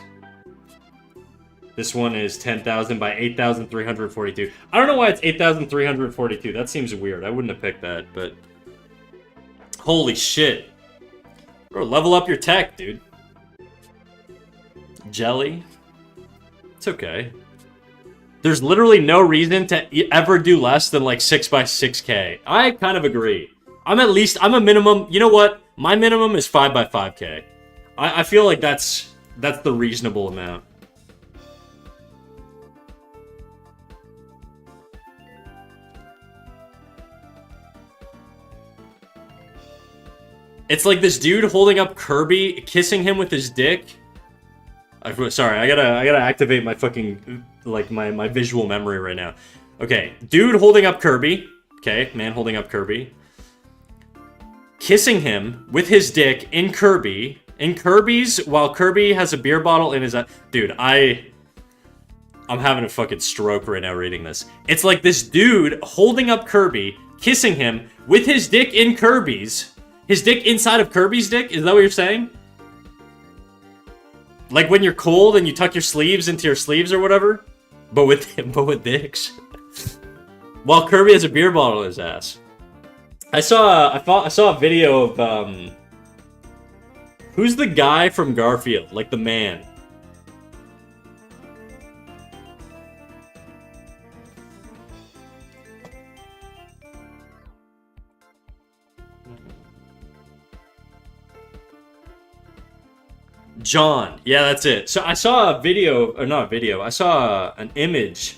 S1: this one is 10,000 by 8,342. I don't know why it's 8,342. That seems weird. I wouldn't have picked that, but... Holy shit. Bro, level up your tech, dude. Jelly. It's okay. There's literally no reason to ever do less than like 6 by 6K. I kind of agree. I'm a minimum, you know what? My minimum is 5 by 5K. I feel like that's the reasonable amount. It's like this dude holding up Kirby, kissing him with his dick. Sorry, I gotta activate my fucking, like, my visual memory right now. Okay, dude holding up Kirby. Okay, man holding up Kirby. Kissing him with his dick in Kirby's, while Kirby has a beer bottle in his... Dude, I'm having a fucking stroke right now reading this. It's like this dude holding up Kirby, kissing him with his dick in Kirby's. His dick inside of Kirby's dick? Is that what you're saying? Like when you're cold and you tuck your sleeves into your sleeves or whatever? But with dicks. While Kirby has a beer bottle in his ass. I saw a video of who's the guy from Garfield? Like the man. John. Yeah, that's it. So I saw a video, or not a video, I saw an image.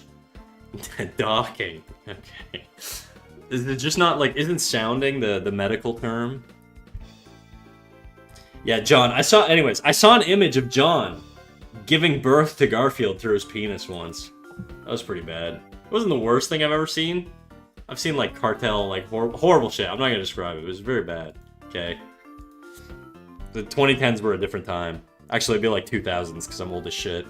S1: Docking. Okay. Is it just not, like, isn't sounding the medical term? Yeah, John. I saw an image of John giving birth to Garfield through his penis once. That was pretty bad. It wasn't the worst thing I've ever seen. I've seen, like, cartel, like, horrible shit. I'm not gonna describe it. It was very bad. Okay. The 2010s were a different time. Actually, it'd be like 2000s, because I'm old as shit.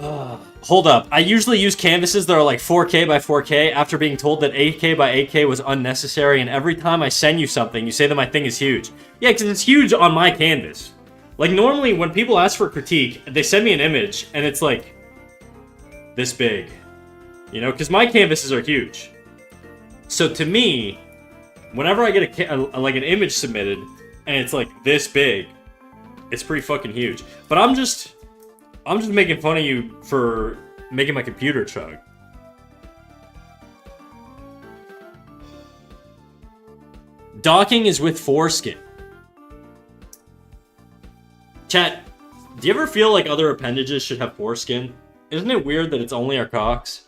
S1: Hold up. I usually use canvases that are like 4K by 4K after being told that 8K by 8K was unnecessary, and every time I send you something, you say that my thing is huge. Yeah, because it's huge on my canvas. Like, normally, when people ask for critique, they send me an image, and it's like... this big. You know, because my canvases are huge. So to me, whenever I get like an image submitted, and it's like this big, it's pretty fucking huge. But I'm just making fun of you for making my computer chug. Docking is with foreskin. Chat, do you ever feel like other appendages should have foreskin? Isn't it weird that it's only our cocks?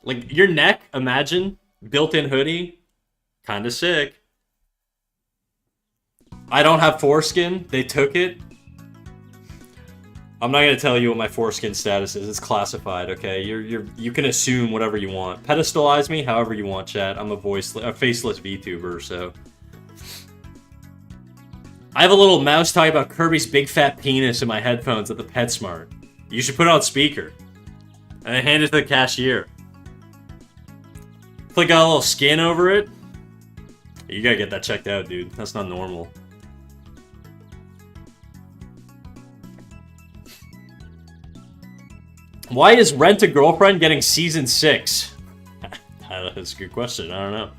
S1: Like, your neck, imagine, built-in hoodie, kinda sick. I don't have foreskin, they took it. I'm not gonna tell you what my foreskin status is, it's classified, okay? You can assume whatever you want. Pedestalize me however you want, chat. I'm a faceless VTuber, so... I have a little mouse talking about Kirby's big fat penis in my headphones at the PetSmart. You should put it on speaker. And then hand it to the cashier. Click got a little skin over it. You gotta get that checked out, dude. That's not normal. Why is Rent a Girlfriend getting season 6? That's a good question. I don't know.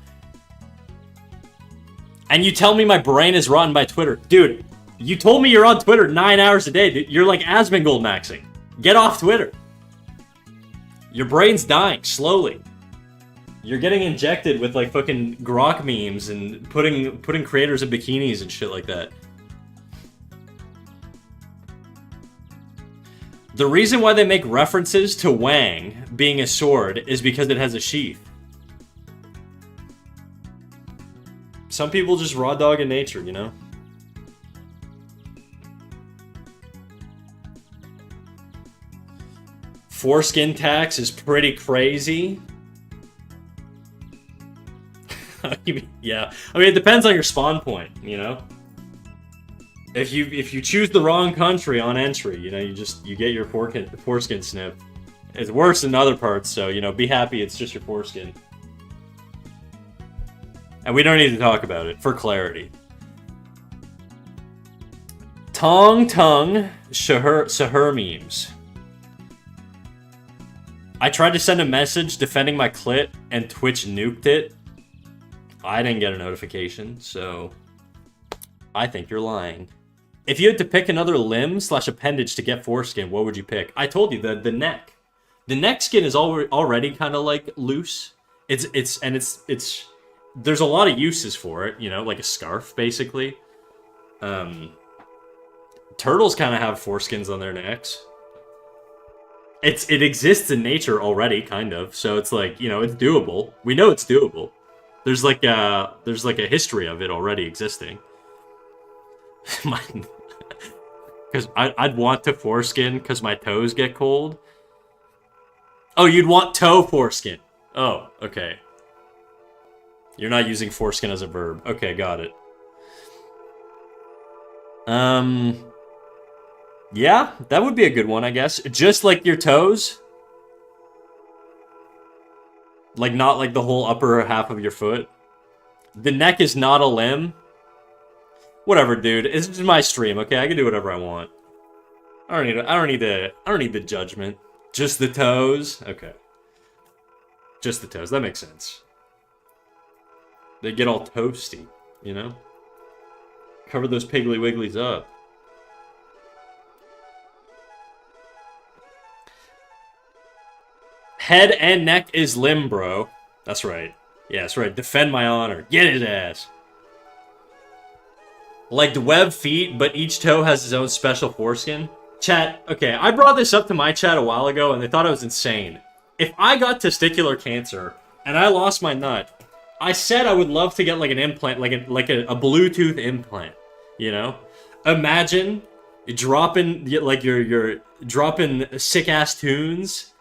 S1: And you tell me my brain is rotten by Twitter. Dude, you told me you're on Twitter 9 hours a day. Dude. You're like Asmongold maxing. Get off Twitter. Your brain's dying, slowly. You're getting injected with, like, fucking grok memes and putting creators in bikinis and shit like that. The reason why they make references to Wang being a sword is because it has a sheath. Some people just raw dog in nature, you know? Foreskin tax is pretty crazy. Yeah, I mean, it depends on your spawn point, you know? If you choose the wrong country on entry, you know, you get your foreskin snipped. It's worse in other parts, so, you know, be happy it's just your foreskin. And we don't need to talk about it, for clarity. Tong Sahur memes. I tried to send a message defending my clit, and Twitch nuked it. I didn't get a notification, so I think you're lying. If you had to pick another limb/appendage to get foreskin, what would you pick? I told you, the neck. The neck skin is already kind of like loose. It's there's a lot of uses for it, you know, like a scarf basically. Turtles kind of have foreskins on their necks. It exists in nature already, kind of. So it's like, you know, it's doable. We know it's doable. There's like a history of it already existing. Because I'd want to foreskin because my toes get cold. Oh, you'd want toe foreskin. Oh, okay. You're not using foreskin as a verb. Okay, got it. Yeah, that would be a good one, I guess. Just like your toes. Like, not like the whole upper half of your foot. The neck is not a limb. Whatever, dude. It's just my stream, okay? I can do whatever I want. I don't need the judgment. Just the toes? Okay. Just the toes. That makes sense. They get all toasty, you know? Cover those Piggly Wigglies up. Head and neck is limb, bro. That's right. Yeah, that's right. Defend my honor. Get his ass. Like the web feet, but each toe has its own special foreskin. Chat, okay, I brought this up to my chat a while ago, and they thought I was insane. If I got testicular cancer, and I lost my nut, I said I would love to get like an implant, like a Bluetooth implant, you know? Imagine dropping, like, you're dropping sick-ass tunes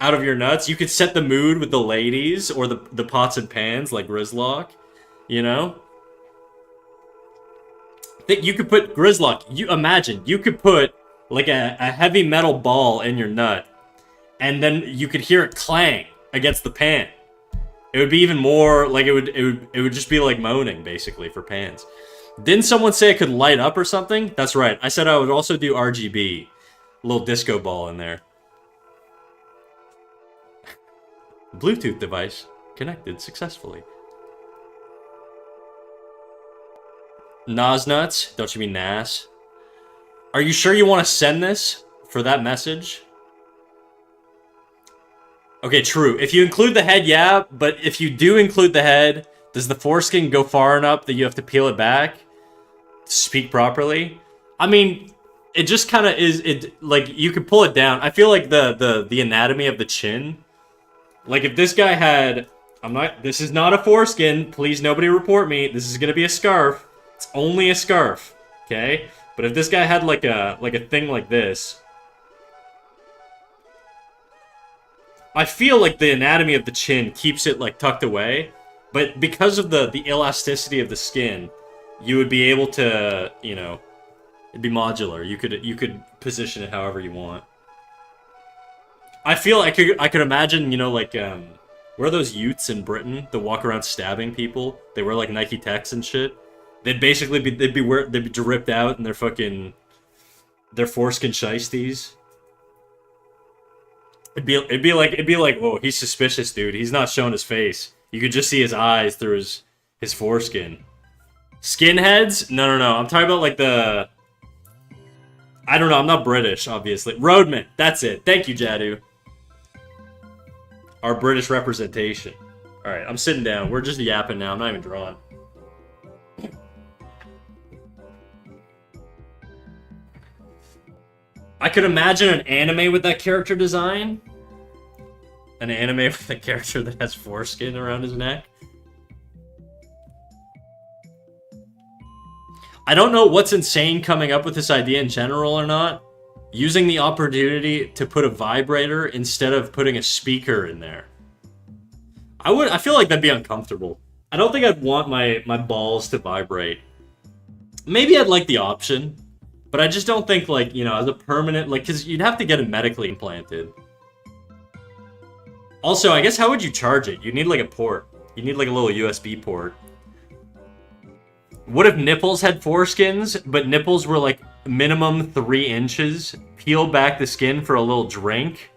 S1: out of your nuts. You could set the mood with the ladies, or the pots and pans, like Grizlock, you know? That you could put Grizlock. You could put like a heavy metal ball in your nut, and then you could hear it clang against the pan. It would be even more like it would just be like moaning basically for pans. Didn't someone say it could light up or something? That's right. I said I would also do RGB, a little disco ball in there. Bluetooth device connected successfully. Nas nuts? Don't you mean Nas? Are you sure you want to send this for that message? Okay, true. If you include the head, yeah, but if you do include the head, does the foreskin go far enough that you have to peel it back to speak properly? I mean, it just kind of is, like, you could pull it down. I feel like the anatomy of the chin, like if this guy had, this is not a foreskin, please nobody report me, this is gonna be a scarf. It's only a scarf, okay? But if this guy had like a thing like this, I feel like the anatomy of the chin keeps it like tucked away, but because of the elasticity of the skin, you would be able to, you know, it'd be modular. You could position it however you want. I feel I could imagine, you know, like where are those youths in Britain that walk around stabbing people? They wear like Nike Techs and shit. They'd basically be they'd be dripped out in their foreskin shiesties. It'd be like, whoa, he's suspicious, dude. He's not showing his face. You could just see his eyes through his foreskin. Skinheads? No. I'm talking about like the, I don't know. I'm not British, obviously. Roadman. That's it. Thank you, Jadu. Our British representation. All right, I'm sitting down. We're just yapping now. I'm not even drawing. I could imagine an anime with that character design. An anime with a character that has foreskin around his neck. I don't know what's insane coming up with this idea in general or not. Using the opportunity to put a vibrator instead of putting a speaker in there. I feel like that'd be uncomfortable. I don't think I'd want my balls to vibrate. Maybe I'd like the option, but I just don't think, like, you know, as a permanent, like, because you'd have to get it medically implanted. Also, I guess how would you charge it? You'd need, like, a port. You need, like, a little USB port. What if nipples had foreskins, but nipples were, like, minimum 3 inches? Peel back the skin for a little drink?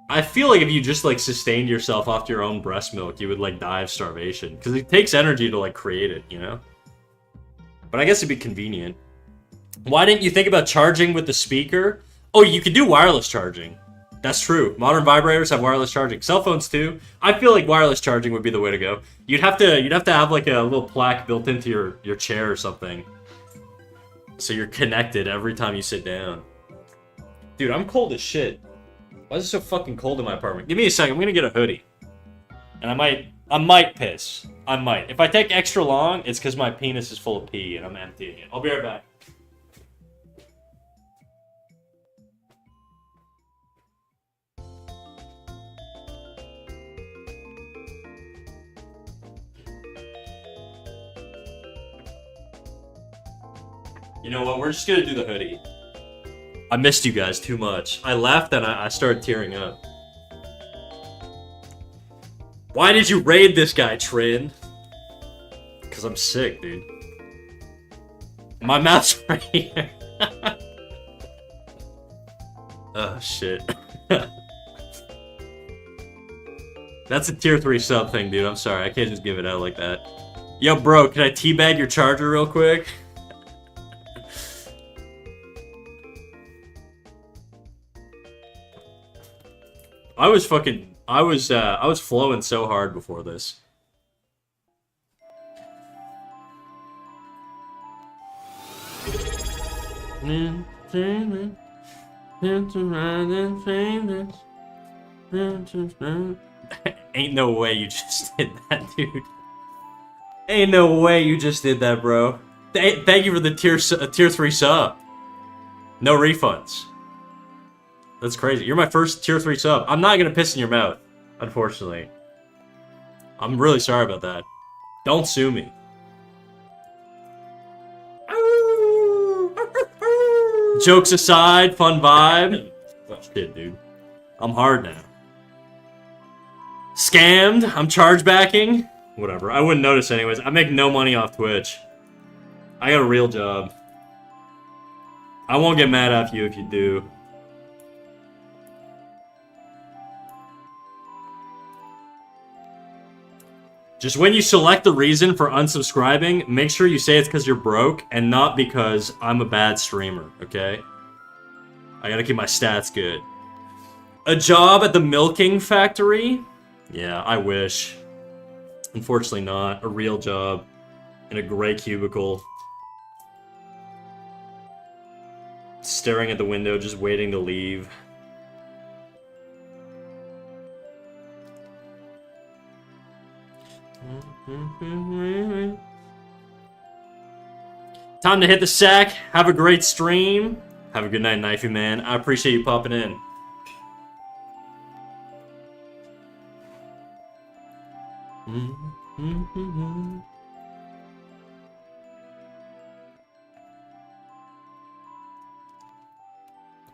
S1: I feel like if you just, like, sustained yourself off your own breast milk, you would, like, die of starvation. Because it takes energy to, like, create it, you know? But I guess it'd be convenient. Why didn't you think about charging with the speaker? Oh, you could do wireless charging. That's true. Modern vibrators have wireless charging. Cell phones, too. I feel like wireless charging would be the way to go. You'd have to have, like, a little plaque built into your chair or something. So you're connected every time you sit down. Dude, I'm cold as shit. Why is it so fucking cold in my apartment? Give me a second. I'm gonna get a hoodie. And I might piss. I might. If I take extra long, it's because my penis is full of pee and I'm emptying it. I'll be right back. You know what? We're just gonna do the hoodie. I missed you guys too much. I left and I started tearing up. Why did you raid this guy, Trin? Because I'm sick, dude. My mouth's right here. Oh, shit. That's a tier 3 sub thing, dude. I'm sorry. I can't just give it out like that. Yo, bro, can I teabag your charger real quick? I was flowing so hard before this. Ain't no way you just did that, dude. Ain't no way you just did that, bro. Thank you for the tier 3 sub. No refunds. That's crazy. You're my first tier 3 sub. I'm not gonna piss in your mouth, unfortunately. I'm really sorry about that. Don't sue me. Jokes aside, fun vibe. Oh, shit, dude. I'm hard now. Scammed. I'm chargebacking. Whatever. I wouldn't notice anyways. I make no money off Twitch. I got a real job. I won't get mad at you if you do. Just when you select the reason for unsubscribing, make sure you say it's because you're broke and not because I'm a bad streamer, okay? I gotta keep my stats good. A job at the milking factory? Yeah, I wish. Unfortunately not. A real job. In a gray cubicle. Staring at the window, just waiting to leave. Time to hit the sack. Have a great stream. Have a good night, Knifey Man. I appreciate you popping in.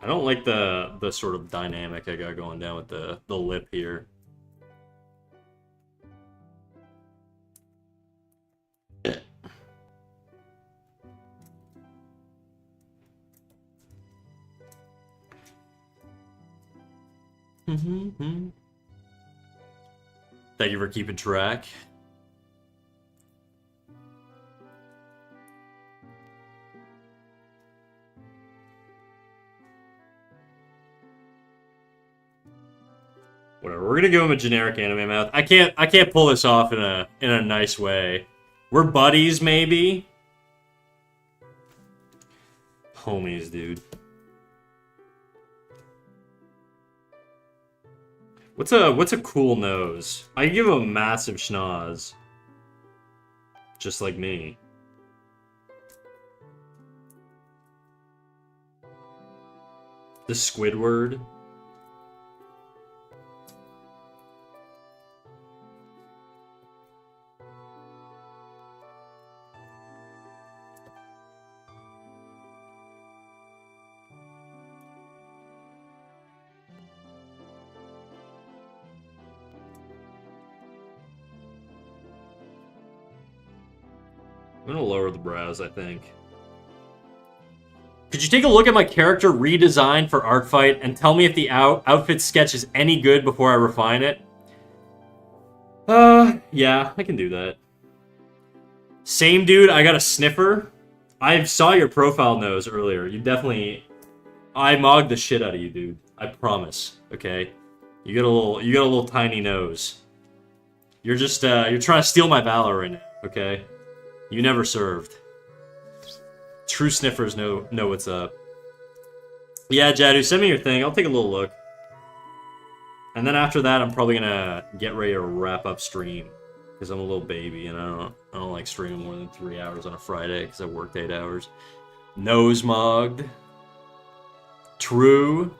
S1: I don't like the sort of dynamic I got going down with the lip here. Thank you for keeping track. Whatever. We're gonna give him a generic anime mouth. I can't pull this off in a nice way. We're buddies, maybe. Homies, dude. What's a cool nose? I give him a massive schnoz. Just like me. The Squidward. I'm gonna lower the brows, I think. Could you take a look at my character redesign for Art Fight and tell me if the outfit sketch is any good before I refine it? Yeah, I can do that. Same dude, I got a sniffer. I saw your profile nose earlier. You definitely... I mogged the shit out of you, dude. I promise, okay? You got a little tiny nose. You're just, you're trying to steal my valor right now, okay? You never served. True sniffers know what's up. Yeah, Jadu, send me your thing. I'll take a little look. And then after that, I'm probably gonna get ready to wrap up stream. Because I'm a little baby and I don't like streaming more than 3 hours on a Friday because I worked 8 hours. Nose mogged. True.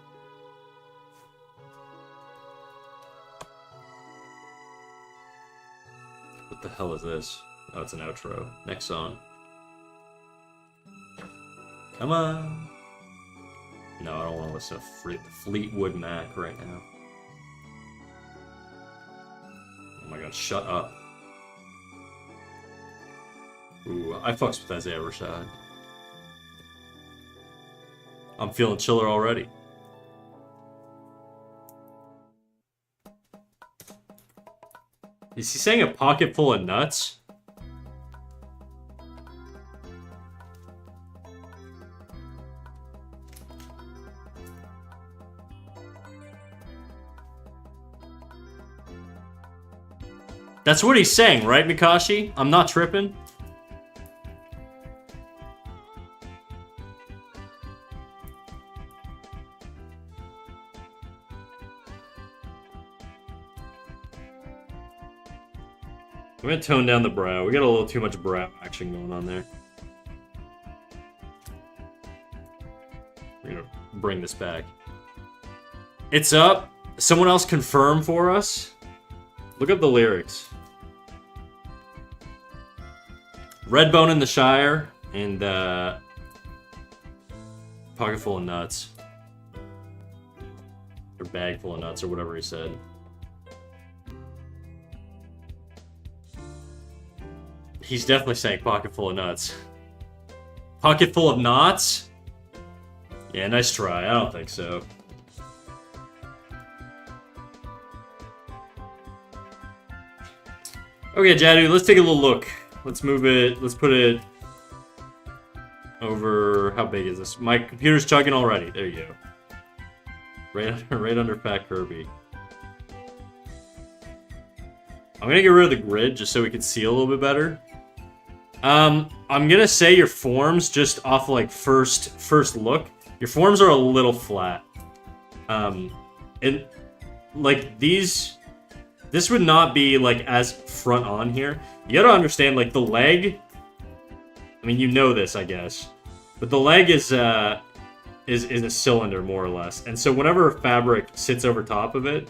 S1: What the hell is this? Oh, it's an outro. Next song. Come on. No, I don't want to listen to Fleetwood Mac right now. Oh my god, shut up. Ooh, I fucks with Isaiah Rashad. I'm feeling chiller already. Is he saying a pocket full of nuts? That's what he's saying, right, Mikashi? I'm not tripping. I'm gonna tone down the brow. We got a little too much brow action going on there. We're gonna bring this back. It's up. Someone else confirm for us. Look up the lyrics. Redbone in the Shire and pocket full of nuts. Or bag full of nuts or whatever he said. He's definitely saying pocket full of nuts. Pocket full of knots? Yeah, nice try. I don't think so. Okay, Jadu, let's take a little look. Let's move it. Let's put it over. How big is this? My computer's chugging already. There you go. Right under Fat Kirby. I'm gonna get rid of the grid just so we can see a little bit better. I'm gonna say your forms just off like first look. Your forms are a little flat. And like these. This would not be, like, as front on here. You gotta understand, like, the leg... I mean, you know this, I guess. But the leg is a cylinder, more or less. And so whenever fabric sits over top of it,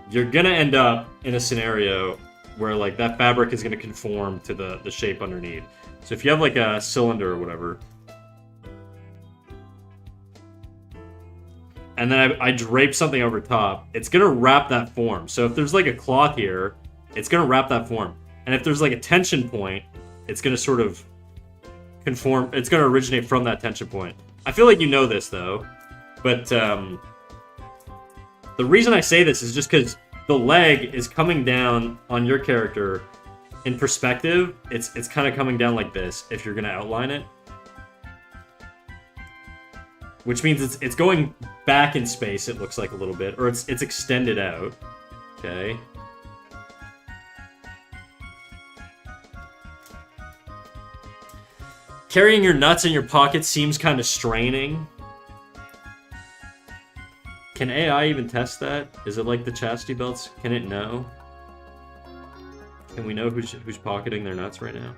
S1: you're gonna end up in a scenario where, like, that fabric is gonna conform to the shape underneath. So if you have, like, a cylinder or whatever... and then I drape something over top, it's gonna wrap that form. So if there's like a cloth here, it's gonna wrap that form. And if there's like a tension point, it's gonna sort of conform, it's gonna originate from that tension point. I feel like you know this though, but the reason I say this is just because the leg is coming down on your character in perspective. It's kind of coming down like this if you're gonna outline it. Which means it's going back in space, it looks like a little bit. Or it's extended out. Okay. Carrying your nuts in your pocket seems kind of straining. Can AI even test that? Is it like the chastity belts? Can it know? Can we know who's pocketing their nuts right now?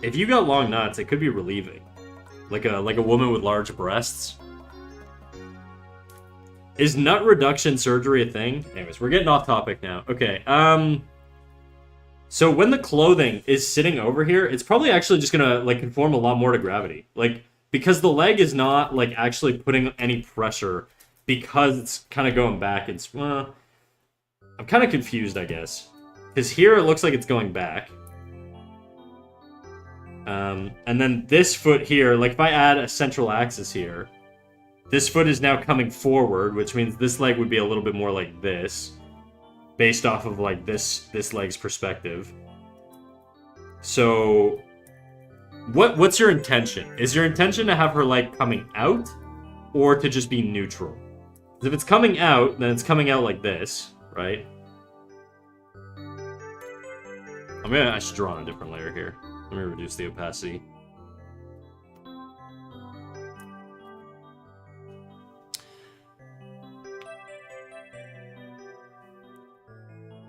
S1: If you got long nuts, it could be relieving. Like a woman with large breasts. Is nut reduction surgery a thing? Anyways, we're getting off topic now. Okay, so when the clothing is sitting over here, it's probably actually just gonna, like, conform a lot more to gravity. Like, because the leg is not, like, actually putting any pressure because it's kind of going back. It's, I'm kind of confused, I guess. Because here it looks like it's going back. And then this foot here, like, if I add a central axis here, this foot is now coming forward, which means this leg would be a little bit more like this, based off of, like, this leg's perspective. So, what's your intention? Is your intention to have her leg coming out, or to just be neutral? Because if it's coming out, then it's coming out like this, right? I should draw on a different layer here. Let me reduce the opacity.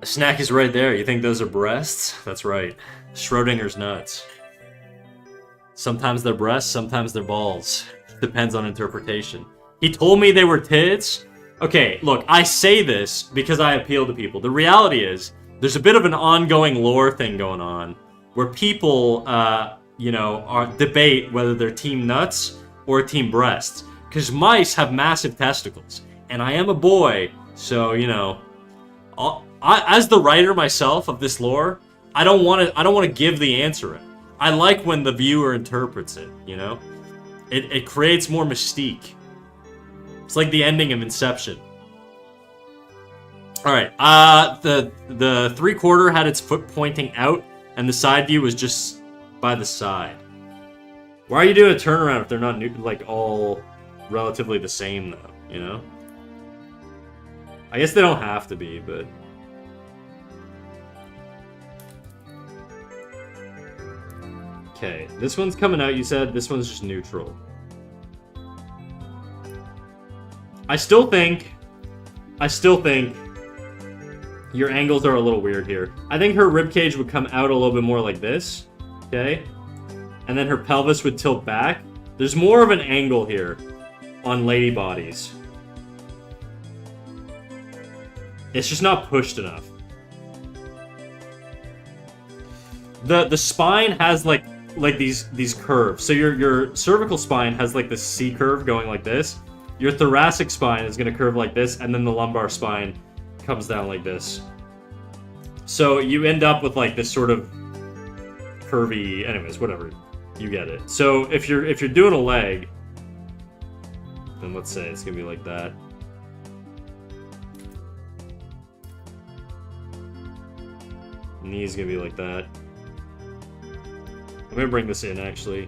S1: A snack is right there. You think those are breasts? That's right. Schrodinger's nuts. Sometimes they're breasts, sometimes they're balls. Depends on interpretation. He told me they were tits? Okay, look, I say this because I appeal to people. The reality is, there's a bit of an ongoing lore thing going on where people, debate whether they're team nuts or team breasts. Because mice have massive testicles. And I am a boy, so, as the writer myself of this lore, I don't want to give the answer. I like when the viewer interprets it, It creates more mystique. It's like the ending of Inception. Alright, the 3/4 had its foot pointing out, and the side view was just by the side. Why are you doing a turnaround if they're not, all relatively the same, though, I guess they don't have to be, but... Okay, this one's coming out, you said. This one's just neutral. I still think your angles are a little weird here. I think her ribcage would come out a little bit more like this, okay? And then her pelvis would tilt back. There's more of an angle here on lady bodies. It's just not pushed enough. The spine has like these curves. So your cervical spine has like this C curve going like this. Your thoracic spine is gonna curve like this, and then the lumbar spine comes down like this. So you end up with like this sort of curvy, anyways, whatever. You get it. So if you're doing a leg, then let's say it's gonna be like that. Knee's gonna be like that. I'm gonna bring this in actually.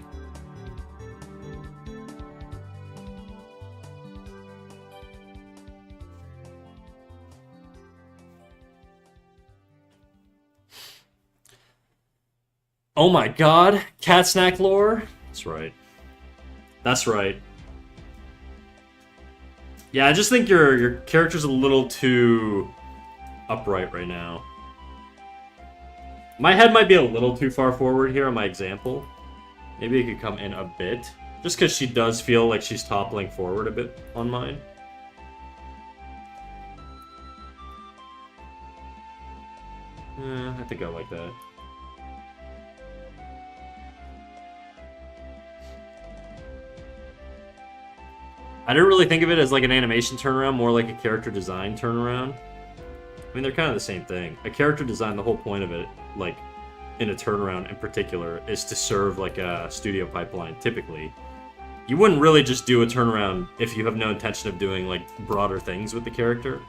S1: Oh my god, cat snack lore? That's right. That's right. Yeah, I just think your character's a little too upright right now. My head might be a little too far forward here on my example. Maybe it could come in a bit. Just because she does feel like she's toppling forward a bit on mine. I think I like that. I didn't really think of it as like an animation turnaround, more like a character design turnaround. I mean, they're kind of the same thing. A character design, the whole point of it, like, in a turnaround in particular, is to serve like a studio pipeline, typically. You wouldn't really just do a turnaround if you have no intention of doing, like, broader things with the character.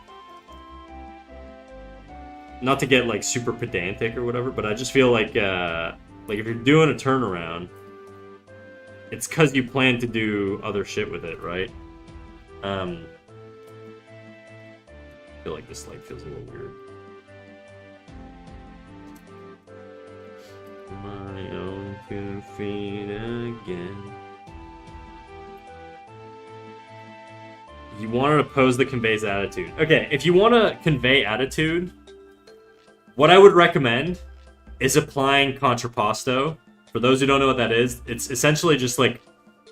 S1: Not to get, like, super pedantic or whatever, but I just feel like if you're doing a turnaround, it's because you plan to do other shit with it, right? I feel like this leg feels a little weird. My own 2 feet again. You wanted a pose that conveys attitude. Okay, if you want to convey attitude, what I would recommend is applying contrapposto. For those who don't know what that is, it's essentially just like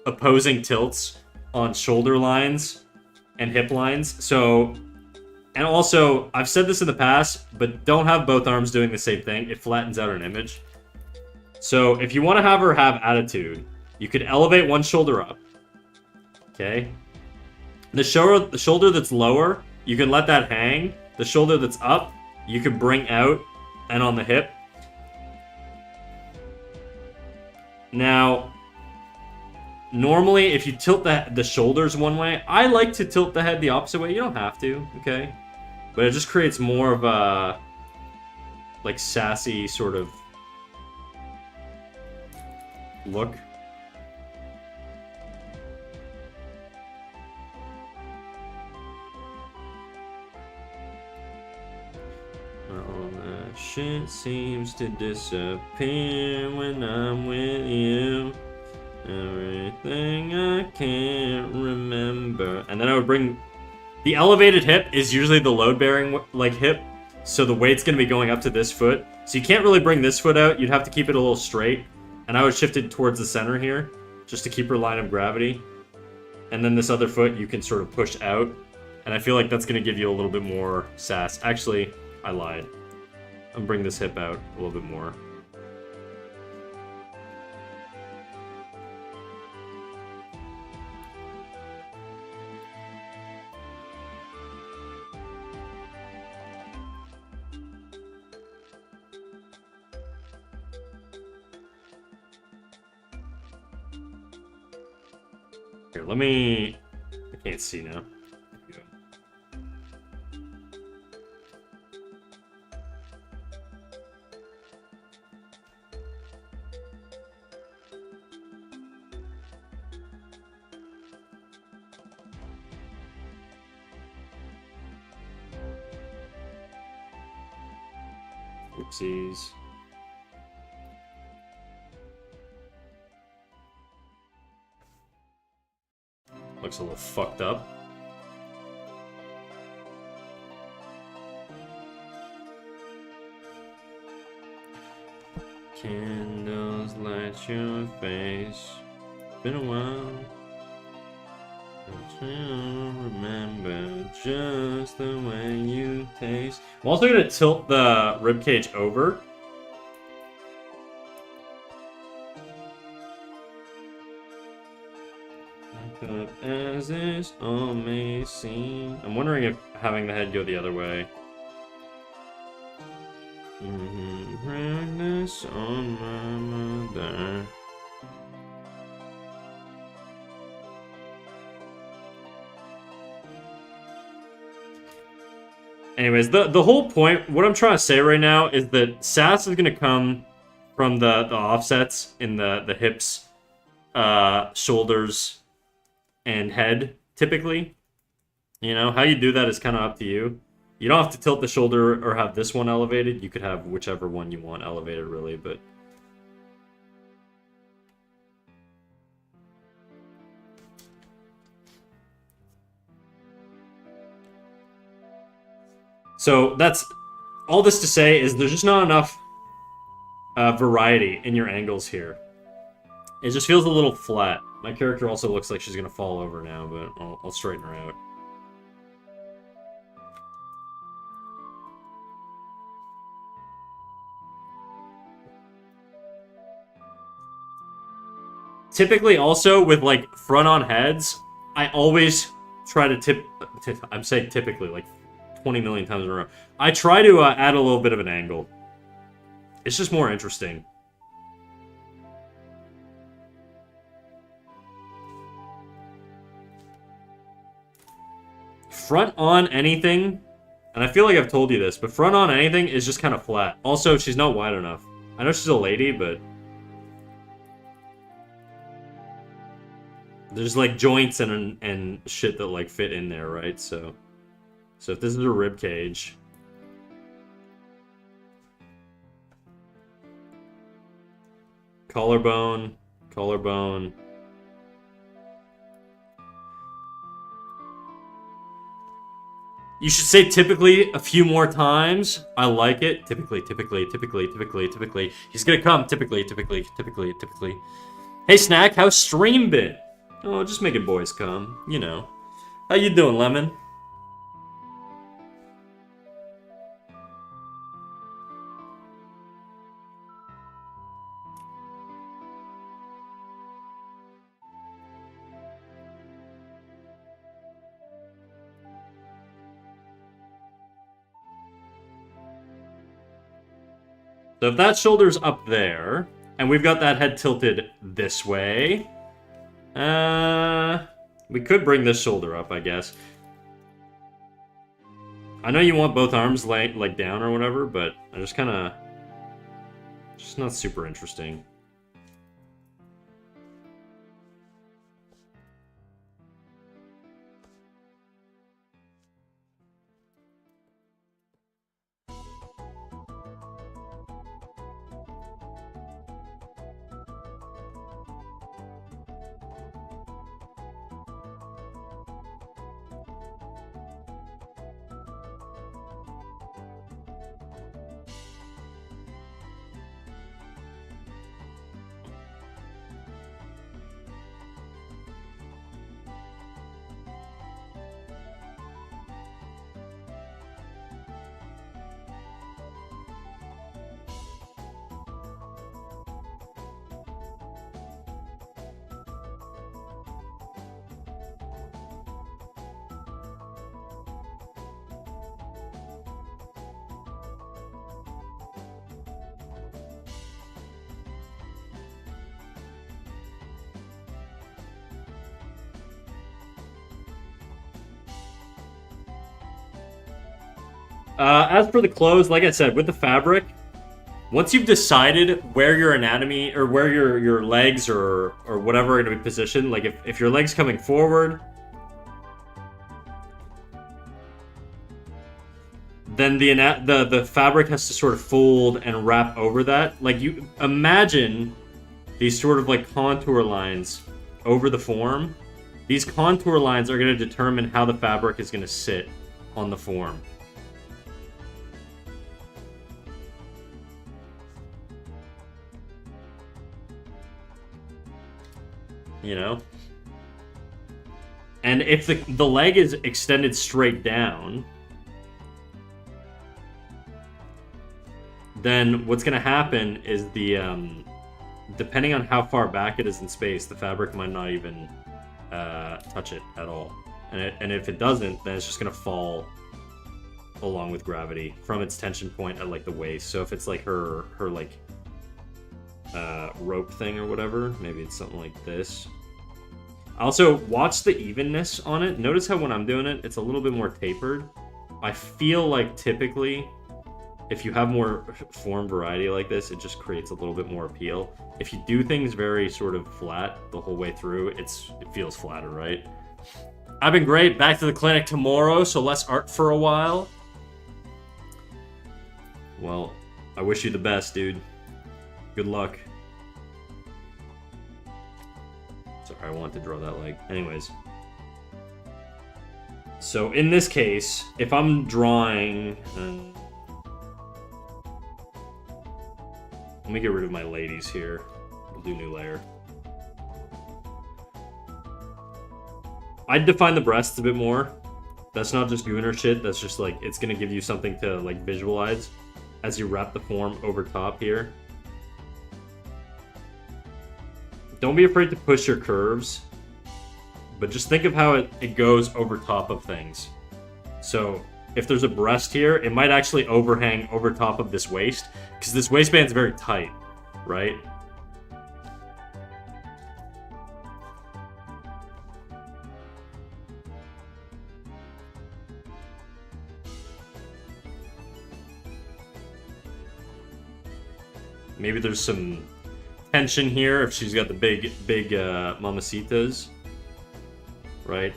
S1: opposing tilts on shoulder lines and hip lines. So, and also, I've said this in the past, but don't have both arms doing the same thing. It flattens out an image. So if you want to have her have attitude, you could elevate one shoulder up. Okay? The shoulder that's lower, you can let that hang. The shoulder that's up, you can bring out and on the hip. Now, normally if you tilt the shoulders one way, I like to tilt the head the opposite way. You don't have to, okay? But it just creates more of a, like, sassy sort of look. All that shit seems to disappear when I'm with you. Everything I can't remember. And then I would bring... The elevated hip is usually the load-bearing, like, hip. So the weight's going to be going up to this foot. So you can't really bring this foot out. You'd have to keep it a little straight. And I would shift it towards the center here, just to keep her line of gravity. And then this other foot you can sort of push out. And I feel like that's going to give you a little bit more sass. Actually, I lied. I'm going to bring this hip out a little bit more. Here, let me... I can't see now. Oopsies. Looks a little fucked up. Candles light your face. Been a while. I remember just the way you taste. I'm also gonna tilt the ribcage over. As this all may seem. I'm wondering if having the head go the other way. Redness on my mother. Anyways, the whole point, what I'm trying to say right now is that sass is gonna come from the offsets in the hips, shoulders, and head, typically. You know, how you do that is kind of up to you. You don't have to tilt the shoulder or have this one elevated. You could have whichever one you want elevated, really, but... So, that's... All this to say is there's just not enough variety in your angles here. It just feels a little flat. My character also looks like she's gonna fall over now, but I'll straighten her out. Typically, also, with, like, front-on heads, I always try to I'm saying typically, like, 20 million times in a row. I try to add a little bit of an angle. It's just more interesting. Front on anything, and I feel like I've told you this, but front on anything is just kind of flat. Also, she's not wide enough. I know she's a lady, but... There's, like, joints and shit that, like, fit in there, right? So if this is a rib cage... Collarbone, collarbone... You should say typically a few more times. I like it. Typically. He's gonna come. Typically. Hey, Snack, how's stream been? Oh, just making boys come. You know. How you doing, Lemon? So if that shoulder's up there, and we've got that head tilted this way, we could bring this shoulder up, I guess. I know you want both arms like down or whatever, but I just kind of... just not super interesting. As for the clothes, like I said, with the fabric, once you've decided where your anatomy or where your legs or whatever are going to be positioned, like if your leg's coming forward, then the fabric has to sort of fold and wrap over that. Like, you imagine these sort of like contour lines over the form. These contour lines are going to determine how the fabric is going to sit on the form. You know? And if the leg is extended straight down, then what's going to happen is depending on how far back it is in space, the fabric might not even touch it at all. And if it doesn't, then it's just going to fall along with gravity from its tension point at like the waist. So if it's like her like rope thing or whatever, maybe it's something like this. Also, watch the evenness on it. Notice how when I'm doing it, it's a little bit more tapered. I feel like typically, if you have more form variety like this, it just creates a little bit more appeal. If you do things very sort of flat the whole way through, it feels flatter, right? I've been great. Back to the clinic tomorrow, so less art for a while. Well, I wish you the best, dude. Good luck. Sorry, I wanted to draw that leg. Anyways. So in this case, if I'm drawing... let me get rid of my ladies here. We'll do new layer. I'd define the breasts a bit more. That's not just gooner shit. That's just like, it's gonna give you something to like visualize as you wrap the form over top here. Don't be afraid to push your curves, but just think of how it goes over top of things. So if there's a breast here, it might actually overhang over top of this waist, because this waistband's very tight, right? Maybe there's some tension here if she's got the big mamacitas, right?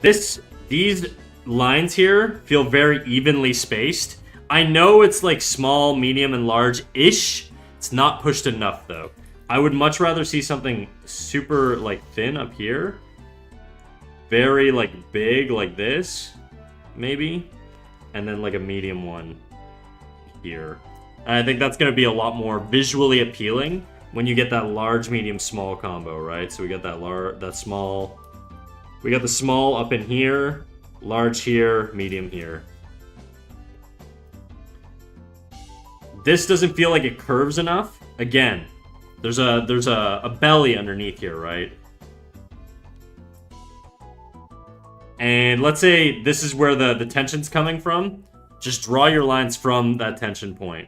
S1: These lines here feel very evenly spaced. I know it's like small, medium, and large-ish. It's not pushed enough, though. I would much rather see something super, like, thin up here. Very, like, big, like this, maybe. And then, like, a medium one here. And I think that's going to be a lot more visually appealing when you get that large, medium, small combo, right? So we got that small, We got the small up in here, large here, medium here. This doesn't feel like it curves enough. Again, there's a belly underneath here, right? And let's say this is where the tension's coming from. Just draw your lines from that tension point.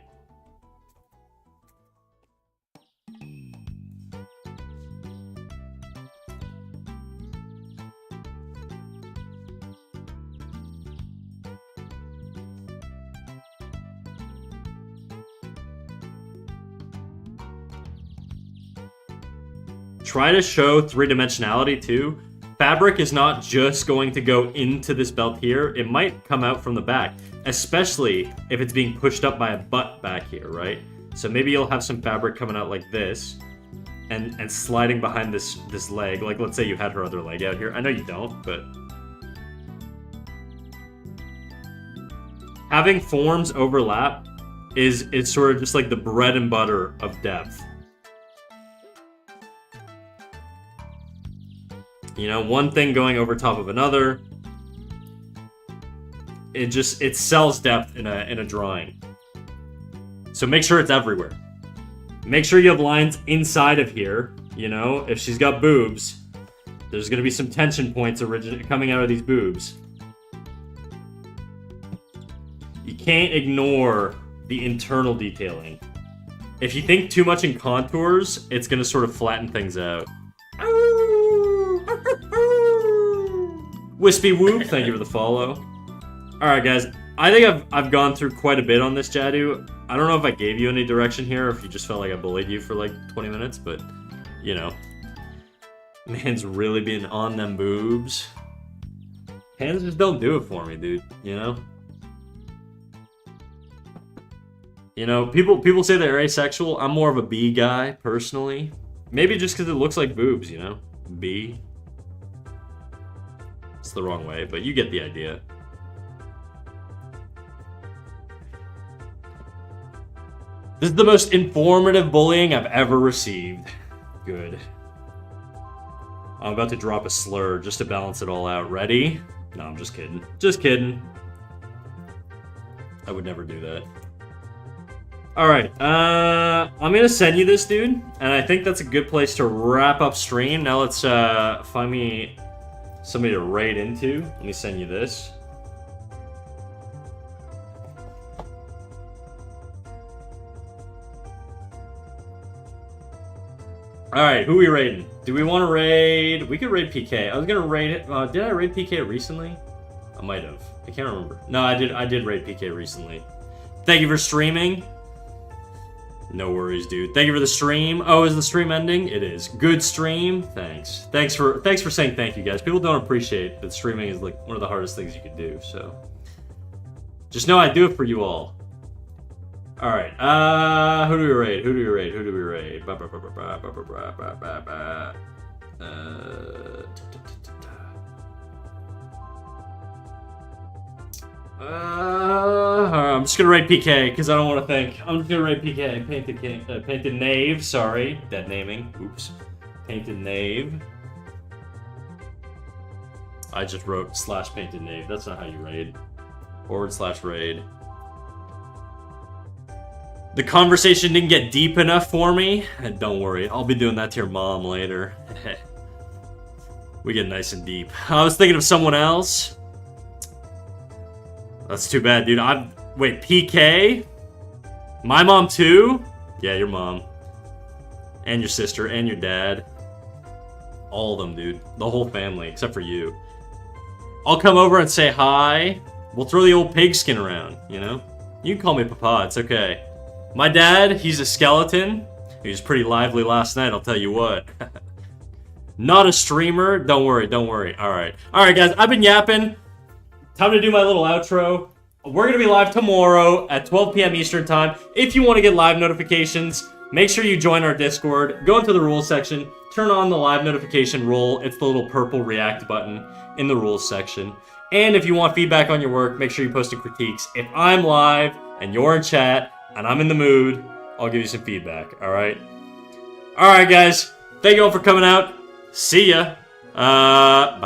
S1: Try to show three-dimensionality too. Fabric is not just going to go into this belt here. It might come out from the back, especially if it's being pushed up by a butt back here, right? So maybe you'll have some fabric coming out like this and sliding behind this leg. Like, let's say you had her other leg out here. I know you don't, but having forms overlap is sort of just like the bread and butter of depth. You know, one thing going over top of another, it sells depth in a drawing. So make sure it's everywhere. Make sure you have lines inside of here. You know, if she's got boobs, there's going to be some tension points coming out of these boobs. You can't ignore the internal detailing. If you think too much in contours, it's going to sort of flatten things out. Wispy Whoop, thank you for the follow. Alright guys, I think I've gone through quite a bit on this Jadu. I don't know if I gave you any direction here, or if you just felt like I bullied you for like 20 minutes, but, you know. Man's really been on them boobs. Hands just don't do it for me, dude, you know? You know, people say they're asexual. I'm more of a B guy, personally. Maybe just because it looks like boobs, you know? B. It's the wrong way, but you get the idea. This is the most informative bullying I've ever received. Good. I'm about to drop a slur just to balance it all out. Ready? No, I'm just kidding. Just kidding. I would never do that. Alright, I'm gonna send you this, dude, and I think that's a good place to wrap up stream. Now let's find me somebody to raid into. Let me send you this. Alright, who are we raiding? Do we want to raid? We could raid PK. I was gonna raid it. Did I raid PK recently? I might have. I can't remember. No, I did raid PK recently. Thank you for streaming. No worries, dude. Thank you for the stream. Oh, is the stream ending? It is. Good stream. Thanks. Thanks for saying thank you, guys. People don't appreciate that streaming is like one of the hardest things you can do, so just know I do it for you all. Alright, who do we raid? Who do we raid? Who do we raid? I'm just gonna raid PK because I don't want to think. I'm just gonna raid PK. Painted Knave. Sorry, dead naming. Oops. Painted Knave. I just wrote /Painted Knave. That's not how you raid. /raid. The conversation didn't get deep enough for me. And don't worry, I'll be doing that to your mom later. We get nice and deep. I was thinking of someone else. That's too bad, dude. Wait, PK? My mom too? Yeah, your mom. And your sister, and your dad. All of them, dude. The whole family, except for you. I'll come over and say hi. We'll throw the old pigskin around, you know? You can call me Papa, it's okay. My dad, he's a skeleton. He was pretty lively last night, I'll tell you what. Not a streamer. Don't worry, don't worry. Alright. Alright, guys, I've been yapping. Time to do my little outro. We're going to be live tomorrow at 12 p.m. Eastern Time. If you want to get live notifications, make sure you join our Discord. Go into the rules section. Turn on the live notification rule. It's the little purple react button in the rules section. And if you want feedback on your work, make sure you post critiques. If I'm live and you're in chat and I'm in the mood, I'll give you some feedback, alright? Alright, guys. Thank you all for coming out. See ya. Bye-bye.